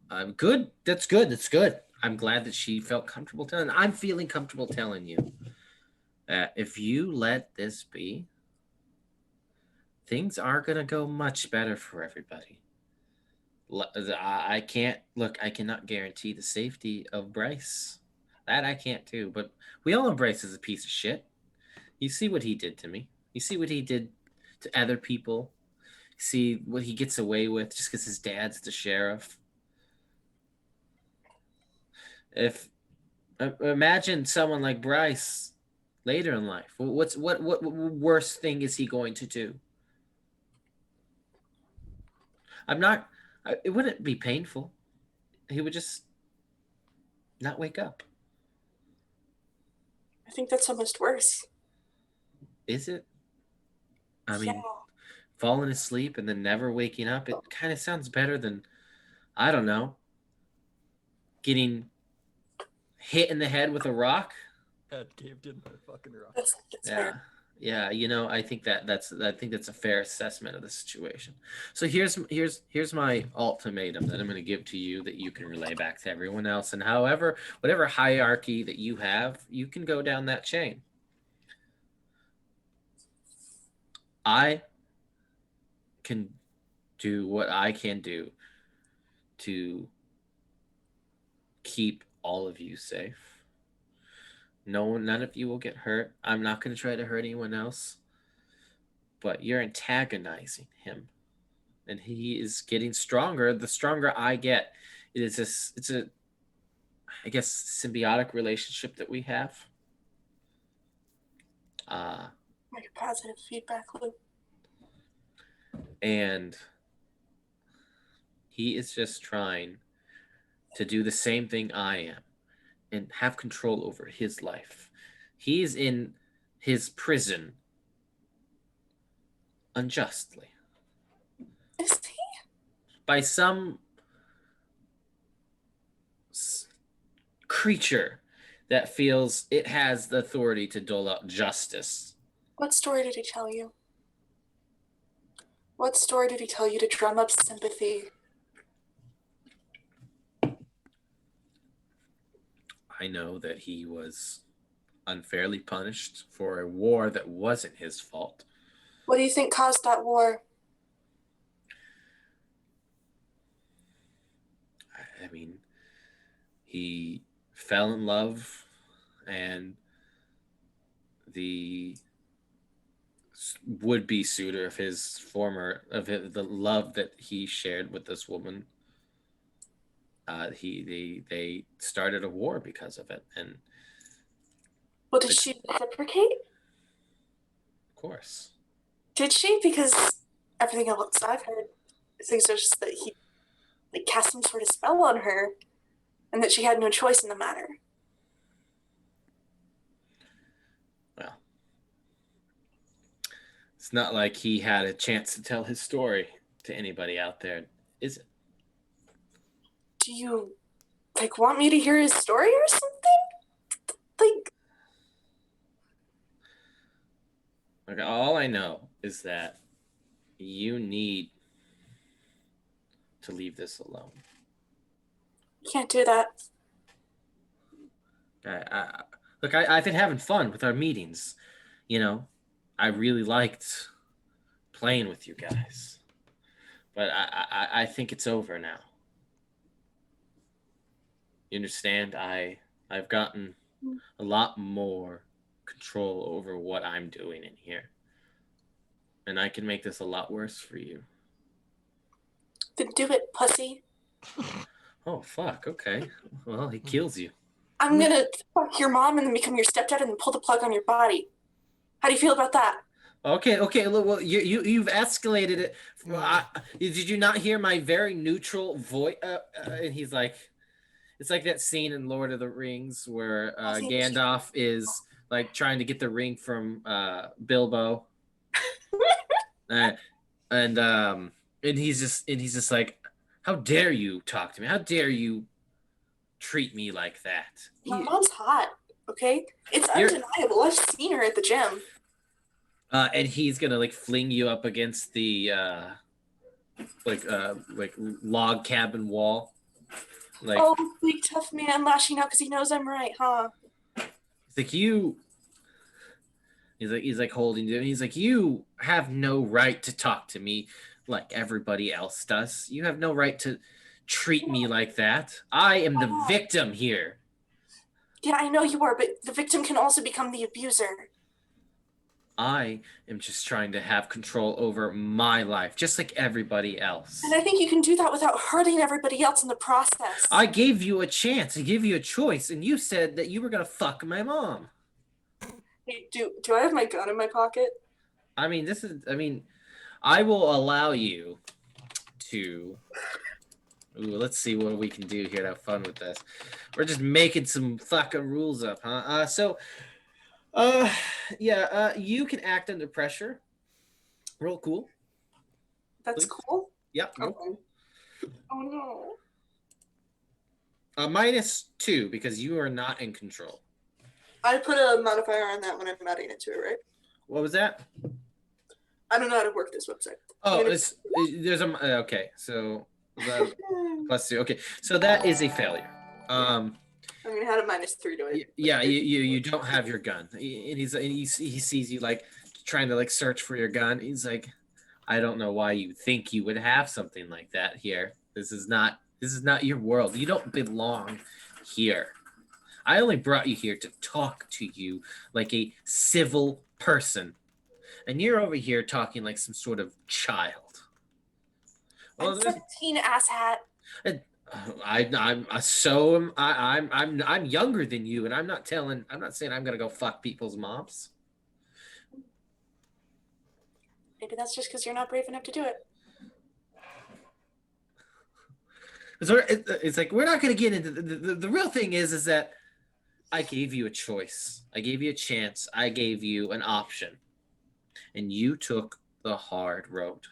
I'm good. That's good. That's good. I'm glad that she felt comfortable telling. I'm feeling comfortable telling you that if you let this be, things are gonna go much better for everybody. I can't look. I cannot guarantee the safety of Bryce. That I can't do. But we all know Bryce is a piece of shit. You see what he did to me. You see what he did to other people. You see what he gets away with just because his dad's the sheriff. If imagine someone like Bryce later in life, what worst thing is he going to do? I'm not. It wouldn't be painful. He would just not wake up. I think that's almost worse. Is it? I Yeah. mean, falling asleep and then never waking up. It kind of sounds better than, I don't know, getting hit in the head with a rock. Head caved in by a fucking rock. That's fair. Yeah. I think that's a fair assessment of the situation. So here's my ultimatum that I'm going to give to you that you can relay back to everyone else, and whatever hierarchy that you have, you can go down that chain. I can do what I can do to keep all of you safe. None of you will get hurt. I'm not going to try to hurt anyone else. But you're antagonizing him, and he is getting stronger. The stronger I get, it's a, I guess, symbiotic relationship that we have. Like a positive feedback loop. And he is just trying to do the same thing I am and have control over his life. He's in his prison unjustly. Is he? By some creature that feels it has the authority to dole out justice. What story did he tell you? What story did he tell you to drum up sympathy? I know that he was unfairly punished for a war that wasn't his fault. What do you think caused that war? I mean, he fell in love, and the would-be suitor of the love that he shared with this woman, they started a war because of it. And Well, did she reciprocate? Of course. Did she? Because everything else I've heard suggests that he cast some sort of spell on her. and that she had no choice in the matter. Well, it's not like he had a chance to tell his story to anybody out there, is it? Do you, like, want me to hear his story or something? Like, all I know is that you need to leave this alone. Can't do that. Look, I've been having fun with our meetings. You know, I really liked playing with you guys, but I think it's over now. You understand? I've gotten a lot more control over what I'm doing in here, and I can make this a lot worse for you. Then do it, pussy. Oh fuck. Okay. Well, he kills you. I'm gonna fuck your mom and then become your stepdad and then pull the plug on your body. How do you feel about that? Okay. Look, well, you've escalated it. Did you not hear my very neutral voice? And he's like, it's like that scene in Lord of the Rings where Gandalf is like trying to get the ring from Bilbo, and he's just like, how dare you talk to me? How dare you treat me like that? My mom's hot, okay? It's undeniable. I've seen her at the gym. And he's gonna like fling you up against the like log cabin wall. Like, oh, big tough man lashing out because he knows I'm right, huh? It's like you. He's like holding you. He's like, you have no right to talk to me like everybody else does. You have no right to treat me like that. I am the victim here. Yeah, I know you are, but the victim can also become the abuser. I am just trying to have control over my life, just like everybody else. And I think you can do that without hurting everybody else in the process. I gave you a chance. I gave you a choice, and you said that you were gonna fuck my mom. Hey, do I have my gun in my pocket? I mean, I will allow you to. Ooh, let's see what we can do here to have fun with this. We're just making some fucking rules up, huh? You can act under pressure. Real cool. That's Please. cool? Yep. Okay. Oh no. -2 because you are not in control. I put a modifier on that when I'm adding it to it, right? What was that? I don't know how to work this website. Oh, there's a okay. So +2. Okay, so that is a failure. I'm gonna add a -3 to it. Yeah, you don't have your gun, and he sees you like trying to like search for your gun. He's like, I don't know why you think you would have something like that here. This is not your world. You don't belong here. I only brought you here to talk to you like a civil person, and you're over here talking like some sort of child. Well, I'm 17, asshat. I'm younger than you, and I'm not saying I'm gonna go fuck people's moms. Maybe that's just because you're not brave enough to do it. It's like we're not gonna get into the real thing is that I gave you a choice. I gave you a chance. I gave you an option, and you took the hard road.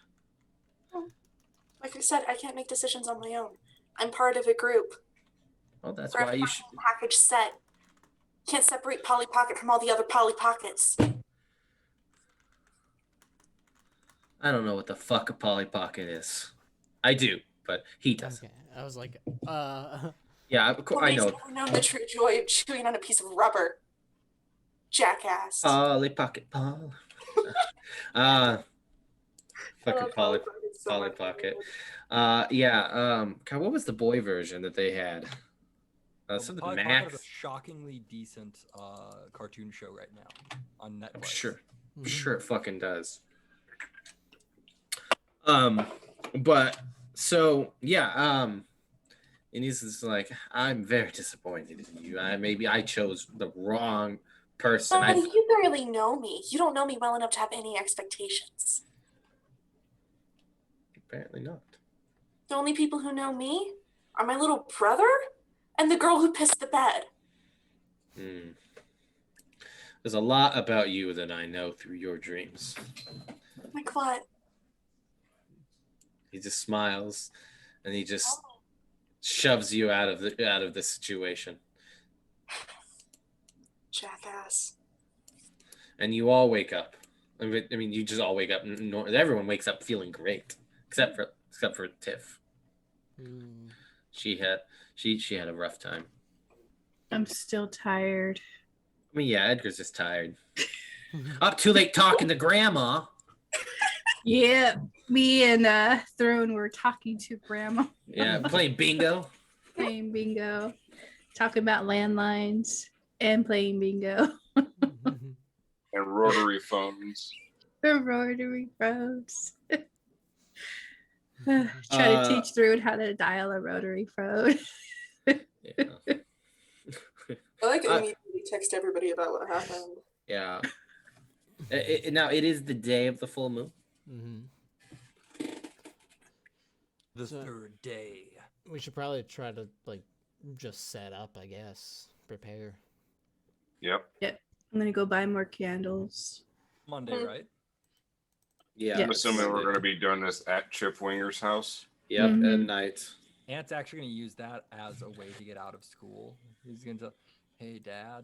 Like I said, I can't make decisions on my own. I'm part of a group. Well, that's why you should. Package set. Can't separate Polly Pocket from all the other Polly Pockets. I don't know what the fuck a Polly Pocket is. I do, but he doesn't. Okay. I was like, Yeah, I know. I've never known the true joy of chewing on a piece of rubber. Jackass. Polly Pocket, Paul. Fucking Polly Pocket. God, what was the boy version that they had? Something Polly Max. Pocket is a shockingly decent cartoon show right now on Netflix. I'm sure it fucking does. But so yeah, and he's just like, I'm very disappointed in you. Maybe I chose the wrong person. But you barely know me. You don't know me well enough to have any expectations. Apparently not. The only people who know me are my little brother And the girl who pissed the bed. There's a lot about you that I know through your dreams. Like what? He just smiles, and he just shoves you out of the situation. Jackass. And you all wake up. I mean, you just all wake up. Everyone wakes up feeling great, except for Tiff. She had a rough time. I'm still tired. I mean, yeah, Edgar's just tired. Up too late talking to Grandma. Yeah, me and Throne were talking to Grandma. Yeah, playing bingo. Playing bingo, talking about landlines, and playing bingo. And rotary phones. The rotary phones. Try to teach Throne how to dial a rotary phone. Yeah. I like immediately text everybody about what happened. Yeah. Now it is the day of the full moon. The third day. We should probably try to just set up, I guess. Prepare. Yep. I'm gonna go buy more candles. Monday, right? Yeah. Yeah. I'm assuming we're going to be doing this at Chip Winger's house. Yep, at Mhm. night. Ant's actually going to use that as a way to get out of school. He's going to, hey, Dad,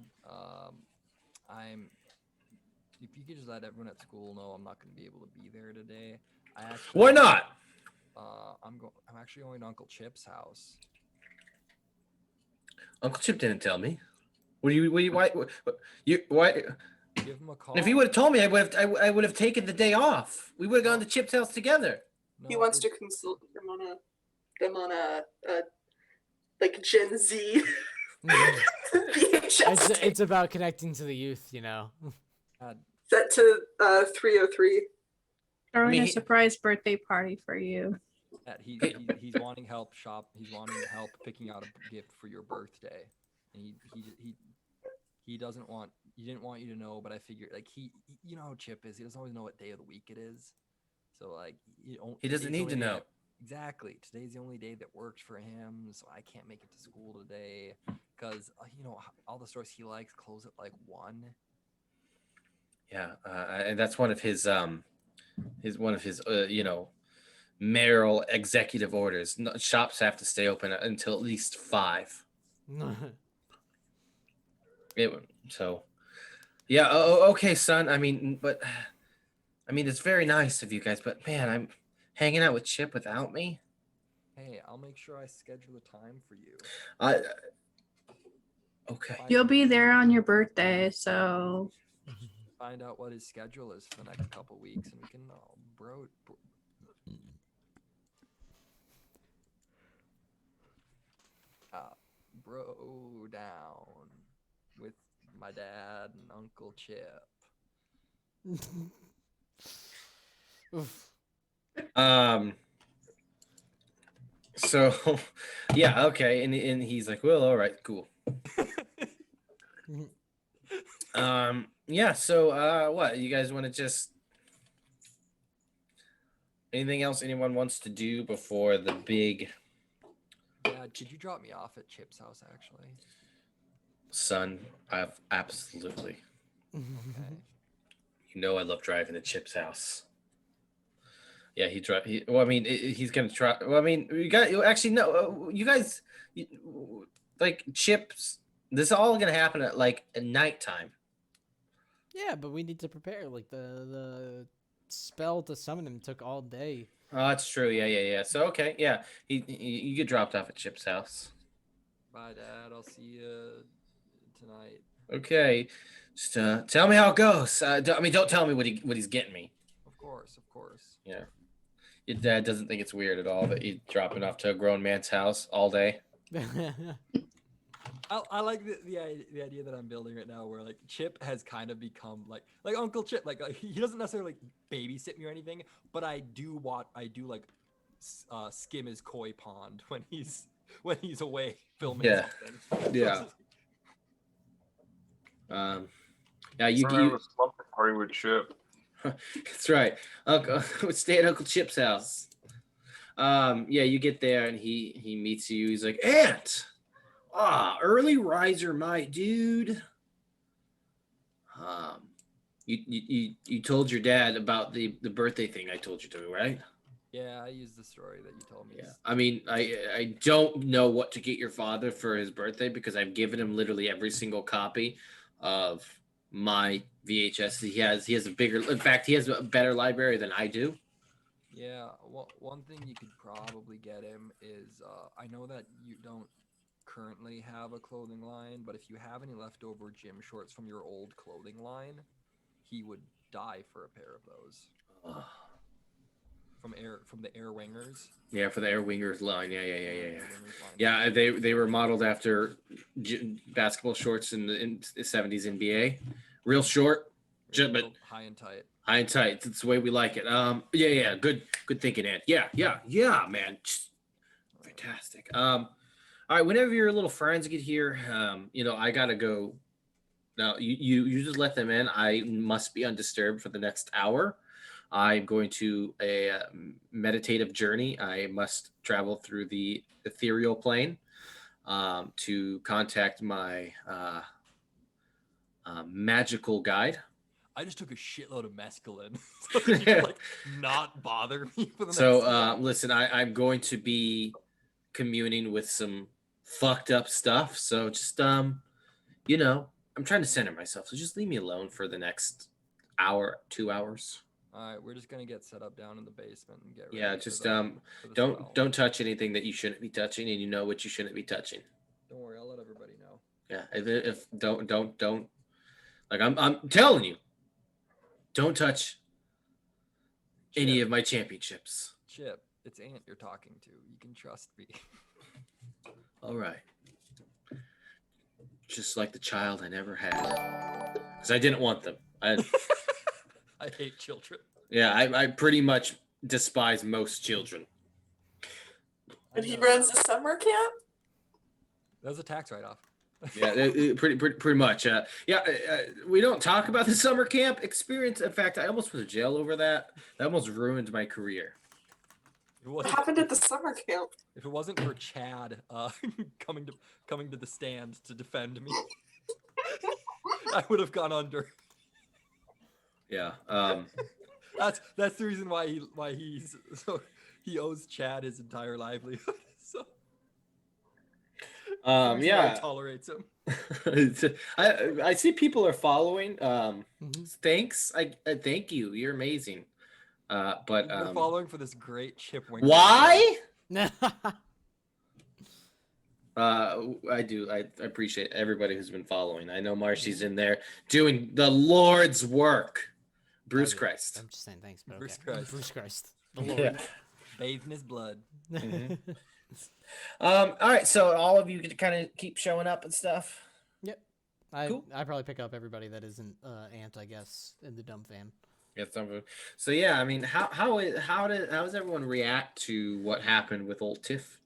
if you could just let everyone at school know I'm not going to be able to be there today. Why not? I'm actually going to Uncle Chip's house. Uncle Chip didn't tell me. Why? Give him a call. If he would have told me, I would have taken the day off. We would have gone to Chip's house together. No, He wants to consult them on a like Gen Z VHS tape It's about connecting to the youth, Dad, set to 303. Throwing I mean, a surprise birthday party for you. Dad, he's wanting help shop. He's wanting help picking out a gift for your birthday, and he doesn't want. He didn't want you to know, but I figured you know how Chip is. He doesn't always know what day of the week it is, so He doesn't need to know. Exactly. Today's the only day that works for him, so I can't make it to school today because all the stores he likes close at 1. Yeah, and that's one of his mayoral executive orders. Shops have to stay open until at least 5. Yeah. Okay, son. I mean, it's very nice of you guys, but man, I'm hanging out with Chip without me. Hey, I'll make sure I schedule a time for you. Okay. You'll be there on your birthday, so Find out what his schedule is for the next couple weeks, and we can bro down with my dad and Uncle Chip. So, yeah, okay, and he's like, well, all right, cool. Yeah. So, what you guys want to just? Anything else anyone wants to do before the big? Dad, could you drop me off at Chip's house, actually? Son, I've absolutely. Okay. I love driving to Chip's house. Yeah, he's gonna try. Well, I mean, you guys, Chips. This is all gonna happen at nighttime. Yeah, but we need to prepare. The spell to summon him took all day. Oh, that's true. Yeah. So okay, yeah, you get dropped off at Chip's house. Bye, Dad. I'll see you tonight. Okay, just tell me how it goes. Don't tell me what he's getting me. Of course. Yeah, your dad doesn't think it's weird at all that you're dropping off to a grown man's house all day. I like the idea that I'm building right now, where Chip has kind of become like Uncle Chip. He doesn't necessarily babysit me or anything, but I do skim his koi pond when he's away filming something. Yeah. Yeah, So I was slumping party with Chip. That's right. Uncle would stay at Uncle Chip's house. Yeah, you get there and he meets you. He's like, Aunt, Early riser, my dude. You told your dad about the birthday thing I told you to, right? Yeah, I used the story that you told me. Yeah. I mean, I don't know what to get your father for his birthday because I've given him literally every single copy of my VHS. He has a bigger. In fact, he has a better library than I do. Yeah, well, one thing you could probably get him is I know that you don't currently have a clothing line, but if you have any leftover gym shorts from your old clothing line, he would die for a pair of those. Ugh. From the Air Wingers. Yeah, for the Air Wingers line. Yeah. Wingers line. Yeah, they were modeled after basketball shorts in the 70s NBA. Real short, but high and tight. High and tight. That's the way we like it. Yeah. Good thinking, Ant. Yeah, man. Fantastic. All right. Whenever your little friends get here, I gotta go. Now you just let them in. I must be undisturbed for the next hour. I'm going to a meditative journey. I must travel through the ethereal plane to contact my magical guide. I just took a shitload of mescaline so that you could not bother me for the next listen, I'm going to be communing with some fucked up stuff. So just I'm trying to center myself. So just leave me alone for the next hour, 2 hours. All right, we're just gonna get set up down in the basement and get ready. Yeah, just don't touch anything that you shouldn't be touching, and you know what you shouldn't be touching. Don't worry, I'll let everybody know. Yeah, if don't like I'm telling you, don't touch any of my championships. Chip, it's Ant you're talking to. You can trust me. All right. Just like the child I never had, because I didn't want them. I hate children. Yeah, I pretty much despise most children. And he runs a summer camp? That was a tax write-off. Yeah, pretty much. We don't talk about the summer camp experience. In fact, I almost went to jail over that. That almost ruined my career. What happened at the summer camp? If it wasn't for Chad coming to the stand to defend me, I would have gone under. Yeah. That's the reason why he owes Chad his entire livelihood. So yeah, tolerates him. I see people are following. Thanks. I thank you. You're amazing. But we're following for this great Chip Winger. Why? I do. I appreciate everybody who's been following. I know Marcy's in there doing the Lord's work. Bruce Christ. I'm just saying thanks, but Bruce okay. Christ. Bruce Christ. The Lord. Yeah. Bathed in his blood. Mm-hmm. All right, so all of you can kind of keep showing up and stuff. Yep. Cool. I probably pick up everybody that isn't Ant, I guess, in the dumb fan. Yeah, so yeah, I mean, how does everyone react to what happened with old Tiff?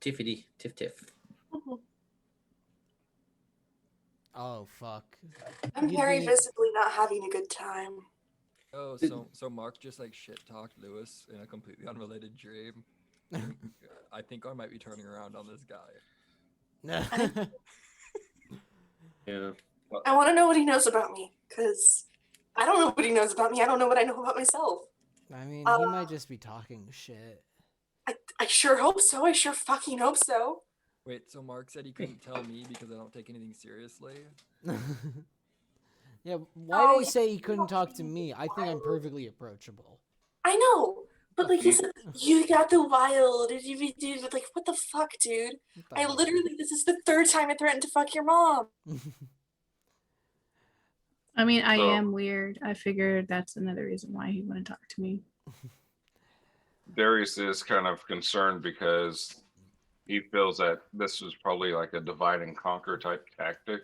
Oh fuck. I'm very visibly not having a good time. Oh, so Mark just shit talked Lewis in a completely unrelated dream. I think I might be turning around on this guy. Yeah. I want to know what he knows about me, because I don't know what he knows about me. I don't know what I know about myself. I mean, he might just be talking shit. I sure hope so. I sure fucking hope so. Wait, so Mark said he couldn't tell me because I don't take anything seriously? Yeah, why did he say he couldn't talk to me? I think I'm perfectly approachable. I know, but he said, you got the wild, dude, what the fuck, dude? This is the third time I threatened to fuck your mom. I mean, I am weird. I figured that's another reason why he wouldn't talk to me. Darius is kind of concerned because he feels that this was probably like a divide and conquer type tactic,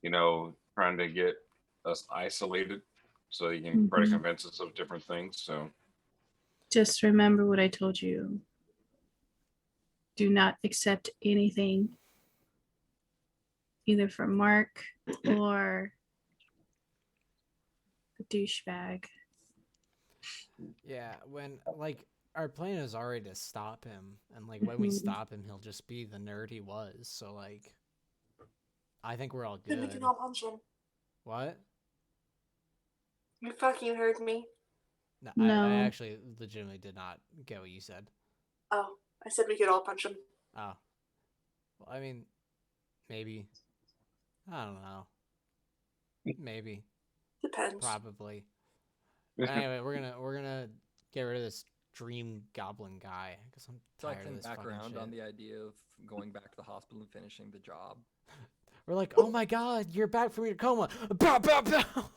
trying to get us isolated so he can try to convince us of different things. So just remember what I told you. Do not accept anything either from Mark or the douchebag. Yeah, when our plan is already to stop him, and when we stop him, he'll just be the nerd he was. So I think we're all Then we good. can all punch him. What? You fucking heard me. No, No. I actually legitimately did not get what you said. Oh, I said we could all punch him. Oh. Well, I mean, maybe. I don't know. Maybe. Depends. Probably. Anyway, we're gonna get rid of this dream goblin guy because I'm So I tired of think this back fucking around shit. on the idea of going back to the hospital and finishing the job. We're like, oh my god, you're back from your coma. Bow, bow, bow.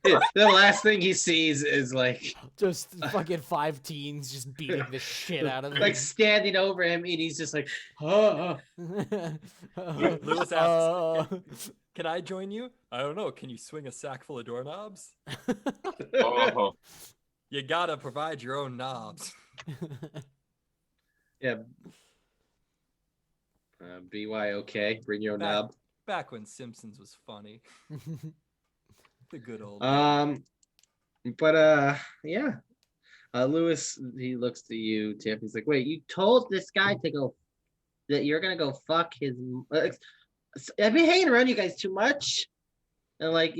The last thing he sees is like Just fucking 5 teens just beating the shit out of him. like standing over him, and he's just like, oh. Lewis asks, "Can I join you?" I don't know. Can you swing a sack full of doorknobs? Oh, You gotta provide your own knobs. Yeah. BYOK, bring your own knob. Back when Simpsons was funny. The good old. But yeah. Lewis, he looks to you, Tiff. He's like, wait, you told this guy to go that you're gonna go fuck his. I've been hanging around you guys too much, and like,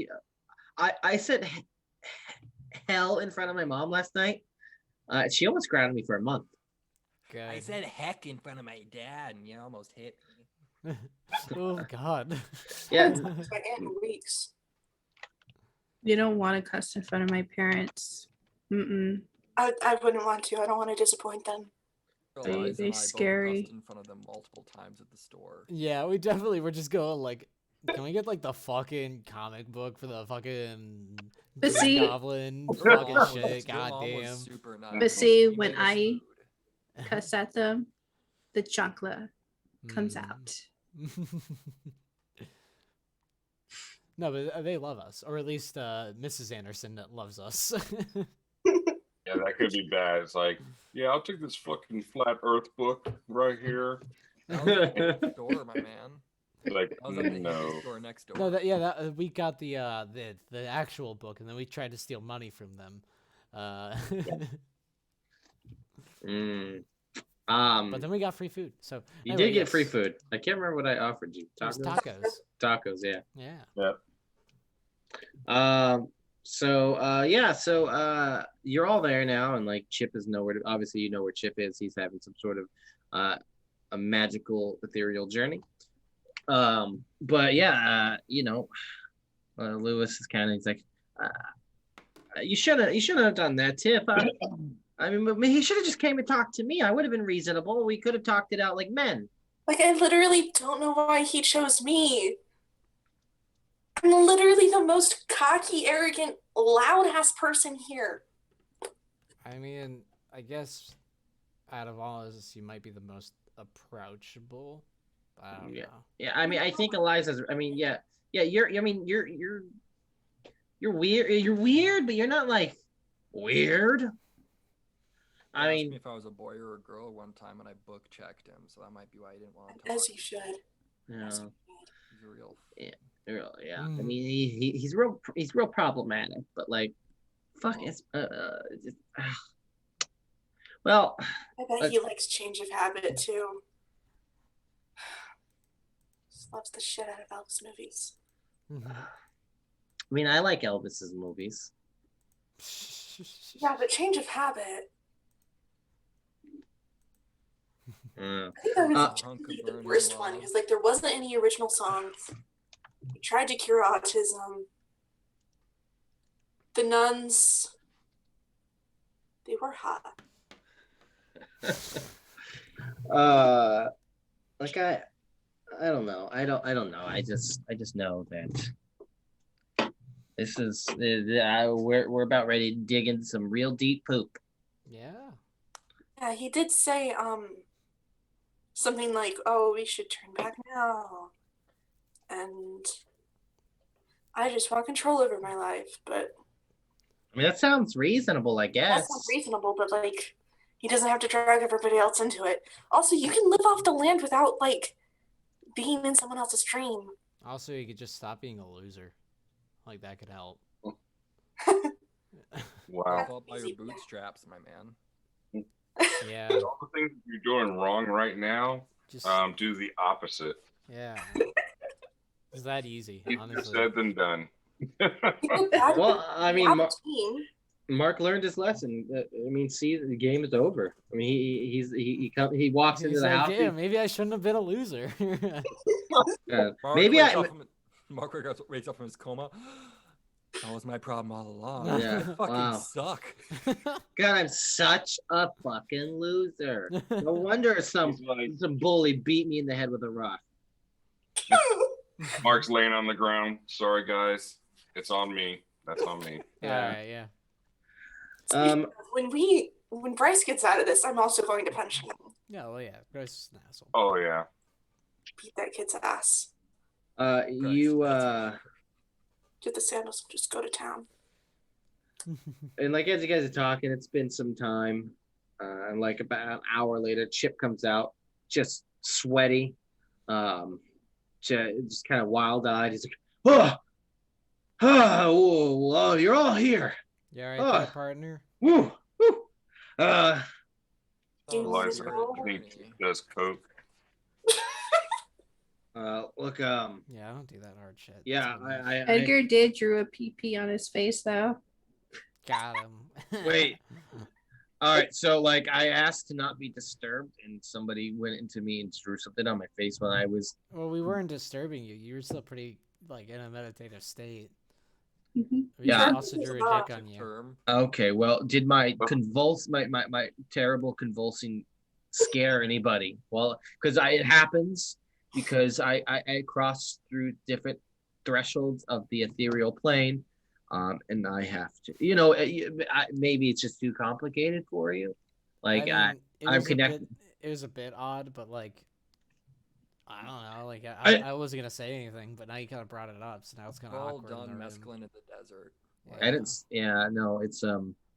I said hell in front of my mom last night. She almost grounded me for a month. Good. I said heck in front of my dad, and you almost hit me. Oh god. Yeah. My aunt in weeks. You don't want to cuss in front of my parents. Mm-mm. I wouldn't want to. I don't want to disappoint them. Eliza They and I both scary. cussed in front of them multiple times at the store. Yeah, we definitely were just going like, can we get like the fucking comic book for the fucking But Green see- Goblin Your mom fucking was- shit? your mom was Goddamn. super nice. But see, She when made us I food. cuss at them, the chancla comes Mm. out. No, but they love us, or at least Mrs. Anderson loves us. yeah, that could be bad. It's like, yeah, I'll take this fucking flat Earth book right here. I was at the next door, my man. Like, I was at the no. hippie store next door. No, we got the actual book, and then we tried to steal money from them. But then we got free food. So You anyway, did get yes. free food. I can't remember what I offered you. It was Tacos. tacos. Tacos, yeah. Yeah. So you're all there now, and like Chip is nowhere to, obviously you know where Chip is. He's having some sort of a magical ethereal journey. But yeah, Lewis is kind of, he's like, you shouldn't have done that, Tip. I mean, he should have just came and talked to me. I would have been reasonable. We could have talked it out like men. Like, I literally don't know why he chose me. I'm literally the most cocky, arrogant, loud-ass person here. I mean, I guess out of all of us, you might be the most approachable. I don't know. Yeah, I mean, I think Eliza's. I mean, yeah. You're weird. You're weird, but you're not like weird. I Asked mean, me if I was a boy or a girl one time, and I book checked him, so that might be why I didn't want to talk. As you should. As you should. He's a real. yeah. Mm. I mean, he's real problematic, but like, fuck it. Well, I bet he likes change of habit too. Just loves the shit out of Elvis movies. I mean, I like Elvis's movies. Yeah, but change of habit. Mm. I think that was Hunk of the burning worst one love. because like there wasn't any original songs. He tried to cure autism. The nuns, they were hot. Like I don't know. I don't know. I just know that this is we're about ready to dig into some real deep poop. Yeah. Yeah, he did say something like, "Oh, we should turn back now," and I just want control over my life. But I mean, that sounds reasonable, I guess. that's not reasonable. But like, he doesn't have to drag everybody else into it. Also, you can live off the land without like being in someone else's dream. Also, you could just stop being a loser. Like that could help. Wow. Pull up by your bootstraps, my man. Yeah. All the things you're doing wrong right now, Just do the opposite. yeah. It's that easy, Easier honestly. said than done. Well, I mean, Bad team. Mark learned his lesson. I mean, see, the game is over. I mean, he walks into He's the like, house. yeah, maybe I shouldn't have been a loser. Mark Maybe wakes I. up from, Mark wakes up from his coma. That was my problem all along. Yeah, I fucking wow. suck. God, I'm such a fucking loser. No wonder some He's like, bully beat me in the head with a rock. Mark's laying on the ground. Sorry, guys. It's on me. That's on me. Yeah. All right, yeah. When Bryce gets out of this, I'm also going to punch him. Yeah, well, yeah. Bryce is an asshole. Oh, yeah. Beat that kid's ass. Get the sandals and just go to town. And like as you guys are talking, it's been some time. And like about an hour later, Chip comes out, just sweaty, just kind of wild-eyed. He's like, oh, you're all here. You all right there, partner? Woo, woo. Do you want to Eliza, go? he does coke. Look, Yeah, I don't do that hard shit. yeah, That's Edgar did drew a PP on his face though. got him. Wait. All right, so like I asked to not be disturbed, and somebody went into me and drew something on my face when I was. Well, we weren't disturbing you. You were still pretty like in a meditative state. Mm-hmm. We Yeah. also drew a dick on you. Term. Okay, well, did my my terrible convulsing scare anybody? Well, because it happens because I crossed through different thresholds of the ethereal plane, and I have to, maybe it's just too complicated for you. Like it I'm was connected. It was a bit odd, but like I don't know. Like I wasn't gonna say anything, but now you kind of brought it up, so now it's kind of Well awkward. done, in the room. mescaline in the desert. I didn't. Yeah, no, it's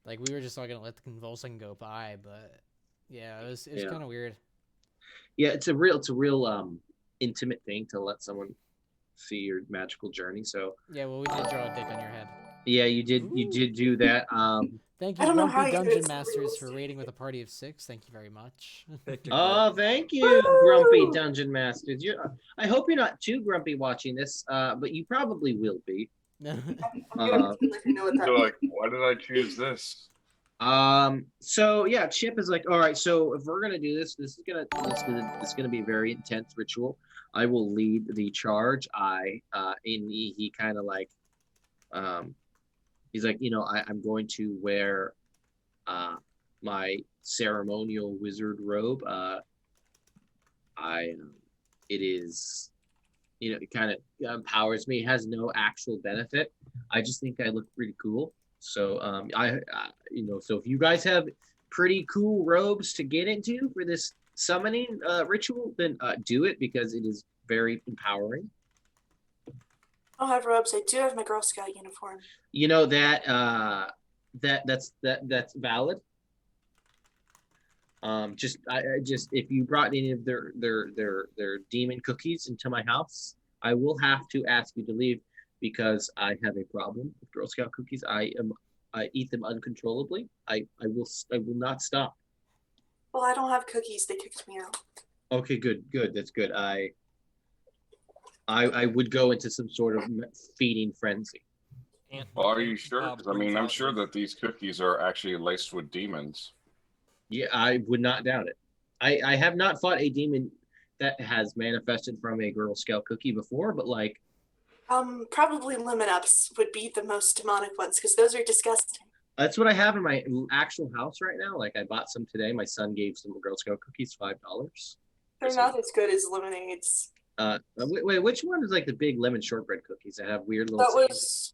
Like we were just not gonna let the convulsing go by, but yeah, it was Yeah. kind of weird. Yeah, it's a real intimate thing to let someone see your magical journey. So Yeah, well, we did draw a dick on your head. yeah, you did do that. Thank I you, don't know how Grumpy you Dungeon guys- Masters, for raiding with a party of 6. Thank you very much. Oh, thank you, Grumpy Dungeon Masters. I hope you're not too grumpy watching this, but you probably will be. I'm gonna pretend like I know what that You're means. like, why did I choose this? So yeah, Chip is like, all right, so if we're gonna do this, this is gonna be a very intense ritual. I will lead the charge. He kind of like, he's like, I'm going to wear, my ceremonial wizard robe. It is, it kind of empowers me. It has no actual benefit. I just think I look pretty cool. So so if you guys have pretty cool robes to get into for this summoning ritual, then do it, because it is very empowering. I don't have robes. I do have my Girl Scout uniform. That's valid. Just if you brought any of their demon cookies into my house, I will have to ask you to leave, because I have a problem with Girl Scout cookies. I eat them uncontrollably. I will not stop. Well, I don't have cookies. They kicked me out. Okay, good. That's good. I would go into some sort of feeding frenzy. Are you sure? 'Cause, I mean, I'm sure that these cookies are actually laced with demons. Yeah, I would not doubt it. I have not fought a demon that has manifested from a Girl Scout cookie before, but like, Probably lemon ups would be the most demonic ones, because those are disgusting. that's what I have in my actual house right now. Like, I bought some today. My son gave some Girl Scout cookies $5. They're not as good as lemonades. Wait, which one is like the big lemon shortbread cookies that have weird little? That was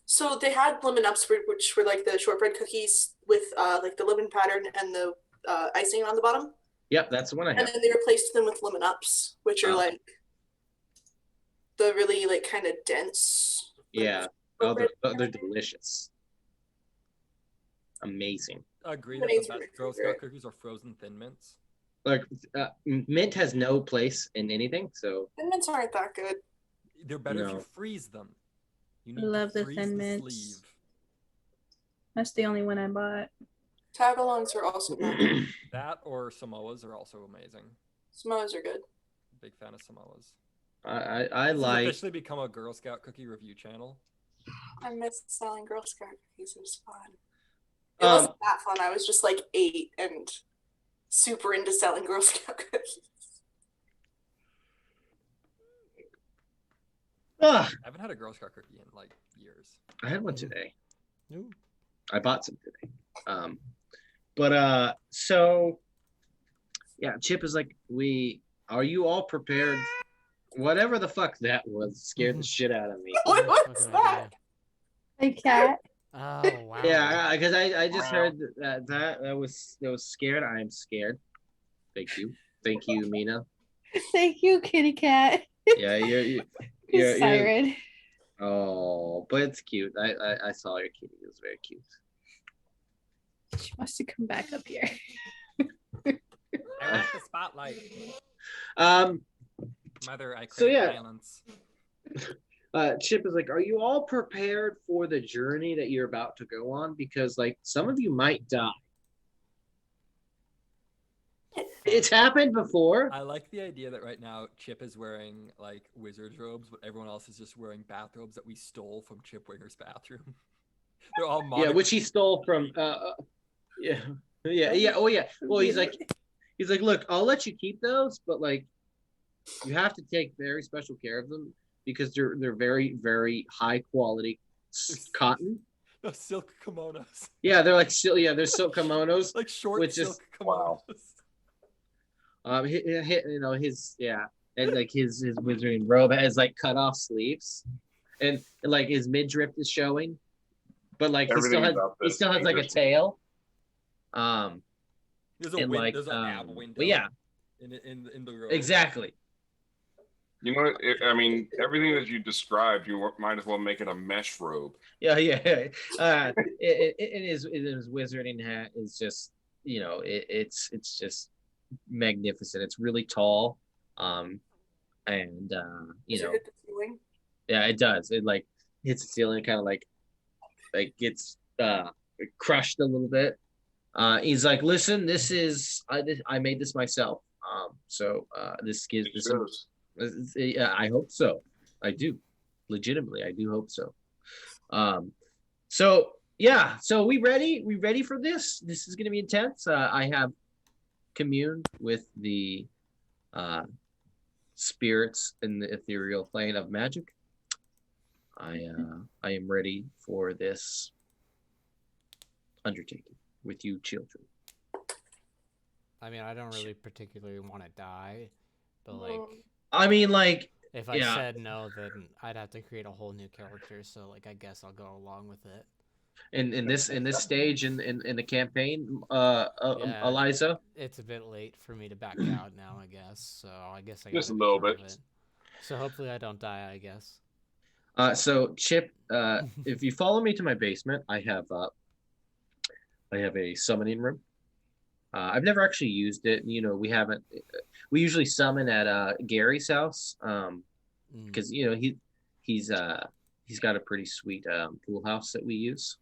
so they had lemon ups, which were like the shortbread cookies with like the lemon pattern and the icing on the bottom. Yep, that's the one I And have. then they replaced them with lemon ups, which are like the really like kind of dense. Yeah, they're delicious. Amazing. I agree that Lemonades the are best my Girl Scout favorite. cookies are frozen Thin Mints. Like, mint has no place in anything, so Thin Mints aren't that good. They're better if No. you freeze them. You I love to the freeze Thin the Mints. sleeve. That's the only one I bought. Tagalongs are also good. That or Samoas are also amazing. Samoas are good. Big fan of Samoas. I This has like. officially become a Girl Scout cookie review channel. I missed selling Girl Scout cookies. It was fun. It wasn't that fun. I was just like 8 and super into selling Girl Scout cookies. I haven't had a Girl Scout cookie in like years. I had one today. Ooh. I bought some today. So yeah, Chip is like, are you all prepared? Whatever the fuck that was scared the shit out of me. What was Fucking that? idea. A cat. Oh wow. Yeah, because I just heard that was scared. I am scared. Thank you, Mina. Thank you, kitty cat. Yeah, you're Siren. Oh, but it's cute. I saw your kitty. It was very cute. She wants to come back up here. I want the spotlight. Mother, I crave So, yeah. violence. Chip is like, are you all prepared for the journey that you're about to go on? Because like some of you might die. It's happened before. I like the idea that right now Chip is wearing like wizard's robes, but everyone else is just wearing bathrobes that we stole from Chip Wigger's bathroom. They're all Yeah, which he stole from. Yeah. Oh yeah. Well, he's like, look, I'll let you keep those, but like, you have to take very special care of them because they're very, very high quality cotton. No, silk kimonos. Yeah, they're like they're silk kimonos. Like short Which silk is- kimonos. Wow. And like his wizarding robe has like cut off sleeves, and like his midriff is showing, but like he still has like a tail. There's a and win- like, there's an ab window. but yeah, in the robe. exactly. You know, I mean, everything that you described, you might as well make it a mesh robe. Yeah. His wizarding hat is just, it's just magnificent. It's really tall, and Does it hit the ceiling? yeah, it does. It like hits the ceiling, kind of like gets crushed a little bit. He's like, listen, this is I made this myself. So this gives this. Yeah, I hope so. I do, legitimately, I do hope so. So yeah, so we ready? We ready for this? This is gonna be intense. I have communed with the spirits in the ethereal plane of magic. I am ready for this undertaking with you children. I mean, I don't really particularly want to die, but like, I mean, like, if I said no, then I'd have to create a whole new character. So like, I guess I'll go along with it. in this stage in the campaign, Yeah, Eliza, it's a bit late for me to back out now, I guess. So I guess I Just gotta a be little part of bit. it. So hopefully I don't die, I guess. So Chip, if you follow me to my basement, I have a summoning room. I've never actually used it. We haven't. We usually summon at Gary's house because he's got a pretty sweet pool house that we use.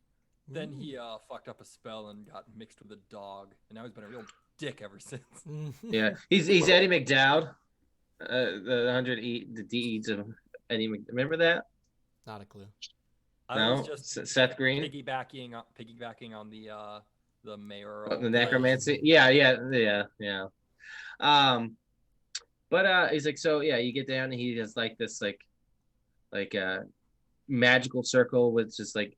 Then he fucked up a spell and got mixed with a dog, and now he's been a real dick ever since. Yeah, he's Eddie McDowd, the 100 the deeds of Eddie. Remember that? Not a clue. I was just Seth Green piggybacking on the mayor. The necromancy. Yeah. But he's like, so yeah, you get down and he has like this like a magical circle with just like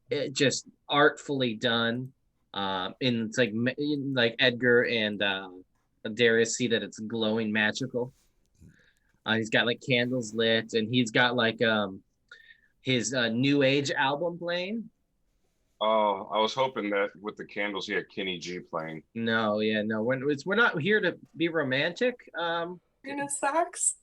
it just artfully done. And it's like Edgar and Darius see that it's glowing magical. He's got like candles lit, and he's got like his new age album playing. Oh, I was hoping that with the candles, he had Kenny G playing. No, we're not here to be romantic. Sax?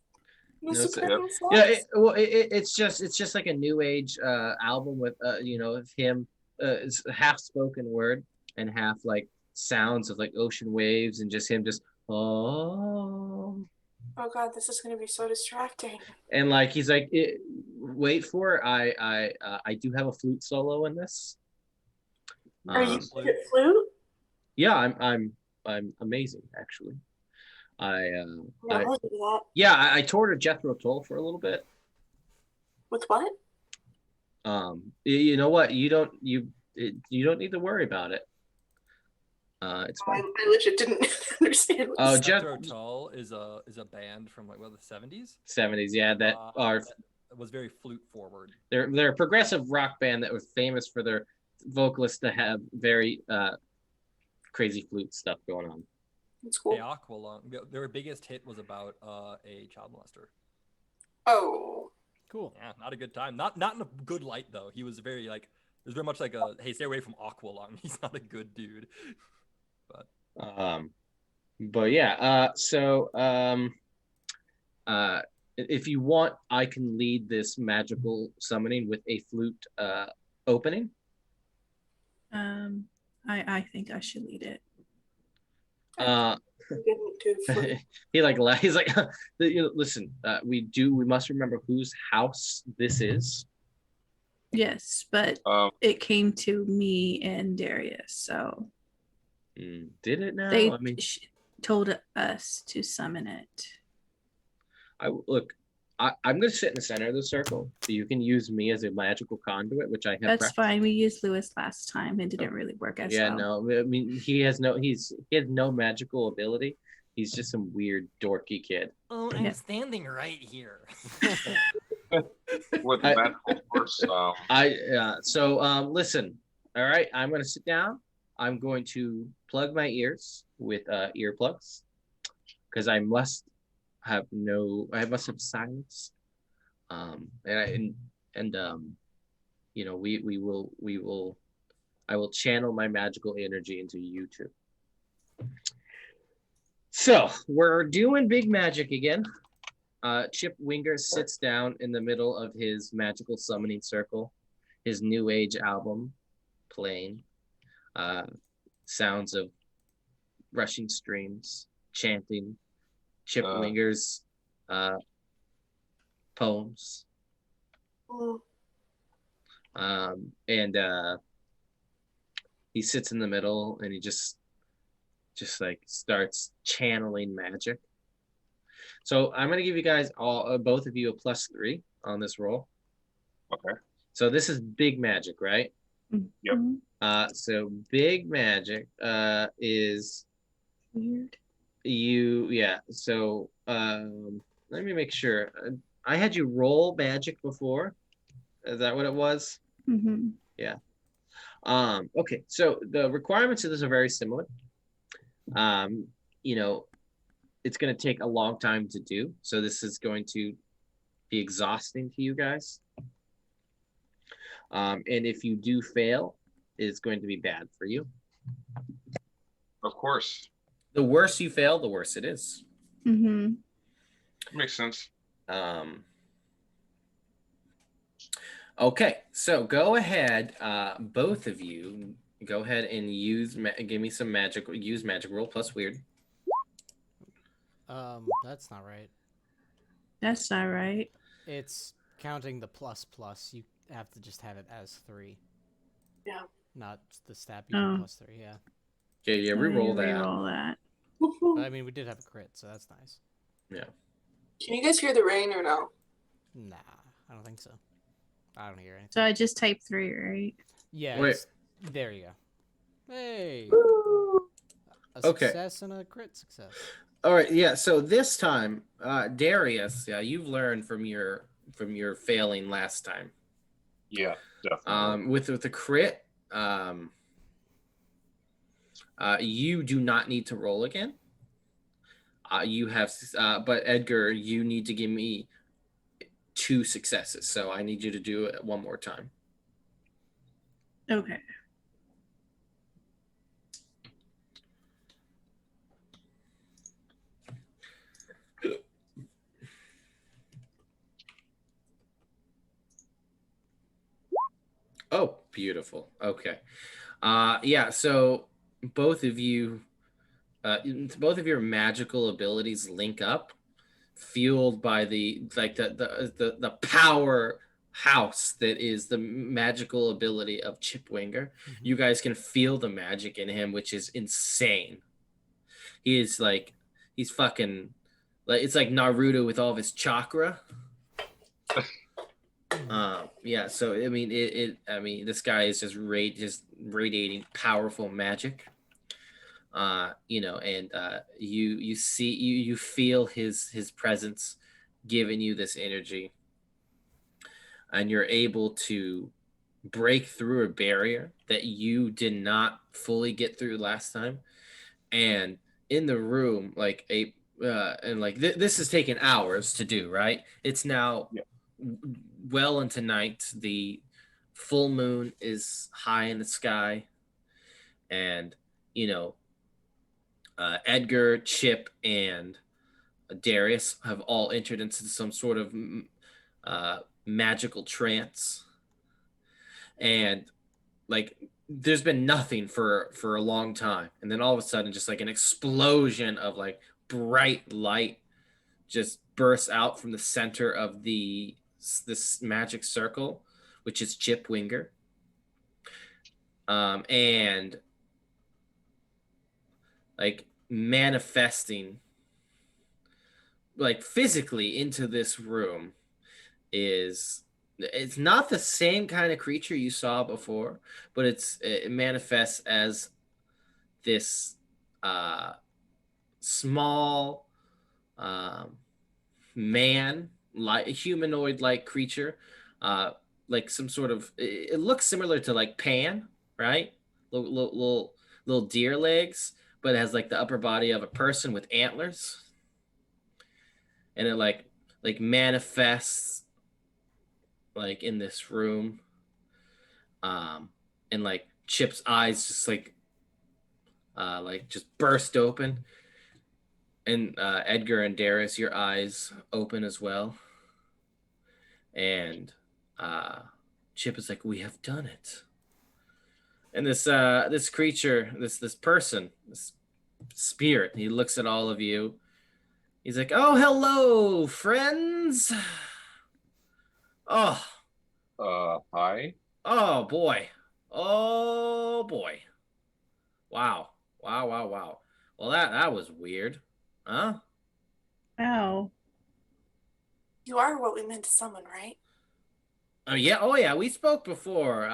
No, soprano sax? Yeah, it's just like a new age album with of him, it's half spoken word and half like sounds of like ocean waves and just him just Oh god, this is gonna be so distracting. and like he's like, wait for it. I do have a flute solo in this. Are you good at flute? Yeah, I'm amazing actually. Never heard of that. I toured a Jethro Tull for a little bit. With what? You know what? You don't need to worry about it. It's fine. I legit didn't understand. What Oh, Jethro Tull is a band from like the 70s. 70s, yeah, that was very flute forward. They're a progressive rock band that was famous for their vocalists to have very crazy flute stuff going on. That's cool. Hey, Aqualung, their biggest hit was about a child molester. Oh. Cool. Yeah, not a good time. Not in a good light though. He was very like, it was very much like a, hey, stay away from Aqualung. He's not a good dude. But yeah, if you want, I can lead this magical summoning with a flute opening. I think I should lead it. He's like, listen, we must remember whose house this is. Yes, but it came to me and Darius, so did it now? They told us to summon it. I'm going to sit in the center of the circle, so you can use me as a magical conduit, which I have. That's fine. We used Lewis last time and didn't really work as well. Yeah, no, I mean he has no magical ability. He's just some weird dorky kid. Oh, I'm standing right here. With the magical force. Listen. All right, I'm going to sit down. I'm going to plug my ears with earplugs because I must have silence. I will channel my magical energy into you two. So we're doing big magic again. Chip Winger sits down in the middle of his magical summoning circle, his New Age album playing. Sounds of rushing streams, chanting Chip Winger's poems. He sits in the middle and he just like starts channeling magic. So I'm gonna give you guys both of you a +3 on this roll. Okay. So this is big magic, right? Yep. So big magic is weird. So let me make sure. I had you roll magic before. Is that what it was? Mm-hmm. Yeah. Okay. So the requirements of this are very similar. It's going to take a long time to do. So this is going to be exhausting to you guys. And if you do fail, it's going to be bad for you. Of course. The worse you fail, the worse it is. Mm-hmm. Makes sense. Okay, so go ahead, both of you, go ahead and give me some magic. Use magic roll plus weird. That's not right. That's not right. It's counting the plus. You have to just have it as 3. Yeah. Not the stat being +3. Yeah. Okay, yeah, re-roll that. Re-roll that. But, I mean, we did have a crit, so that's nice. Yeah. Can you guys hear the rain or no? Nah, I don't think so. I don't hear anything. So I just typed 3, right? Yeah. Wait. There you go. Hey. A Okay. success and a crit success. All right, yeah. So this time, Darius, you've learned from your failing last time. Yeah, definitely. With the crit, you do not need to roll again. You have, but Edgar, you need to give me 2 successes. So I need you to do it one more time. Okay. Oh, beautiful. Okay. Yeah, so both of you, both of your magical abilities link up, fueled by the powerhouse that is the magical ability of Chip Winger. Mm-hmm. You guys can feel the magic in him, which is insane. He's he's fucking like it's like Naruto with all of his chakra. Yeah, so I mean this guy is just radiating powerful magic. You know, and you see you feel his presence giving you this energy, and you're able to break through a barrier that you did not fully get through last time. And in the room, like and like this has taken hours to do, right? It's now well into night. The full moon is high in the sky, and you know, Edgar, Chip, and Darius have all entered into some sort of magical trance, and like there's been nothing for a long time, and then all of a sudden just like an explosion of like bright light just bursts out from the center of this magic circle, which is Chip Winger, and like manifesting like physically into this room it's not the same kind of creature you saw before, but it manifests as this small man, like a humanoid like creature, like some sort of it looks similar to like Pan, right? Little deer legs, but it has like the upper body of a person with antlers, and it like manifests like in this room, and like Chip's eyes just like just burst open, and Edgar and Darius, your eyes open as well, and Chip is like, we have done it. And this creature, this person, this spirit, he looks at all of you. He's like, oh, hello, friends. Oh. Hi. Oh, boy. Oh, boy. Wow. Well, that was weird. Huh? Ow. You are what we meant to summon, right? Oh, yeah. Oh, yeah. We spoke before.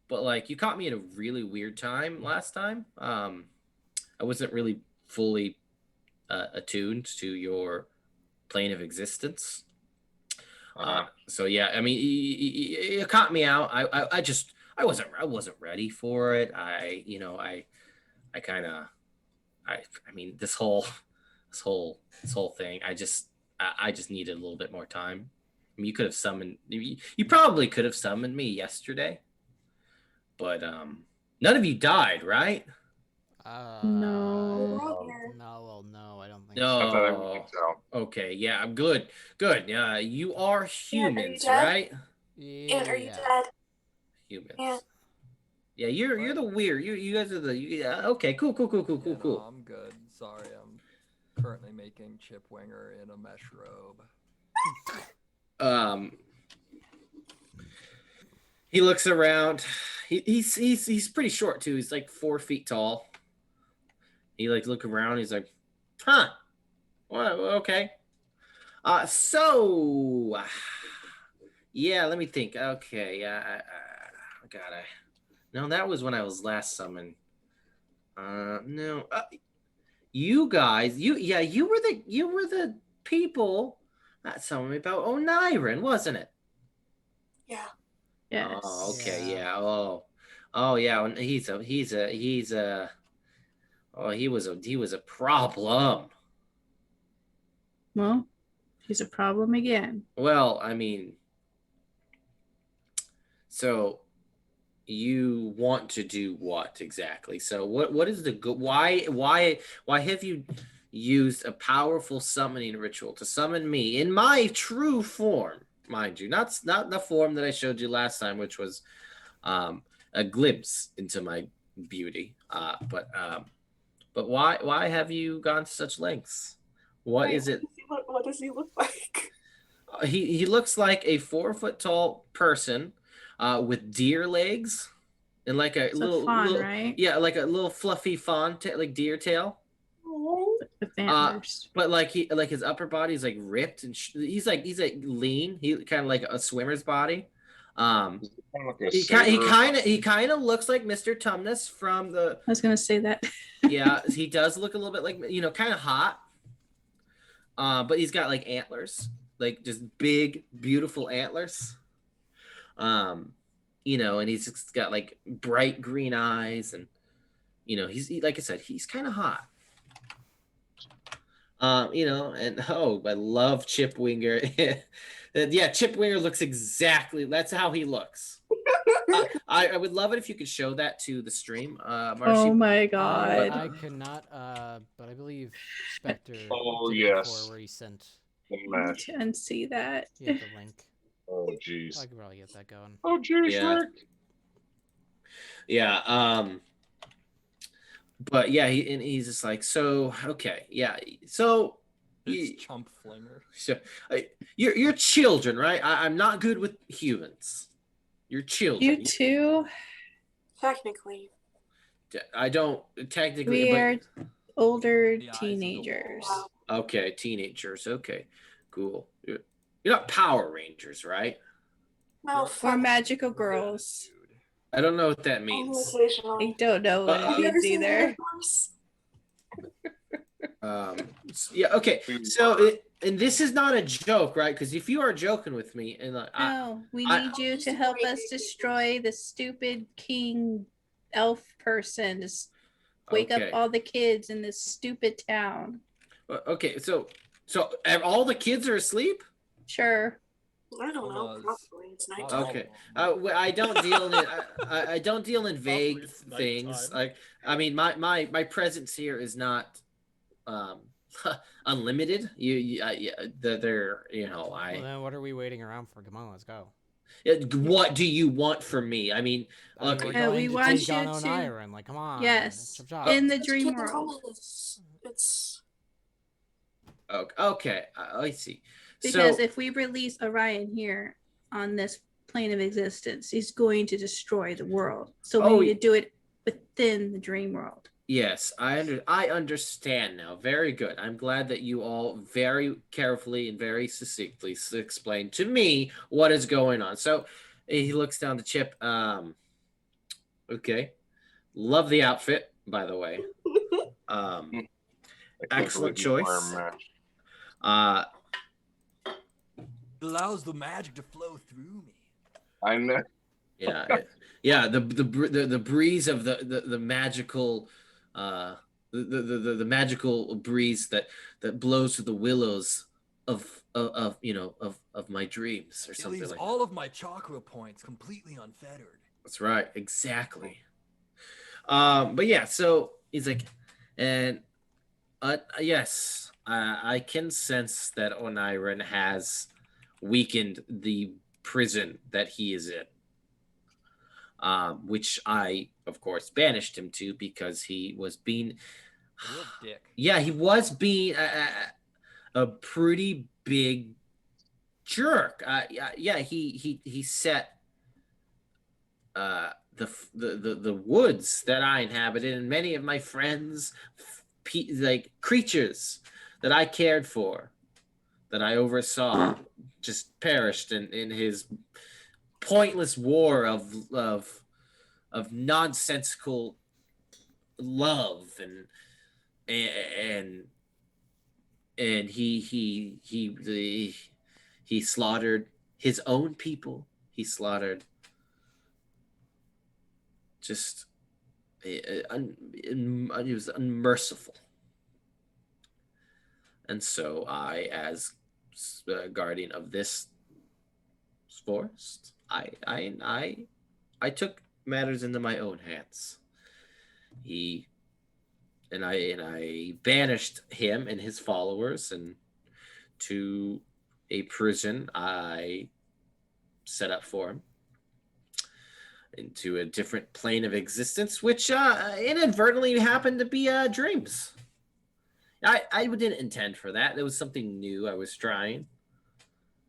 But, like, you caught me at a really weird time last time. I wasn't really fully attuned to your plane of existence. So yeah, I mean, you caught me out. I wasn't ready for it. I mean, this whole thing. I just needed a little bit more time. I mean, you probably could have summoned me yesterday, but none of you died, right? No. No, I don't think No. Not that I would think so. Okay, yeah, I'm good. Good. Yeah, you are humans, dead? right? And are you dead? Humans. Yeah. Yeah, you're the weird. You guys are the okay. Cool. Yeah, no, I'm good. Sorry, I'm currently making Chip Winger in a mesh robe. He looks around. He's pretty short too. He's like 4 feet tall. He like look around. He's like, huh? Well, okay. So yeah, let me think. Okay, yeah, I gotta. No, that was when I was last summoned. No, you guys, you were the people that summoned me about Oniron, wasn't it? Yeah. Yes. Oh, okay, Yeah. yeah. Oh, yeah. And he was a problem. Well, he's a problem again. Well, I mean, so you want to do what exactly? So what is the good? Why have you used a powerful summoning ritual to summon me in my true form, mind you, not the form that I showed you last time, which was a glimpse into my beauty. But why have you gone to such lengths? What is it? What does he look like? He looks like a 4 foot tall person with deer legs and like a It's little, a fawn, little right? yeah, like a little fluffy fawn like deer tail. With antlers. But like his upper body is like ripped and he's like lean. He kind of like a swimmer's body. Kind of like a He satyr. kind of looks like Mr. Tumnus from the. I was gonna say that. Yeah, he does look a little bit like kind of hot. But he's got like antlers, like just big, beautiful antlers. And he's just got like bright green eyes, and he's like I said, he's kind of hot. And I love Chip Winger. Yeah, Chip Winger looks exactly. That's how he looks. I would love it if you could show that to the stream, Marcy. Oh my god! I cannot. But I believe Spectre. Oh, did yes. Before where he sent. And see that. He had the link. Oh jeez. I could probably get that going. Oh jeez, Yeah. Rick. Yeah. But yeah, he's just like, so okay, yeah, so. It's chump flinger. So, you're children, right? I'm not good with humans. You're children. You too. Technically. I don't technically. We are older The eyes of the teenagers. Wow. Okay, teenagers. Okay, cool. You're not Power Rangers, right? No, Or magical girls. I don't know what that Only means. occasionally. I don't know what Have it Have you ever means seen either. Universe? Yeah. Okay. So, and this is not a joke, right? Because if you are joking with me, and No, we I- need you to help us destroy the stupid king elf person. Just wake Okay. up all the kids in this stupid town. Okay. So all the kids are asleep. Sure. I don't know. Was- Probably it's night. Oh, Okay. I don't deal in I don't deal in vague it's things. nighttime. Like, I mean, my presence here is not unlimited. They're Well, then what are we waiting around for? Come on, let's go. What do you want from me? I mean, I mean, look, we're Yeah, we going to want take you on to- Oniron. Like, come on. Yes. Chop, chop. In the It's dream Kingdom world. It's okay, I see. Because So, if we release Orion here on this plane of existence, he's going to destroy the world. So we Oh, need to do it within the dream world. yes, I understand now. Very good. I'm glad that you all very carefully and very succinctly explained to me what is going on. So he looks down the Chip. Okay, love the outfit, by the way. I can't Excellent believe you choice. are matched. It allows the magic to flow through me. I know. Yeah. The breeze of the magical, the magical breeze that blows through the willows of my dreams or It something leaves like all of my chakra points completely unfettered. That's right, exactly. But yeah, so he's like, and yes, I can sense that Oniron has weakened the prison that he is in, which I, of course, banished him to because he was being, Real dick. yeah, he was being a pretty big jerk. Yeah, he set the woods that I inhabited and many of my friends, like creatures that I cared for, that I oversaw, just perished in his pointless war of nonsensical love and he slaughtered his own people. He slaughtered just it was unmerciful. And so I, as guardian of this forest, I took matters into my own hands. I banished him and his followers and to a prison I set up for him, into a different plane of existence, which inadvertently happened to be dreams. I didn't intend for that. It was something new I was trying.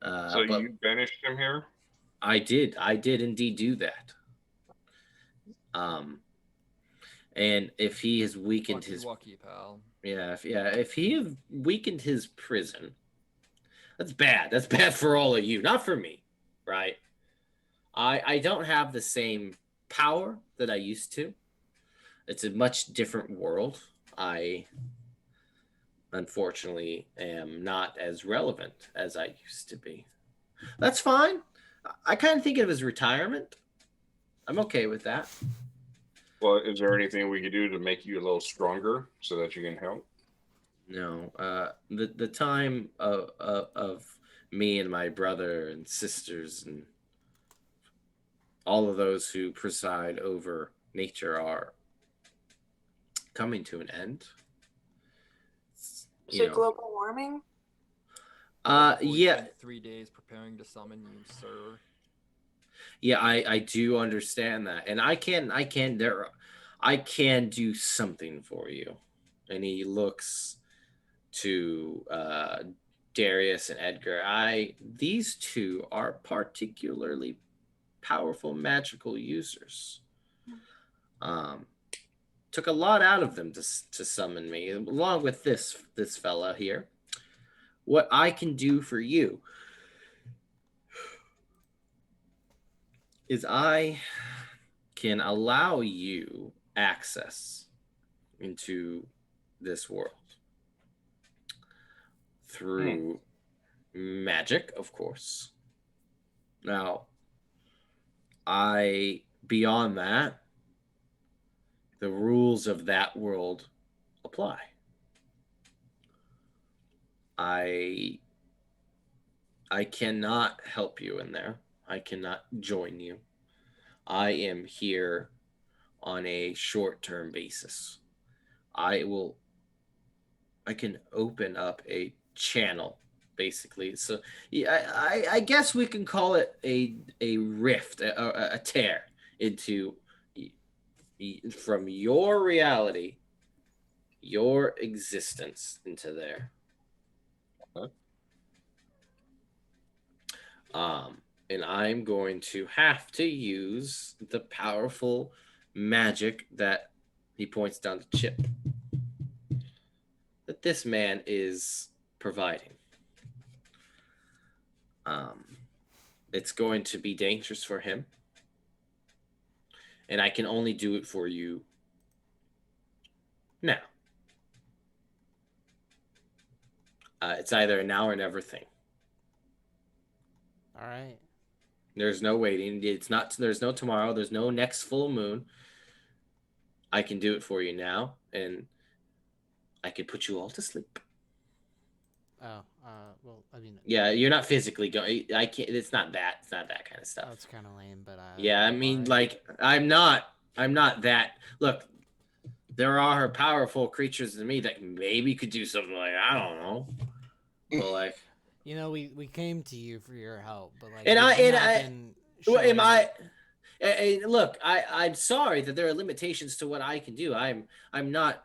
So but you banished him here? I did indeed do that. And if he has weakened Walkie, his walkie, pal. if he have weakened his prison, that's bad. That's bad for all of you, not for me, right? I don't have the same power that I used to. It's a much different world. I unfortunately am not as relevant as I used to be. That's fine. I kind of think of it as retirement. I'm okay with that. Well, is there anything we could do to make you a little stronger so that you can help? No, the time of me and my brother and sisters and all of those who preside over nature are coming to an end. Is it global warming? We Yeah, spent 3 days preparing to summon you, sir. yeah, I do understand that, and I can do something for you. And he looks to Darius and Edgar. These two are particularly powerful magical users. Took a lot out of them to summon me, along with this fella here. What I can do for you is I can allow you access into this world through magic, of course. Now, beyond that, the rules of that world apply. I cannot help you in there. I cannot join you. I am here on a short-term basis. I can open up a channel, basically. So yeah, I guess we can call it a rift, a tear into from your reality, your existence into there. Okay. And I'm going to have to use the powerful magic that he points down to Chip that this man is providing. It's going to be dangerous for him, and I can only do it for you now. It's either a now or never thing. All right. There's no waiting. There's no tomorrow. There's no next full moon. I can do it for you now, and I can put you all to sleep. Oh, well, I mean. Yeah, you're not physically going. I can't. It's not that. It's not that kind of stuff. That's kind of lame, but yeah, I mean, like, I'm not that. Look, there are powerful creatures in me that maybe could do something like I don't know, but like. You know, we came to you for your help, but like, look, I'm sorry that there are limitations to what I can do. I'm not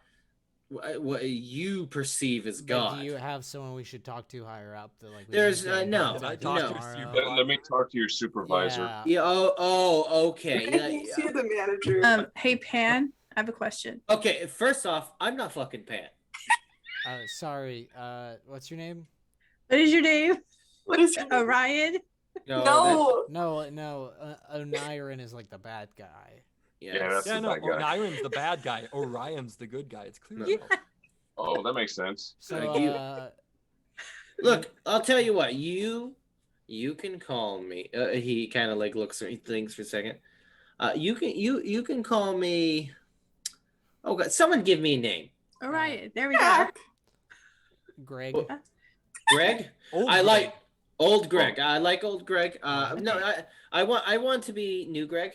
what you perceive as God. But do you have someone we should talk to higher up? That like there's no. Let me talk to your supervisor. Yeah. Oh, okay. See the manager. Hey Pan, I have a question. Okay, first off, I'm not fucking Pan. Sorry. What's your name? What is your name? What is it? Orion? No. No. Oniron is like the bad guy. Yeah, that's the bad guy. Onion's the bad guy. Orion's the good guy. It's clear. Yeah. Oh, that makes sense. So, look, I'll tell you what. You can call me. He kind of like looks at things for a second. You can call me. Oh God! Someone give me a name. Orion. There we go. Greg. Greg. Like old Greg. I like old Greg. No, I want to be new Greg.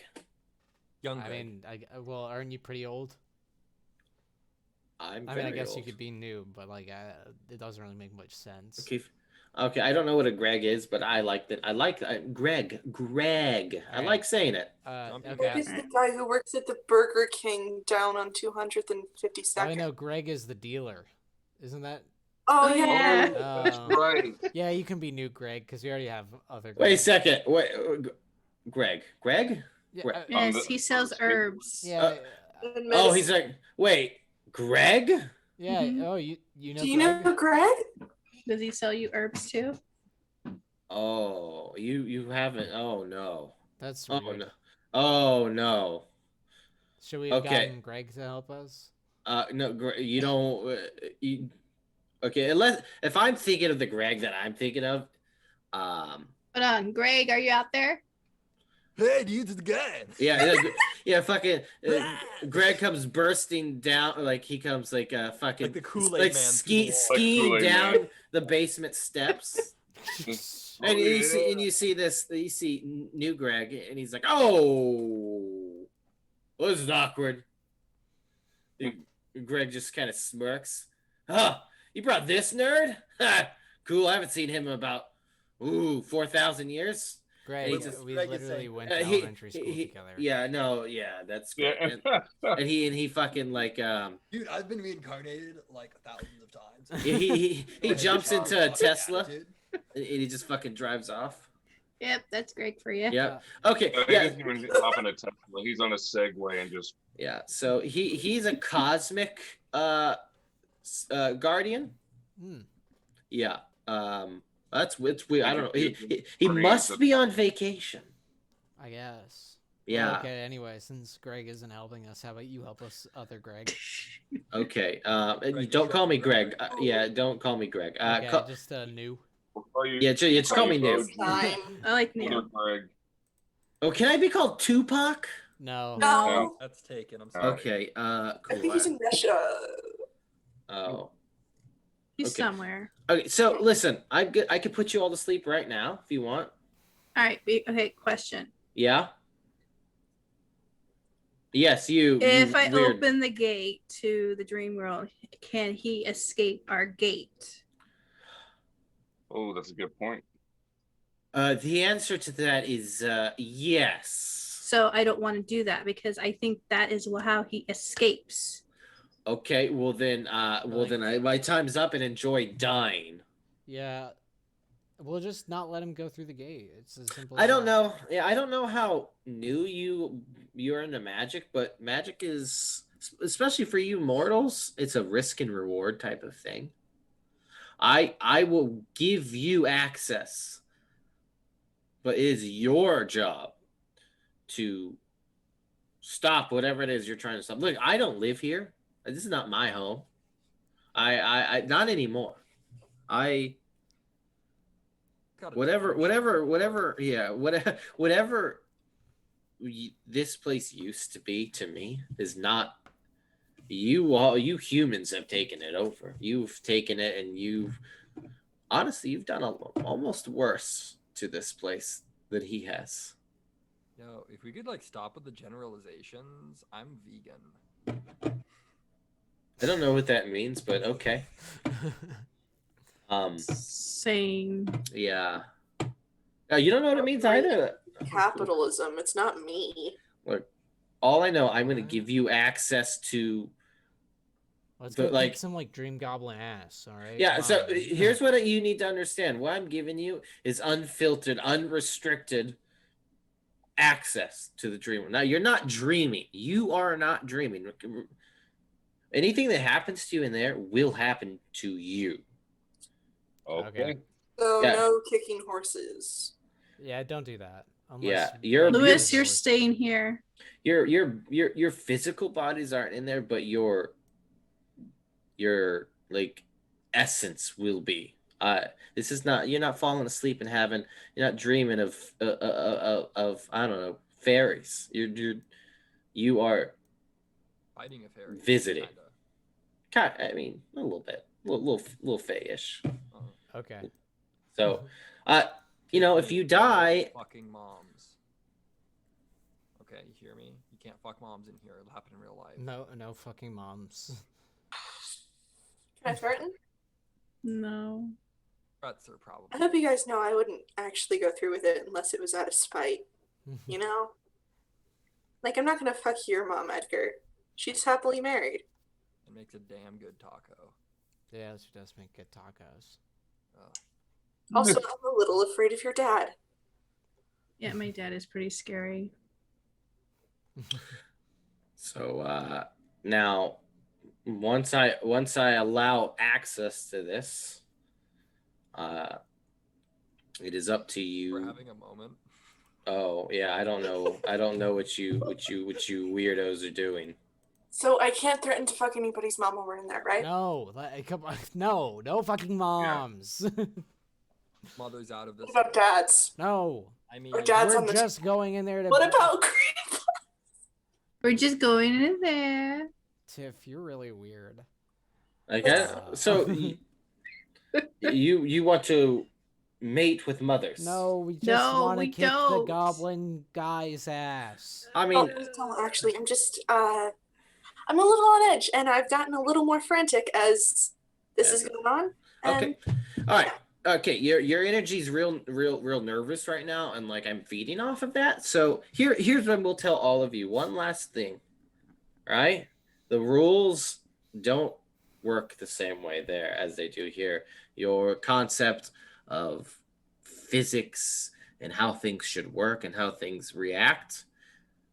Young Greg. I mean, well, aren't you pretty old? I guess old. you could be new, but like, it doesn't really make much sense. Okay. I don't know what a Greg is, but I like that. I like Greg. Right. I like saying it. Greg is the guy who works at the Burger King down on 252nd. I know Greg is the dealer, isn't that? Oh yeah. That's right. Yeah, you can be new Greg because we already have other. Wait a second. Wait, Greg. Yeah, yes, he sells herbs. Yeah, in Oh, medicine. he's like, wait, Greg? Yeah. Mhm. Oh, you know Do you Greg? know Greg? Does he sell you herbs too? Oh, you haven't. Oh no. That's Oh rude. no. Oh no. Should we have Okay. gotten Greg to help us? No, you don't. Okay, unless if I'm thinking of the Greg that I'm thinking of, Hold on, Greg, are you out there? Hey, dude, it's the guy. yeah, fucking Greg comes bursting down, like he comes like fucking Like the Kool-Aid like man through the wall. skiing Kool-Aid down Man. the basement steps. Oh, And you see, yeah. and you see new Greg, and he's like, "Oh, well, this is awkward." Greg just kind of smirks. Huh? You brought this nerd? Ha! Cool. I haven't seen him in about 4,000 years. Greg, He just- we Greg is literally saying went to He- elementary school together. Yeah, no, yeah, that's great. Yeah. And he fucking like Dude, I've been reincarnated like thousands of times. he jumps into a Fucking Tesla attitude. and he just fucking drives off. Yep, that's Greg for you. Yep. Okay. He Yeah. doesn't even hop in a Tesla. He's on a Segway and just Yeah. So he's a cosmic guardian. Hmm. Yeah. It's weird. I don't know. He Pretty must easy. be on vacation. I guess. Yeah. Okay. Anyway, since Greg isn't helping us, how about you help us, other Greg? Okay. And you Greg, don't you call me shut Greg. up. Yeah. Don't call me Greg. Okay, just new. we'll call you. Yeah. Just call me New. New. Time. I like Older new. Greg. Oh, can I be called Tupac? No. No, That's taken. I'm sorry. Okay. I Cool. think he's in Russia. Oh. He's Okay. somewhere. Okay. So listen, I'm good. I could put you all to sleep right now if you want. All right. Okay. Question. Yeah. Yes, you. If you I weird. open the gate to the dream world, can he escape our gate? Oh, that's a good point. The answer to that is yes. So I don't want to do that because I think that is how he escapes. Okay, well then, my time's up and enjoy dying. Yeah. We'll just not let him go through the gate. It's as simple as I don't that. know. Yeah, I don't know how new you're into magic, but magic is, especially for you mortals, it's a risk and reward type of thing. I will give you access, but it is your job to stop whatever it is you're trying to stop. Look, I don't live here. This is not my home. I not anymore. Gotta Whatever. Yeah, whatever. This place used to be to me is not. You humans have taken it over. You've taken it, and you've done almost worse to this place than he has. Yo, if we could like stop with the generalizations, I'm vegan. I don't know what that means, but okay. Same. Yeah. You don't know what it means either. Capitalism. It's not me. Look, all I know, I'm going to give you access to. Let's But, go like- kick some like dream goblin ass. All right. Yeah. Come So on. here's what you need to understand. What I'm giving you is unfiltered, unrestricted access to the dream. Now you're not dreaming. You are not dreaming. Anything that happens to you in there will happen to you. Okay. So Yeah. no kicking horses. Yeah, don't do that. Yeah, you're- Lewis, you're staying here. Your physical bodies aren't in there, but your like essence will be. This is not. You're not falling asleep and having. You're not dreaming of I don't know, fairies. You are Fighting a fairy. Visiting. Kinda. I mean, a little bit, little fayish. Okay. So, if you die, Fucking moms. Okay, you hear me? You can't fuck moms in here. It'll happen in real life. No fucking moms. Can I threaten? No. Threats are probably. I hope you guys know I wouldn't actually go through with it unless it was out of spite. You know? Like, I'm not gonna fuck your mom, Edgar. She's happily married. It makes a damn good taco. Yeah, she does make good tacos. Also, I'm a little afraid of your dad. Yeah, my dad is pretty scary. So now, once I allow access to this, it is up to you. We're having a moment. Oh yeah, I don't know what you weirdos are doing. So I can't threaten to fuck anybody's mom when we're in there, right? No, come on, no fucking moms. Mother's out of this. What about dads? No, I mean, Or dads we're on the just going in there to. What about creep? We're just going in there. Tiff, you're really weird. Okay, so you want to mate with mothers? No, we just No, want to we kick the don't. goblin guy's ass. I mean, No, actually, I'm just I'm a little on edge, and I've gotten a little more frantic as this is going on. okay, all right. Okay, your energy's real nervous right now, and like I'm feeding off of that. So here's what we'll tell all of you. One last thing, right? The rules don't work the same way there as they do here. Your concept of physics and how things should work and how things react,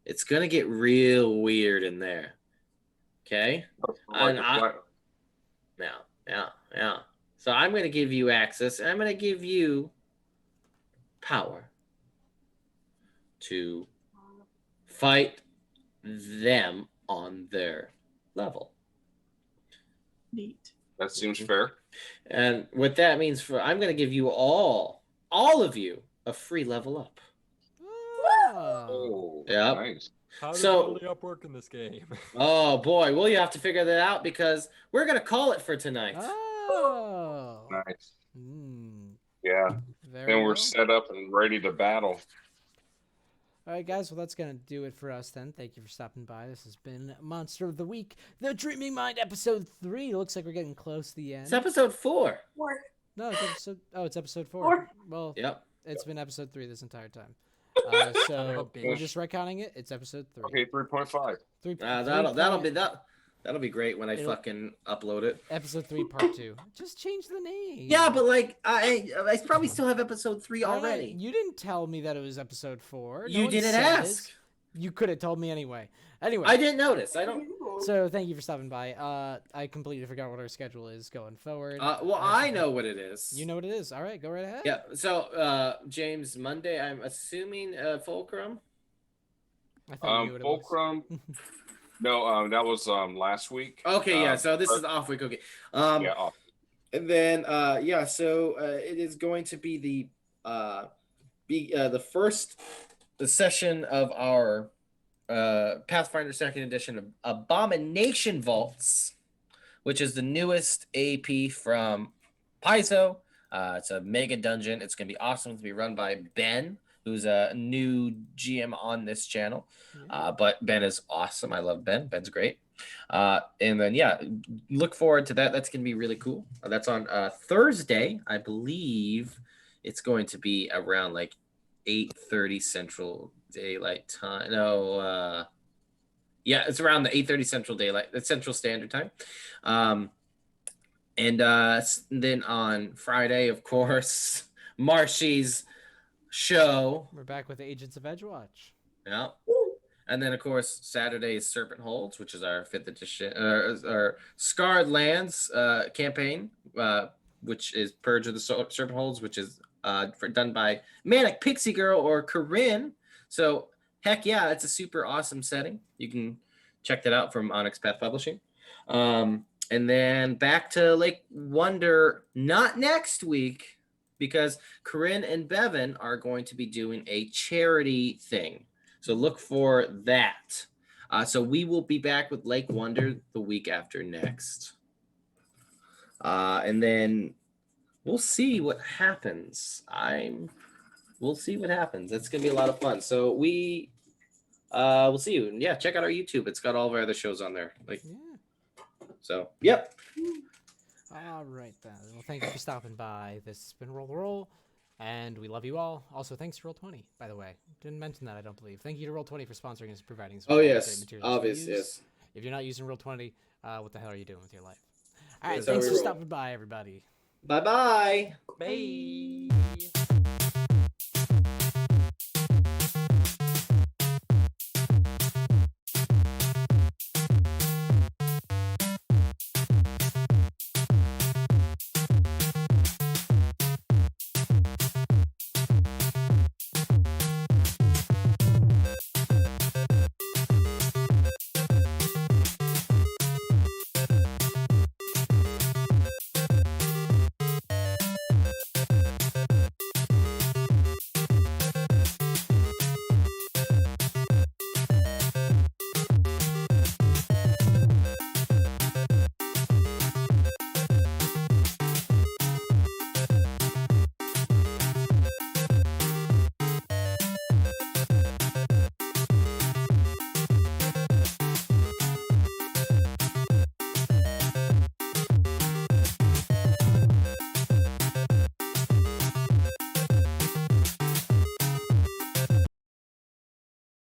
it's gonna get real weird in there. Okay? Yeah. So I'm going to give you access, and I'm going to give you power to fight them on their level. Neat. That seems fair. And what that means I'm going to give you all of you, a free level up. Oh, Yep. nice. how does So- leveling up work in this game? Oh boy, well you have to figure that out because we're going to call it for tonight. Oh. Nice. Mm, Yeah. very Then we're well. set up and ready to battle. All right, guys. Well, that's going to do it for us then. Thank you for stopping by. This has been Monster of the Week, The Dreaming Mind, Episode 3. Looks like we're getting close to the end. It's episode 4. No, it's episode... Oh, it's episode 4. 4? Well, Yep. it's been episode 3 this entire time. Son So of a we're bitch. just retcounting it. It's episode 3. Okay, 3.5. That'll be great when I It'll- fucking upload it. Episode 3, part 2. Just change the name. Yeah, but like I probably still have episode 3 I don't know, already. You didn't tell me that it was episode 4. No You one didn't said ask. this. You could have told me anyway. Anyway. I didn't notice. I don't. So thank you for stopping by. I completely forgot what our schedule is going forward. Well, I know what it is. You know what it is. All right, go right ahead. Yeah. So, James, Monday, I'm assuming Fulcrum. I thought you knew what it was. Fulcrum. No, that was last week. Okay. Yeah. So this is off week. Okay. Yeah, off. And then So it is going to be the first session of our Pathfinder Second Edition of Abomination Vaults, which is the newest AP from Paizo. It's a mega dungeon. It's going to be awesome. It's going to be run by Ben, who's a new GM on this channel. But Ben is awesome. I love Ben. Ben's great. And then, look forward to that. That's going to be really cool. That's on Thursday. I believe it's going to be around like 8:30 Central Daylight Time. No, it's around the 8:30 Central Standard Time. And then on Friday, of course, Marshy's show. We're back with Agents of Edgewatch. Yeah. And then, of course, Saturday is Serpent Holds, which is our 5th edition, our Scarred Lands campaign, which is Purge of the Serpent Holds, which is done by Manic Pixie Girl or Corinne. So, heck yeah, it's a super awesome setting. You can check that out from Onyx Path Publishing. And then back to Lake Wonder, not next week, because Corinne and Bevan are going to be doing a charity thing. So look for that. So we will be back with Lake Wonder the week after next. And then we'll see what happens. We'll see what happens. It's gonna be a lot of fun. So we'll see you. And yeah, check out our YouTube. It's got all of our other shows on there. So yep. All right then. Well, thank you for stopping by. This has been Roll the Roll, and we love you all. Also, thanks to Roll20, by the way. Didn't mention that, I don't believe. Thank you to Roll20 for sponsoring us and providing us with great materials to obvious, use. yes. If you're not using Roll20, what the hell are you doing with your life? All right, Yes, thanks we for roll. stopping by, everybody. Bye-bye. Bye.